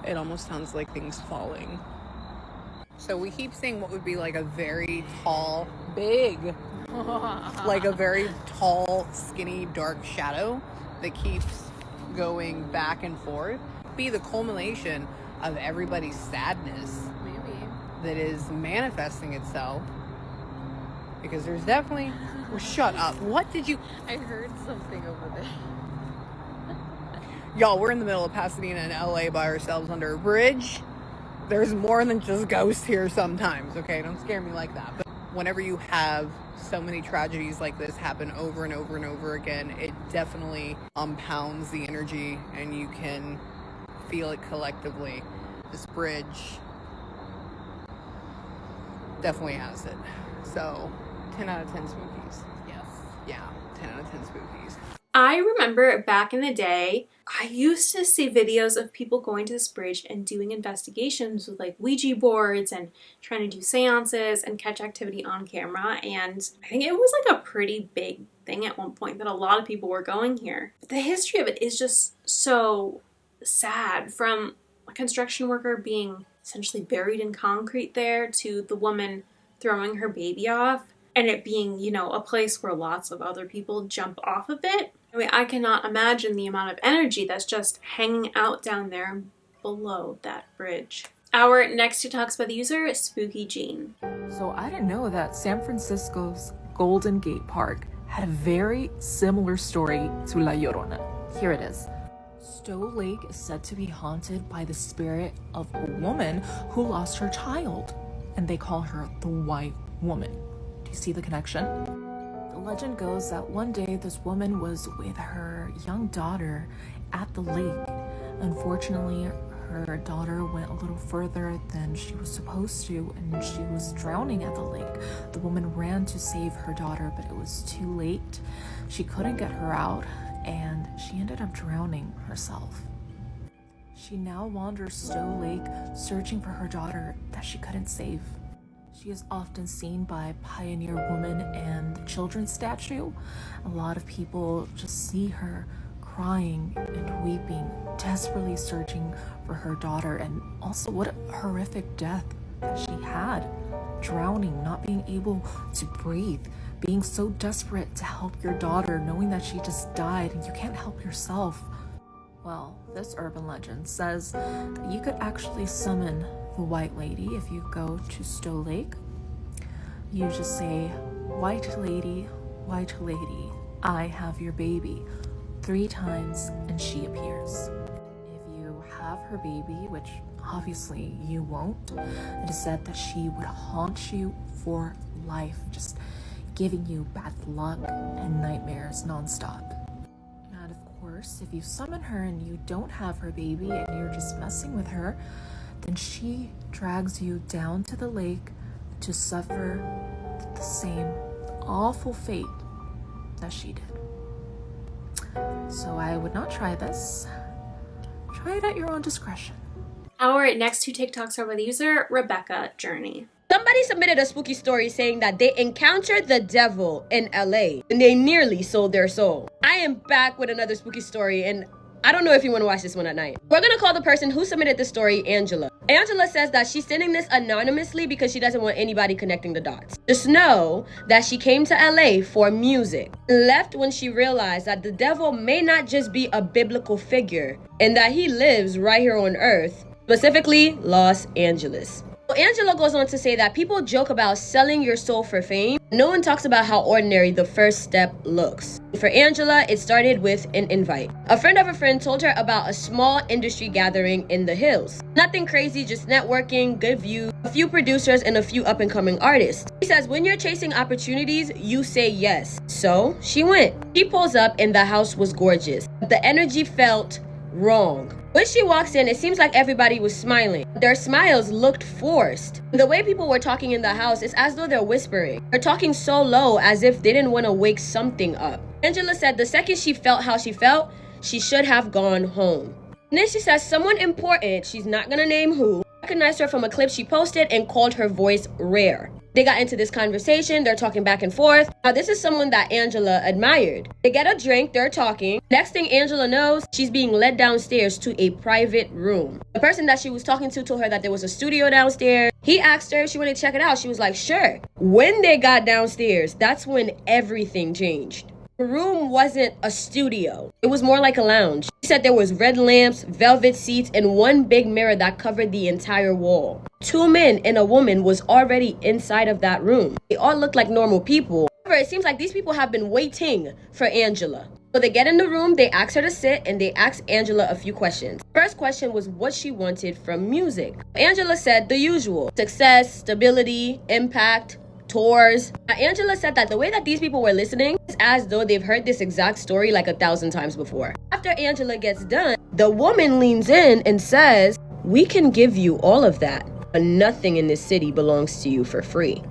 It almost sounds like things falling. So we keep seeing what would be like a very tall, big, like a very tall, skinny, dark shadow that keeps going back and forth. Be the culmination of everybody's sadness. Maybe. That is manifesting itself. Because there's definitely... Shut up. What did you... I heard something over there. Y'all, we're in the middle of Pasadena and LA by ourselves under a bridge. There's more than just ghosts here sometimes, okay? Don't scare me like that. But whenever you have so many tragedies like this happen over and over and over again, it definitely compounds the energy, and you can feel it collectively. This bridge definitely has it. So, 10 out of 10 spookies. Yes. Yeah, 10 out of 10 spookies. I remember back in the day, I used to see videos of people going to this bridge and doing investigations with like Ouija boards and trying to do seances and catch activity on camera. And I think it was like a pretty big thing at one point that a lot of people were going here. But the history of it is just so sad, from a construction worker being essentially buried in concrete there to the woman throwing her baby off, and it being, you know, a place where lots of other people jump off of it. I mean, I cannot imagine the amount of energy that's just hanging out down there below that bridge. Our next two talks by the user is Spooky Jean. So I didn't know that San Francisco's Golden Gate Park had a very similar story to La Llorona. Here it is. Stow Lake is said to be haunted by the spirit of a woman who lost her child, and they call her the White Woman. Do you see the connection? The legend goes that one day this woman was with her young daughter at the lake. Unfortunately, her daughter went a little further than she was supposed to, and she was drowning at the lake. The woman ran to save her daughter, but it was too late. She couldn't get her out, and she ended up drowning herself. She now wanders Stow Lake searching for her daughter that she couldn't save. She is often seen by Pioneer Woman and the Children's statue. A lot of people just see her crying and weeping, desperately searching for her daughter. And also, what a horrific death that she had. Drowning, not being able to breathe, being so desperate to help your daughter, knowing that she just died and you can't help yourself. Well, this urban legend says that you could actually summon the White Lady if you go to Stow Lake. You just say, White Lady, I have your baby 3 times and she appears. If you have her baby, which obviously you won't, it is said that she would haunt you for life, just giving you bad luck and nightmares nonstop. And of course, if you summon her and you don't have her baby and you're just messing with her, then she drags you down to the lake to suffer the same awful fate that she did. So I would not try this. Try it at your own discretion. Our next 2 TikToks are by the user Rebecca Journey. Somebody submitted a spooky story saying that they encountered the devil in LA and they nearly sold their soul. I am back with another spooky story, and I don't know if you want to watch this one at night. We're gonna call the person who submitted the story Angela. Angela says that she's sending this anonymously because she doesn't want anybody connecting the dots. Just know that she came to LA for music, left when she realized that the devil may not just be a biblical figure and that he lives right here on earth, specifically Los Angeles. Angela goes on to say that people joke about selling your soul for fame. No one talks about how ordinary the first step looks. For Angela, it started with an invite. A friend of a friend told her about a small industry gathering in the hills. Nothing crazy, just networking, good view, a few producers, and a few up-and-coming artists. She says when you're chasing opportunities, you say yes. So she went. She pulls up and the house was gorgeous. The energy felt wrong. When she walks in, it seems like everybody was smiling. Their smiles looked forced. The way people were talking in the house is as though they're whispering. They're talking so low as if they didn't want to wake something up. Angela said the second she felt how she felt, she should have gone home. And then she says someone important, she's not gonna name who, recognized her from a clip she posted and called her voice rare. They got into this conversation, they're talking back and forth. Now this is someone that Angela admired. They get a drink, they're talking. Next thing Angela knows, she's being led downstairs to a private room. The person that she was talking to told her that there was a studio downstairs. He asked her if she wanted to check it out. She was like, sure. When they got downstairs, that's when everything changed. The room wasn't a studio. It was more like a lounge. She said there was red lamps, velvet seats, and one big mirror that covered the entire wall. 2 men and a woman was already inside of that room. They all looked like normal people. However, it seems like these people have been waiting for Angela. So they get in the room, they ask her to sit, and they ask Angela a few questions. First question was what she wanted from music. Angela said the usual: success, stability, impact, tours. Now, Angela said that the way that these people were listening is as though they've heard this exact story like 1,000 times before. After Angela gets done, the woman leans in and says, we can give you all of that, but nothing in this city belongs to you for free.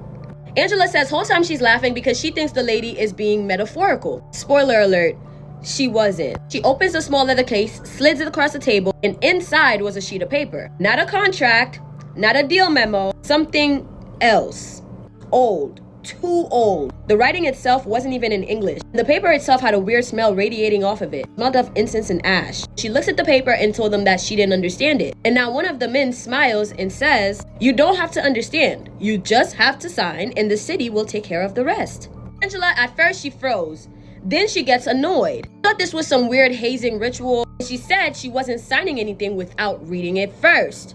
Angela says whole time she's laughing because she thinks the lady is being metaphorical. Spoiler alert, she wasn't. She opens a small leather case, slides it across the table, and inside was a sheet of paper. Not a contract, not a deal memo, something else. Old. Too old. The writing itself wasn't even in English. The paper itself had a weird smell radiating off of it. It smelled of incense and ash. She looks at the paper and told them that she didn't understand it. And now one of the men smiles and says, you don't have to understand. You just have to sign and the city will take care of the rest. Angela, at first she froze. Then she gets annoyed. Thought this was some weird hazing ritual. She said she wasn't signing anything without reading it first.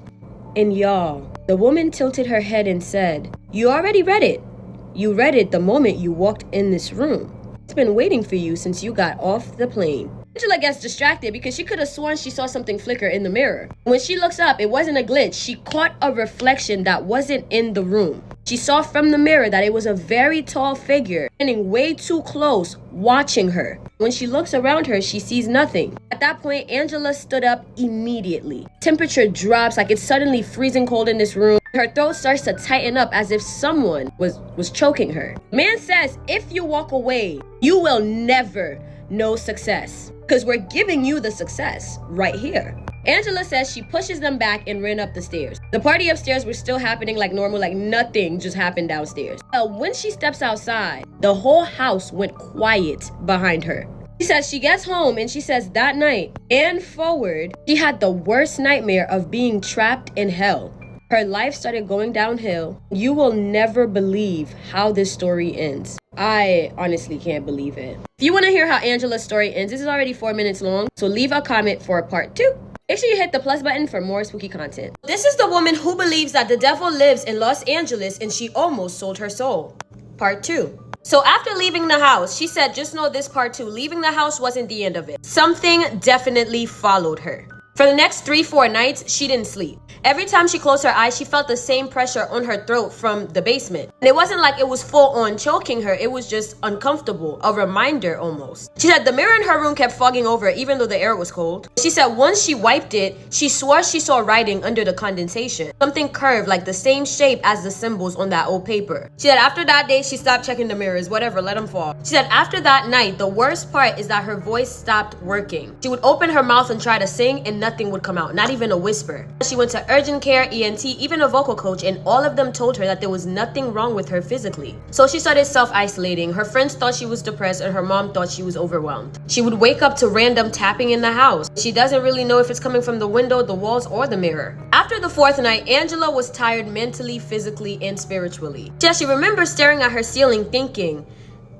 And y'all, the woman tilted her head and said, you already read it. You read it the moment you walked in this room. It's been waiting for you since you got off the plane. Angela gets distracted because she could have sworn she saw something flicker in the mirror. When she looks up, it wasn't a glitch. She caught a reflection that wasn't in the room. She saw from the mirror that it was a very tall figure standing way too close, watching her. When she looks around her, she sees nothing. At that point, Angela stood up immediately. Temperature drops like it's suddenly freezing cold in this room. Her throat starts to tighten up as if someone was choking her. Man says, if you walk away, you will never know success. Because we're giving you the success right here. Angela says she pushes them back and ran up the stairs. The party upstairs was still happening like normal, like nothing just happened downstairs. When she steps outside, the whole house went quiet behind her. She says she gets home and she says that night and forward, she had the worst nightmare of being trapped in hell. Her life started going downhill. You will never believe how this story ends. I honestly can't believe it. If you want to hear how Angela's story ends, this is already 4 minutes long, so leave a comment for part 2. Make sure you hit the plus button for more spooky content. This is the woman who believes that the devil lives in Los Angeles and she almost sold her soul. Part 2. So after leaving the house, she said, just know this part 2, leaving the house wasn't the end of it. Something definitely followed her. For the next 3-4 nights, she didn't sleep. Every time she closed her eyes, she felt the same pressure on her throat from the basement. And it wasn't like it was full on choking her, it was just uncomfortable, a reminder almost. She said the mirror in her room kept fogging over even though the air was cold. She said once she wiped it, she swore she saw writing under the condensation. Something curved like the same shape as the symbols on that old paper. She said after that day, she stopped checking the mirrors, whatever, let them fall. She said after that night, the worst part is that her voice stopped working. She would open her mouth and try to sing and nothing would come out, not even a whisper. She went to urgent care, ENT, even a vocal coach, and all of them told her that there was nothing wrong with her physically. So she started self-isolating. Her friends thought she was depressed and her mom thought she was overwhelmed. She would wake up to random tapping in the house. She doesn't really know if it's coming from the window, the walls, or the mirror. After the 4th night, Angela was tired mentally, physically, and spiritually. She remembers staring at her ceiling thinking,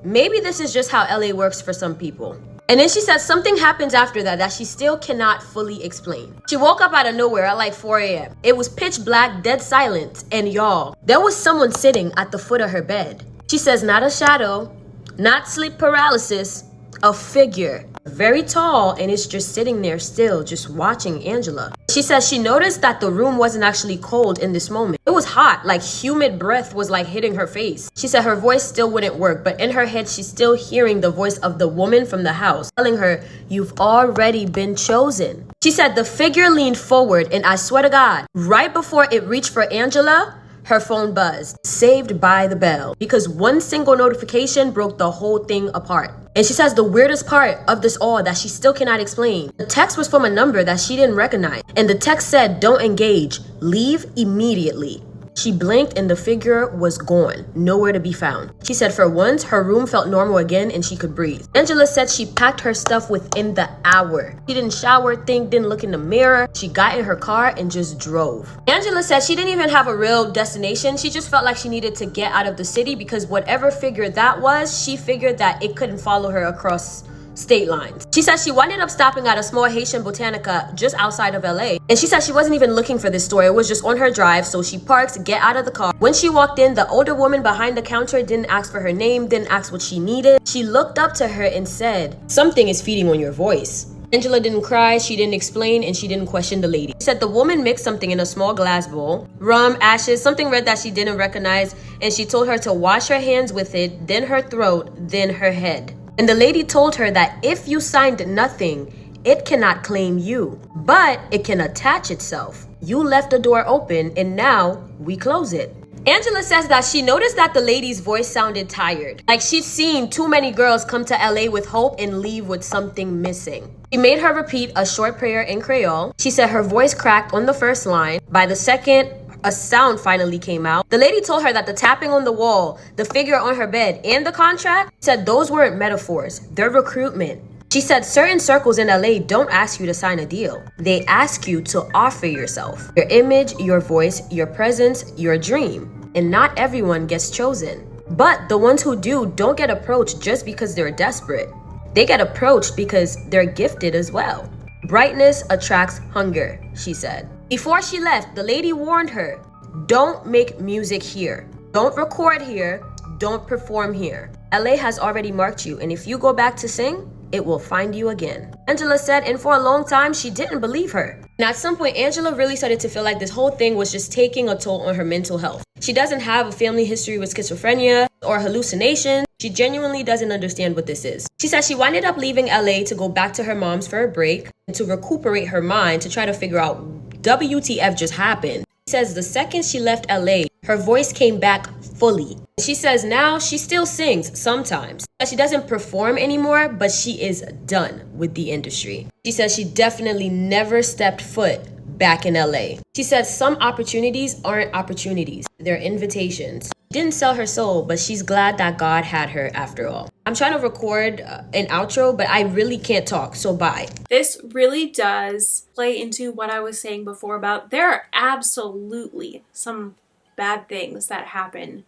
maybe this is just how LA works for some people. And then she said something happens after that she still cannot fully explain. She woke up out of nowhere at like 4 a.m. It was pitch black, dead silent, and y'all, there was someone sitting at the foot of her bed. She says not a shadow, not sleep paralysis, a figure, very tall, and it's just sitting there still, just watching Angela. She says she noticed that the room wasn't actually cold in this moment. It was hot, like humid breath was like hitting her face. She said her voice still wouldn't work, but in her head, she's still hearing the voice of the woman from the house telling her, you've already been chosen. She said the figure leaned forward, and I swear to God, right before it reached for Angela, her phone buzzed, saved by the bell, because one single notification broke the whole thing apart. And she says the weirdest part of this all that she still cannot explain. The text was from a number that she didn't recognize. And the text said, don't engage, leave immediately. She blinked and the figure was gone, nowhere to be found. She said for once, her room felt normal again and she could breathe. Angela said she packed her stuff within the hour. She didn't shower, didn't look in the mirror. She got in her car and just drove. Angela said she didn't even have a real destination. She just felt like she needed to get out of the city because whatever figure that was, she figured that it couldn't follow her across state lines. She said she wound up stopping at a small Haitian botanica just outside of LA. And she said she wasn't even looking for this store. It was just on her drive. So she parks, get out of the car. When she walked in, the older woman behind the counter didn't ask for her name, didn't ask what she needed. She looked up to her and said, something is feeding on your voice. Angela didn't cry, she didn't explain, and she didn't question the lady. She said the woman mixed something in a small glass bowl, rum, ashes, something red that she didn't recognize, and she told her to wash her hands with it, then her throat, then her head. And the lady told her that if you signed nothing, it cannot claim you, but it can attach itself. You left the door open and now we close it. Angela says that she noticed that the lady's voice sounded tired. Like she'd seen too many girls come to LA with hope and leave with something missing. She made her repeat a short prayer in Creole. She said her voice cracked on the first line. By the second, a sound finally came out. The lady told her that the tapping on the wall, the figure on her bed, and the contract said those weren't metaphors, they're recruitment. She said certain circles in LA don't ask you to sign a deal. They ask you to offer yourself, your image, your voice, your presence, your dream. And not everyone gets chosen. But the ones who do don't get approached just because they're desperate. They get approached because they're gifted as well. Brightness attracts hunger, she said. Before she left, the lady warned her, don't make music here. Don't record here. Don't perform here. LA has already marked you, and if you go back to sing, it will find you again. Angela said, and for a long time, she didn't believe her. And at some point, Angela really started to feel like this whole thing was just taking a toll on her mental health. She doesn't have a family history with schizophrenia or hallucinations. She genuinely doesn't understand what this is. She said she wound up leaving LA to go back to her mom's for a break and to recuperate her mind to try to figure out WTF just happened. She says the second she left LA, her voice came back fully. She says now she still sings sometimes. She doesn't perform anymore, but she is done with the industry. She says she definitely never stepped foot back in LA. She said some opportunities aren't opportunities, they're invitations. Didn't sell her soul, but she's glad that God had her after all. I'm trying to record an outro, but I really can't talk, so bye. This really does play into what I was saying before about there are absolutely some bad things that happen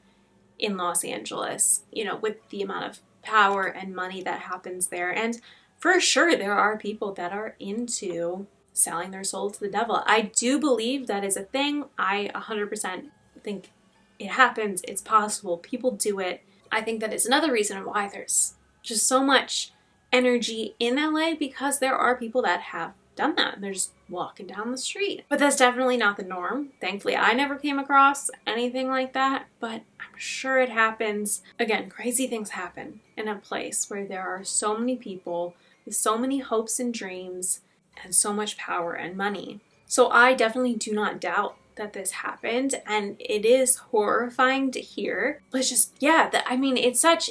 in Los Angeles, you know, with the amount of power and money that happens there. And for sure, there are people that are into selling their soul to the devil. I do believe that is a thing. I 100% think it happens. It's possible. People do it. I think that is another reason why there's just so much energy in LA, because there are people that have done that and they're just walking down the street. But that's definitely not the norm. Thankfully, I never came across anything like that, but I'm sure it happens. Again, crazy things happen in a place where there are so many people with so many hopes and dreams and so much power and money. So I definitely do not doubt that this happened, and it is horrifying to hear. But it's just, yeah, I mean, it's such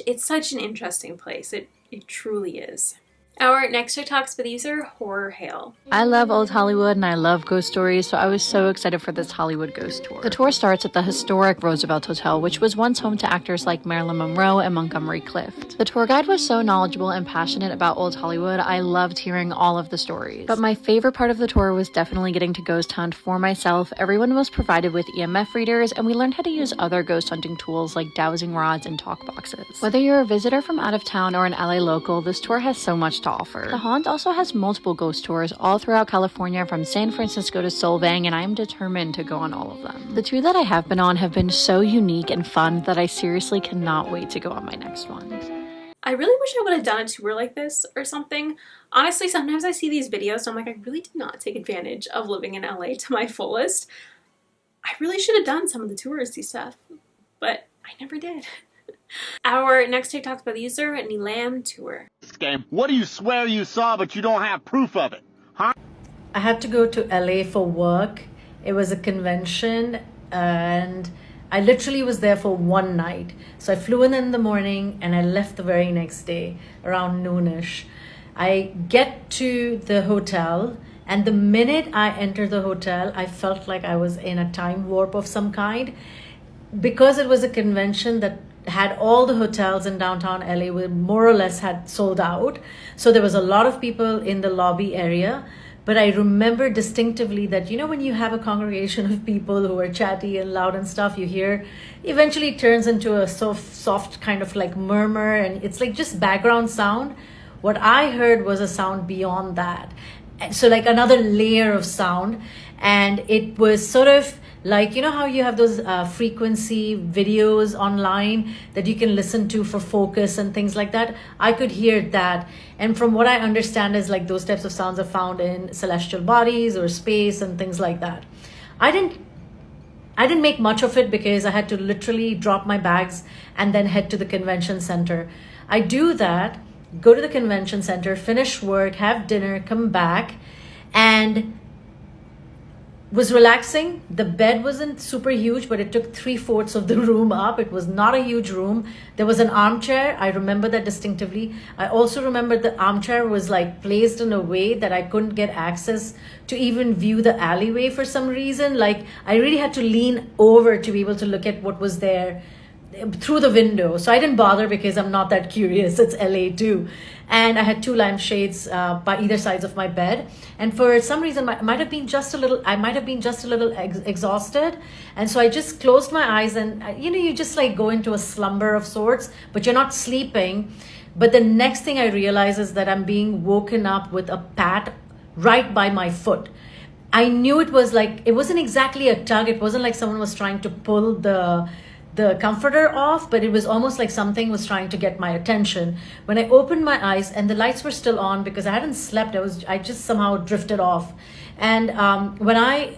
an interesting place. It truly is. Our next TikTok spit user, Horror Hail. I love old Hollywood and I love ghost stories, so I was so excited for this Hollywood ghost tour. The tour starts at the historic Roosevelt Hotel, which was once home to actors like Marilyn Monroe and Montgomery Clift. The tour guide was so knowledgeable and passionate about old Hollywood, I loved hearing all of the stories. But my favorite part of the tour was definitely getting to ghost hunt for myself. Everyone was provided with EMF readers, and we learned how to use other ghost hunting tools like dowsing rods and talk boxes. Whether you're a visitor from out of town or an LA local, this tour has so much to offer. The Haunt also has multiple ghost tours all throughout California, from San Francisco to Solvang, and I am determined to go on all of them. The two that I have been on have been so unique and fun that I seriously cannot wait to go on my next one. I really wish I would have done a tour like this or something. Honestly, sometimes I see these videos and I'm like, I really did not take advantage of living in LA to my fullest. I really should have done some of the touristy stuff, but I never did. Our next TikTok's by the user, Nilam Tour. Scam. What do you swear you saw but you don't have proof of it? Huh? I had to go to LA for work. It was a convention and I literally was there for one night. So I flew in the morning and I left the very next day around noonish. I get to the hotel, and the minute I entered the hotel, I felt like I was in a time warp of some kind. Because it was a convention that had all the hotels in downtown LA were more or less had sold out. So there was a lot of people in the lobby area. But I remember distinctively that, you know, when you have a congregation of people who are chatty and loud and stuff, you hear, eventually it turns into a soft kind of like murmur, and it's like just background sound. What I heard was a sound beyond that. So like another layer of sound. And it was sort of like, you know how you have those frequency videos online that you can listen to for focus and things like that? I could hear that. And from what I understand is like those types of sounds are found in celestial bodies or space and things like that. I didn't make much of it because I had to literally drop my bags and then head to the convention center. I do that, go to the convention center, finish work, have dinner, come back, and was relaxing. The bed wasn't super huge, but it took 3/4 of the room up. It was not a huge room. There was an armchair. I remember that distinctively. I also remember the armchair was like placed in a way that I couldn't get access to even view the alleyway for some reason. Like I really had to lean over to be able to look at what was there through the window. So I didn't bother because I'm not that curious. It's LA too. And I had 2 lampshades by either sides of my bed. And for some reason, I might have been just a little exhausted. And so I just closed my eyes and, you know, you just like go into a slumber of sorts, but you're not sleeping. But the next thing I realize is that I'm being woken up with a pat right by my foot. I knew it was like, it wasn't exactly a tug. It wasn't like someone was trying to pull the comforter off, but it was almost like something was trying to get my attention. When I opened my eyes and the lights were still on because I hadn't slept, I just somehow drifted off. And when I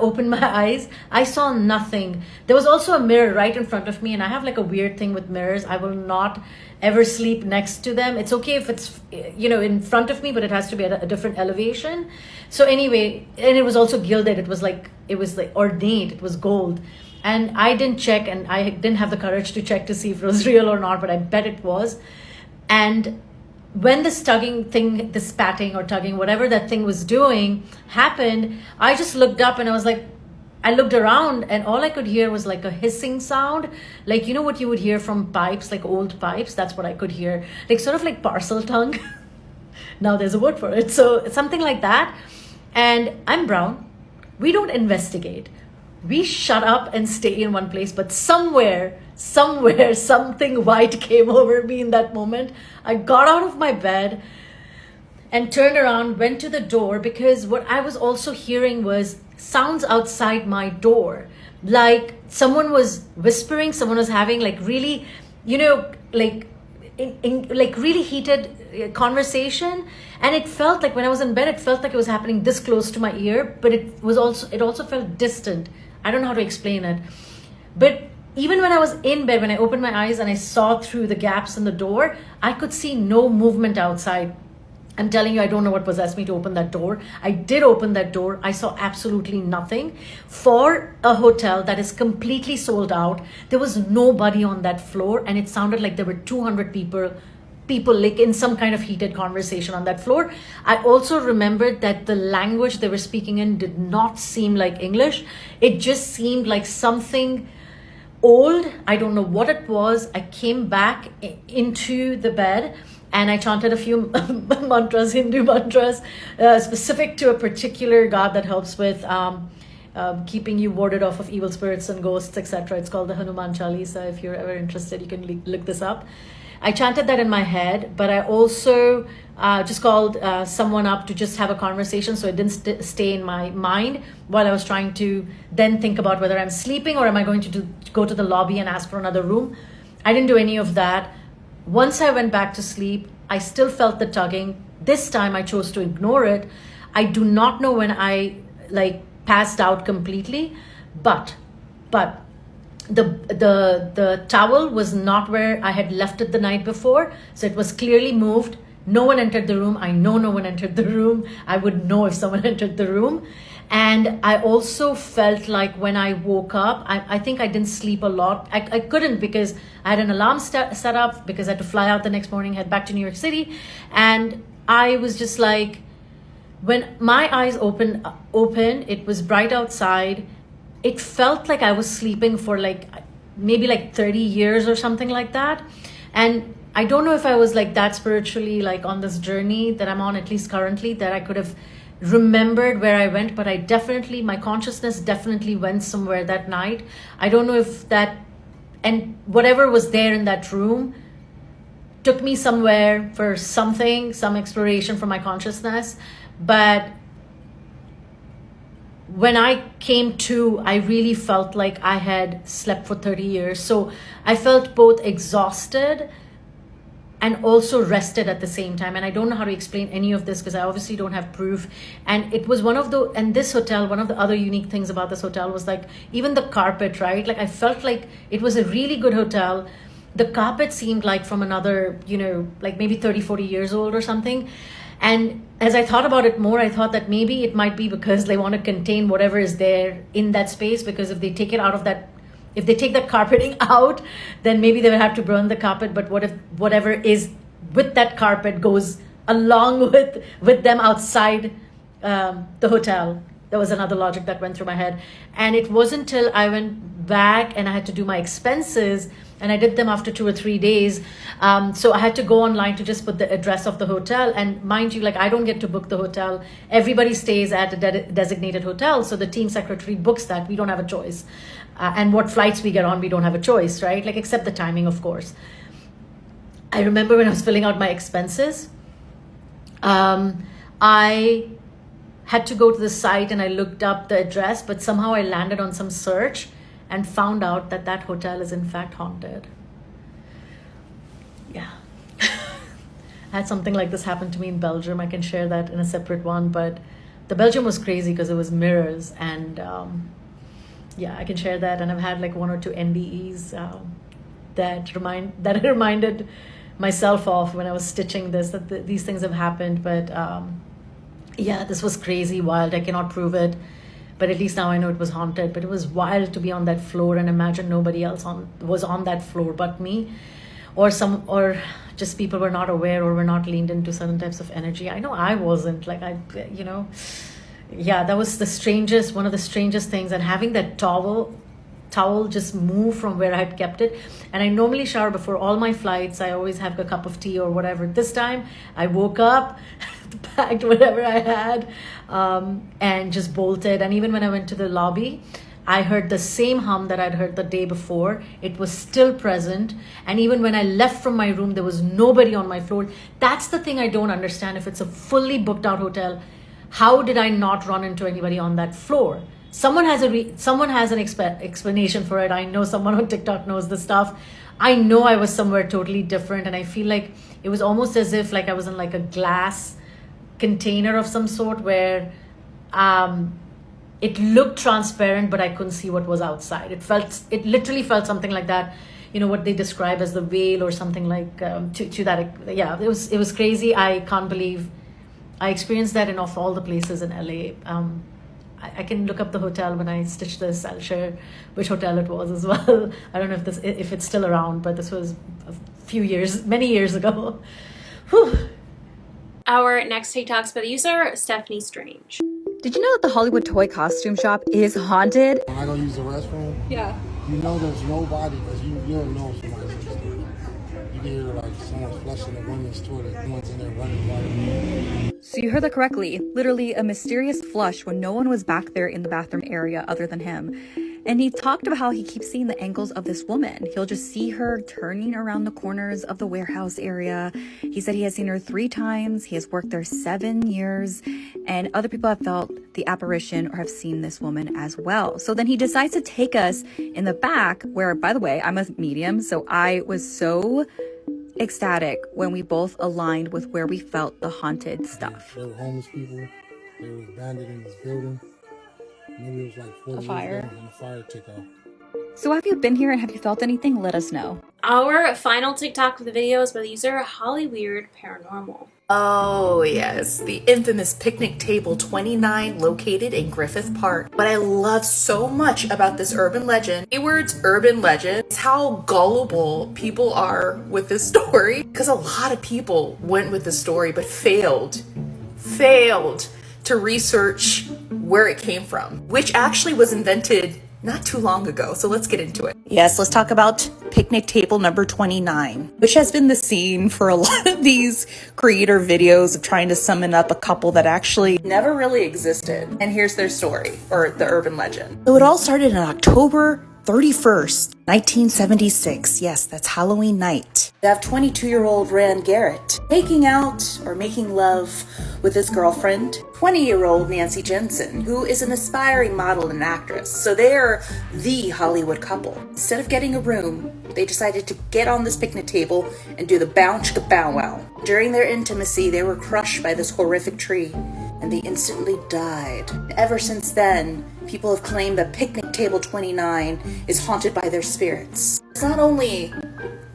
opened my eyes, I saw nothing. There was also a mirror right in front of me, and I have like a weird thing with mirrors. I will not ever sleep next to them. It's okay if it's, you know, in front of me, but it has to be at a different elevation. So anyway, and it was also gilded. It was like ornate. It was gold. And I didn't check, and I didn't have the courage to check to see if it was real or not, but I bet it was. And when this tugging thing, this patting or tugging, whatever that thing was doing happened, I just looked up and I was like, I looked around and all I could hear was like a hissing sound. Like, you know what you would hear from pipes, like old pipes? That's what I could hear. Like sort of like parcel tongue. Now there's a word for it. So something like that. And I'm brown. We don't investigate. We shut up and stay in one place. But somewhere, something white came over me in that moment. I got out of my bed and turned around, went to the door, because what I was also hearing was sounds outside my door. Like someone was whispering, someone was having like really, you know, like like really heated conversation. And it felt like when I was in bed, it felt like it was happening this close to my ear, but it also felt distant. I don't know how to explain it. But even when I was in bed, when I opened my eyes and I saw through the gaps in the door, I could see no movement outside. I'm telling you, I don't know what possessed me to open that door. I did open that door. I saw absolutely nothing. For a hotel that is completely sold out, there was nobody on that floor, and it sounded like there were 200 people like in some kind of heated conversation on that floor. I also remembered that the language they were speaking in did not seem like English. It just seemed like something old. I don't know what it was. I came back into the bed and I chanted a few mantras, Hindu mantras, specific to a particular god that helps with keeping you warded off of evil spirits and ghosts, etc. It's called the Hanuman Chalisa. If you're ever interested, you can look this up. I chanted that in my head, but I also just called someone up to just have a conversation so it didn't stay in my mind while I was trying to then think about whether I'm sleeping or am I going to go to the lobby and ask for another room. I didn't do any of that. Once I went back to sleep, I still felt the tugging. This time I chose to ignore it. I do not know when I like passed out completely, but the towel was not where I had left it the night before, so it was clearly moved. No one entered the room. I know no one entered the room. I would know if someone entered the room. And I also felt like when I woke up, I think I didn't sleep a lot. I couldn't because I had an alarm set up because I had to fly out the next morning, head back to New York City. And I was just like, when my eyes opened, it was bright outside. It felt like I was sleeping for like maybe like 30 years or something like that. And I don't know if I was like that spiritually like on this journey that I'm on, at least currently, that I could have remembered where I went, but my consciousness definitely went somewhere that night. I don't know if that, and whatever was there in that room took me somewhere for something, some exploration for my consciousness. But when I came to, I really felt like I had slept for 30 years. So I felt both exhausted and also rested at the same time. And I don't know how to explain any of this because I obviously don't have proof. And it was one of the other unique things about this hotel was like, even the carpet, right? Like I felt like it was a really good hotel. The carpet seemed like from another, like maybe 30, 40 years old or something. And as I thought about it more, I thought that maybe it might be because they want to contain whatever is there in that space, because if they take it out of that, if they take that carpeting out, then maybe they will have to burn the carpet. But what if whatever is with that carpet goes along with them outside the hotel? There was another logic that went through my head. And it wasn't till I went back and I had to do my expenses, and I did them after 2 or 3 days. So I had to go online to just put the address of the hotel. And mind you, like I don't get to book the hotel. Everybody stays at a designated hotel. So the team secretary books that. We don't have a choice. And what flights we get on, we don't have a choice, right? Like except the timing, of course. I remember when I was filling out my expenses, I had to go to the site and I looked up the address, but somehow I landed on some search and found out that that hotel is in fact haunted. Yeah. I had something like this happen to me in Belgium. I can share that in a separate one, but the Belgium was crazy because it was mirrors, and yeah, I can share that. And I've had like 1 or 2 NDEs that I reminded myself of when I was stitching this, that these things have happened. But yeah, this was crazy, wild. I cannot prove it, but at least now I know it was haunted. But it was wild to be on that floor and imagine nobody else was on that floor but me, or just people were not aware or were not leaned into certain types of energy. I know I wasn't, like, that was one of the strangest things. And having that towel just move from where I had kept it. And I normally shower before all my flights. I always have a cup of tea or whatever. This time I woke up, packed whatever I had, and just bolted. And even when I went to the lobby, I heard the same hum that I'd heard the day before. It was still present. And even when I left from my room, there was nobody on my floor. That's the thing I don't understand. If it's a fully booked out hotel, how did I not run into anybody on that floor? Someone has an explanation for it. I know someone on TikTok knows the stuff. I know I was somewhere totally different, and I feel like it was almost as if like I was in like a glass container of some sort where it looked transparent, but I couldn't see what was outside. It literally felt something like that. You know what they describe as the veil or something like to that. Yeah, it was crazy. I can't believe I experienced that in of all the places in LA. I can look up the hotel when I stitch this. I'll share which hotel it was as well. I don't know if it's still around, but this was many years ago. Whew. Our next TikToks by the user Stephanie Strange. Did you know that the Hollywood toy costume shop is haunted? When I go use the restroom, you know there's nobody because you don't know somebody's in the store. You can hear like someone's flushing a women's toilet, someone's in there running water. So you heard that correctly. Literally a mysterious flush when no one was back there in the bathroom area other than him. And he talked about how he keeps seeing the angles of this woman. He'll just see her turning around the corners of the warehouse area. He said he has seen her 3 times. He has worked there 7 years. And other people have felt the apparition or have seen this woman as well. So then he decides to take us in the back where, by the way, I'm a medium. So I was so ecstatic when we both aligned with where we felt the haunted stuff. There were homeless people. They were abandoned in this building. Maybe it was like 4 years ago and the fire took off. So have you been here and have you felt anything? Let us know. Our final TikTok for the video is by the user Hollyweird Paranormal. Oh yes, the infamous picnic table 29 located in Griffith Park. What I love so much about this urban legend, keywords urban legend, is how gullible people are with this story. Because a lot of people went with the story but failed to research where it came from, which actually was invented not too long ago. So let's get into it. Yes, let's talk about picnic table number 29, which has been the scene for a lot of these creator videos of trying to summon up a couple that actually never really existed. And here's their story, or the urban legend. So it all started on October 31st, 1976. Yes, that's Halloween night. We have 22-year-old Rand Garrett making out or making love with his girlfriend, 20-year-old Nancy Jensen, who is an aspiring model and actress. So they're the Hollywood couple. Instead of getting a room, they decided to get on this picnic table and do the bow chicka bow wow. During their intimacy, they were crushed by this horrific tree, and they instantly died. Ever since then, people have claimed that picnic table 29 is haunted by their spirits. It's not only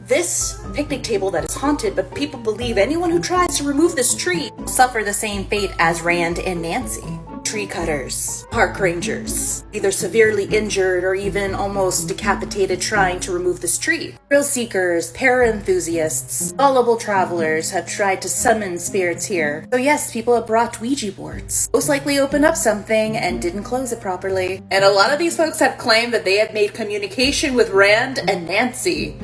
this picnic table that is haunted, but people believe anyone who tries to remove this tree will suffer the same fate as Rand and Nancy. Tree cutters, park rangers, either severely injured or even almost decapitated trying to remove this tree. Thrill seekers, para-enthusiasts, gullible travelers have tried to summon spirits here. So yes, people have brought Ouija boards. Most likely opened up something and didn't close it properly. And a lot of these folks have claimed that they have made communication with Rand and Nancy.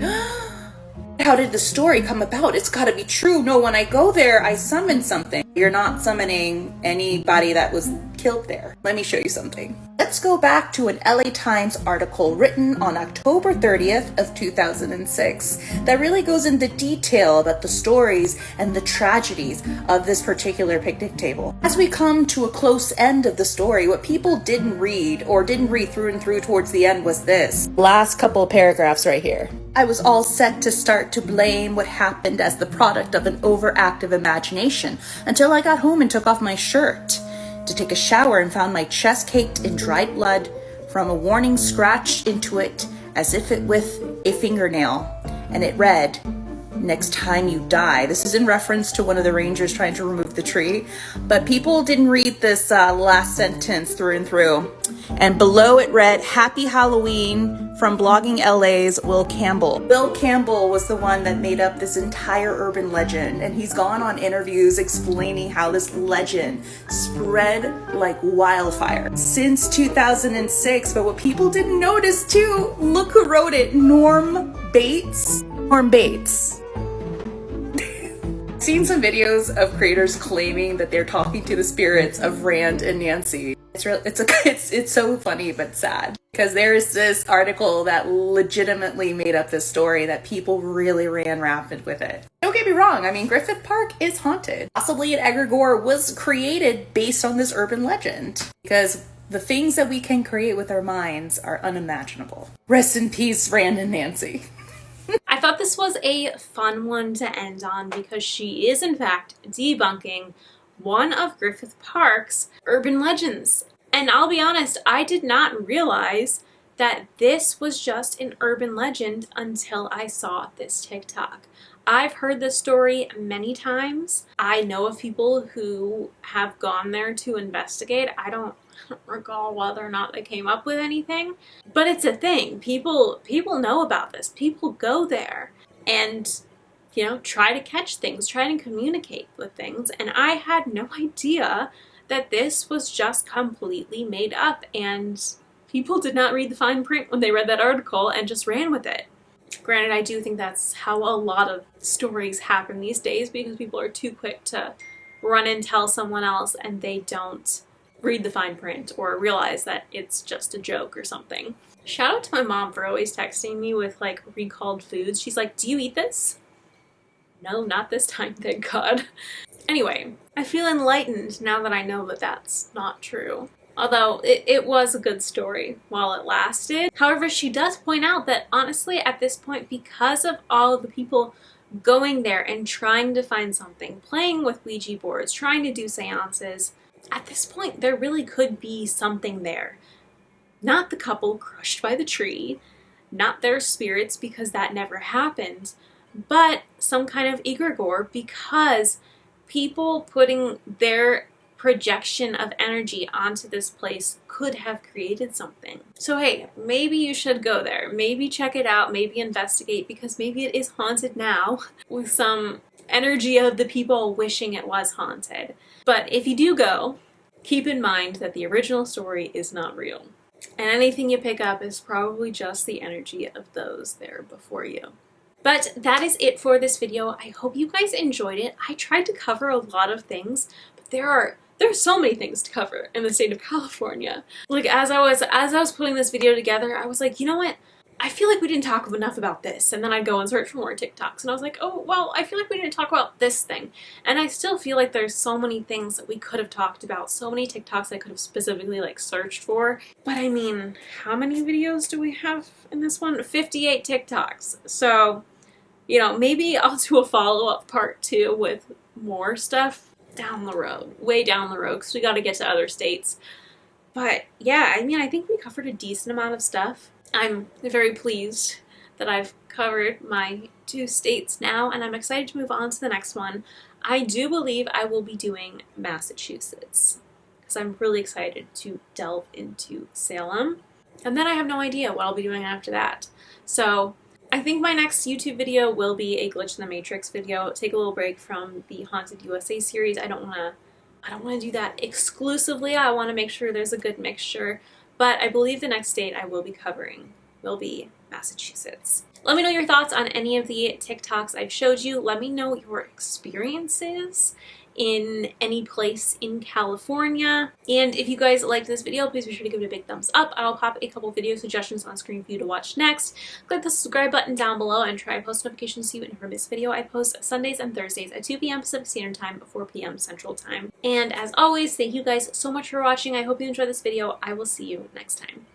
How did the story come about? It's gotta be true. No, when I go there, I summon something. You're not summoning anybody that was killed there. Let me show you something. Let's go back to an LA Times article written on October 30th of 2006 that really goes into detail about the stories and the tragedies of this particular picnic table. As we come to a close end of the story, what people didn't read through and through towards the end was this. Last couple of paragraphs right here. I was all set to start to blame what happened as the product of an overactive imagination until I got home and took off my shirt to take a shower and found my chest caked in dried blood from a warning scratched into it as if it with a fingernail, and it read, next time you die. This is in reference to one of the rangers trying to remove the tree, but people didn't read this last sentence through and through. And below it read, Happy Halloween from Blogging LA's Will Campbell. Will Campbell was the one that made up this entire urban legend, and he's gone on interviews explaining how this legend spread like wildfire since 2006. But what people didn't notice too, look who wrote it, Norm Bates. Norm Bates. Seen some videos of creators claiming that they're talking to the spirits of Rand and Nancy. It's so funny but sad, because there is this article that legitimately made up this story that people really ran rapid with it. Don't get me wrong, I mean, Griffith Park is haunted. Possibly an egregore was created based on this urban legend, because the things that we can create with our minds are unimaginable. Rest in peace, Rand and Nancy. I thought this was a fun one to end on because she is in fact debunking one of Griffith Park's urban legends. And I'll be honest, I did not realize that this was just an urban legend until I saw this TikTok. I've heard this story many times. I know of people who have gone there to investigate. I don't recall whether or not they came up with anything, but it's a thing. People know about this. People go there and, you know, try to catch things, try to communicate with things. And I had no idea that this was just completely made up, and people did not read the fine print when they read that article and just ran with it. Granted, I do think that's how a lot of stories happen these days, because people are too quick to run and tell someone else and they don't read the fine print or realize that it's just a joke or something. Shout out to my mom for always texting me with like recalled foods. She's like, do you eat this? No, not this time, thank God. Anyway, I feel enlightened now that I know that that's not true. Although it was a good story while it lasted. However, she does point out that honestly at this point, because of all of the people going there and trying to find something, playing with Ouija boards, trying to do seances, at this point there really could be something there. Not the couple crushed by the tree, not their spirits because that never happened, but some kind of egregore, because people putting their projection of energy onto this place could have created something. So hey, maybe you should go there, maybe check it out, maybe investigate, because maybe it is haunted now with some energy of the people wishing it was haunted. But if you do go, keep in mind that the original story is not real, and anything you pick up is probably just the energy of those there before you. But that is it for this video. I hope you guys enjoyed it. I tried to cover a lot of things, but there's so many things to cover in the state of California. Like as I was putting this video together, I was like, you know what? I feel like we didn't talk enough about this. And then I'd go and search for more TikToks. And I was like, oh, well, I feel like we didn't talk about this thing. And I still feel like there's so many things that we could have talked about. So many TikToks I could have specifically like searched for. But I mean, how many videos do we have in this one? 58 TikToks. So, you know, maybe I'll do a follow-up part 2 with more stuff down the road. Way down the road, because we got to get to other states. But yeah, I mean, I think we covered a decent amount of stuff. I'm very pleased that I've covered my 2 states now, and I'm excited to move on to the next one. I do believe I will be doing Massachusetts, because I'm really excited to delve into Salem. And then I have no idea what I'll be doing after that. So I think my next YouTube video will be a Glitch in the Matrix video. Take a little break from the Haunted USA series. I don't want to do that exclusively. I want to make sure there's a good mixture. But I believe the next state I will be covering will be Massachusetts. Let me know your thoughts on any of the TikToks I've showed you. Let me know your experiences in any place in California. And if you guys liked this video, please be sure to give it a big thumbs up. I'll pop a couple video suggestions on screen for you to watch next. Click the subscribe button down below and try post notifications so you never miss a video. I post Sundays and Thursdays at 2 p.m. Pacific Standard Time, 4 p.m. Central Time. And as always, thank you guys so much for watching. I hope you enjoyed this video. I will see you next time.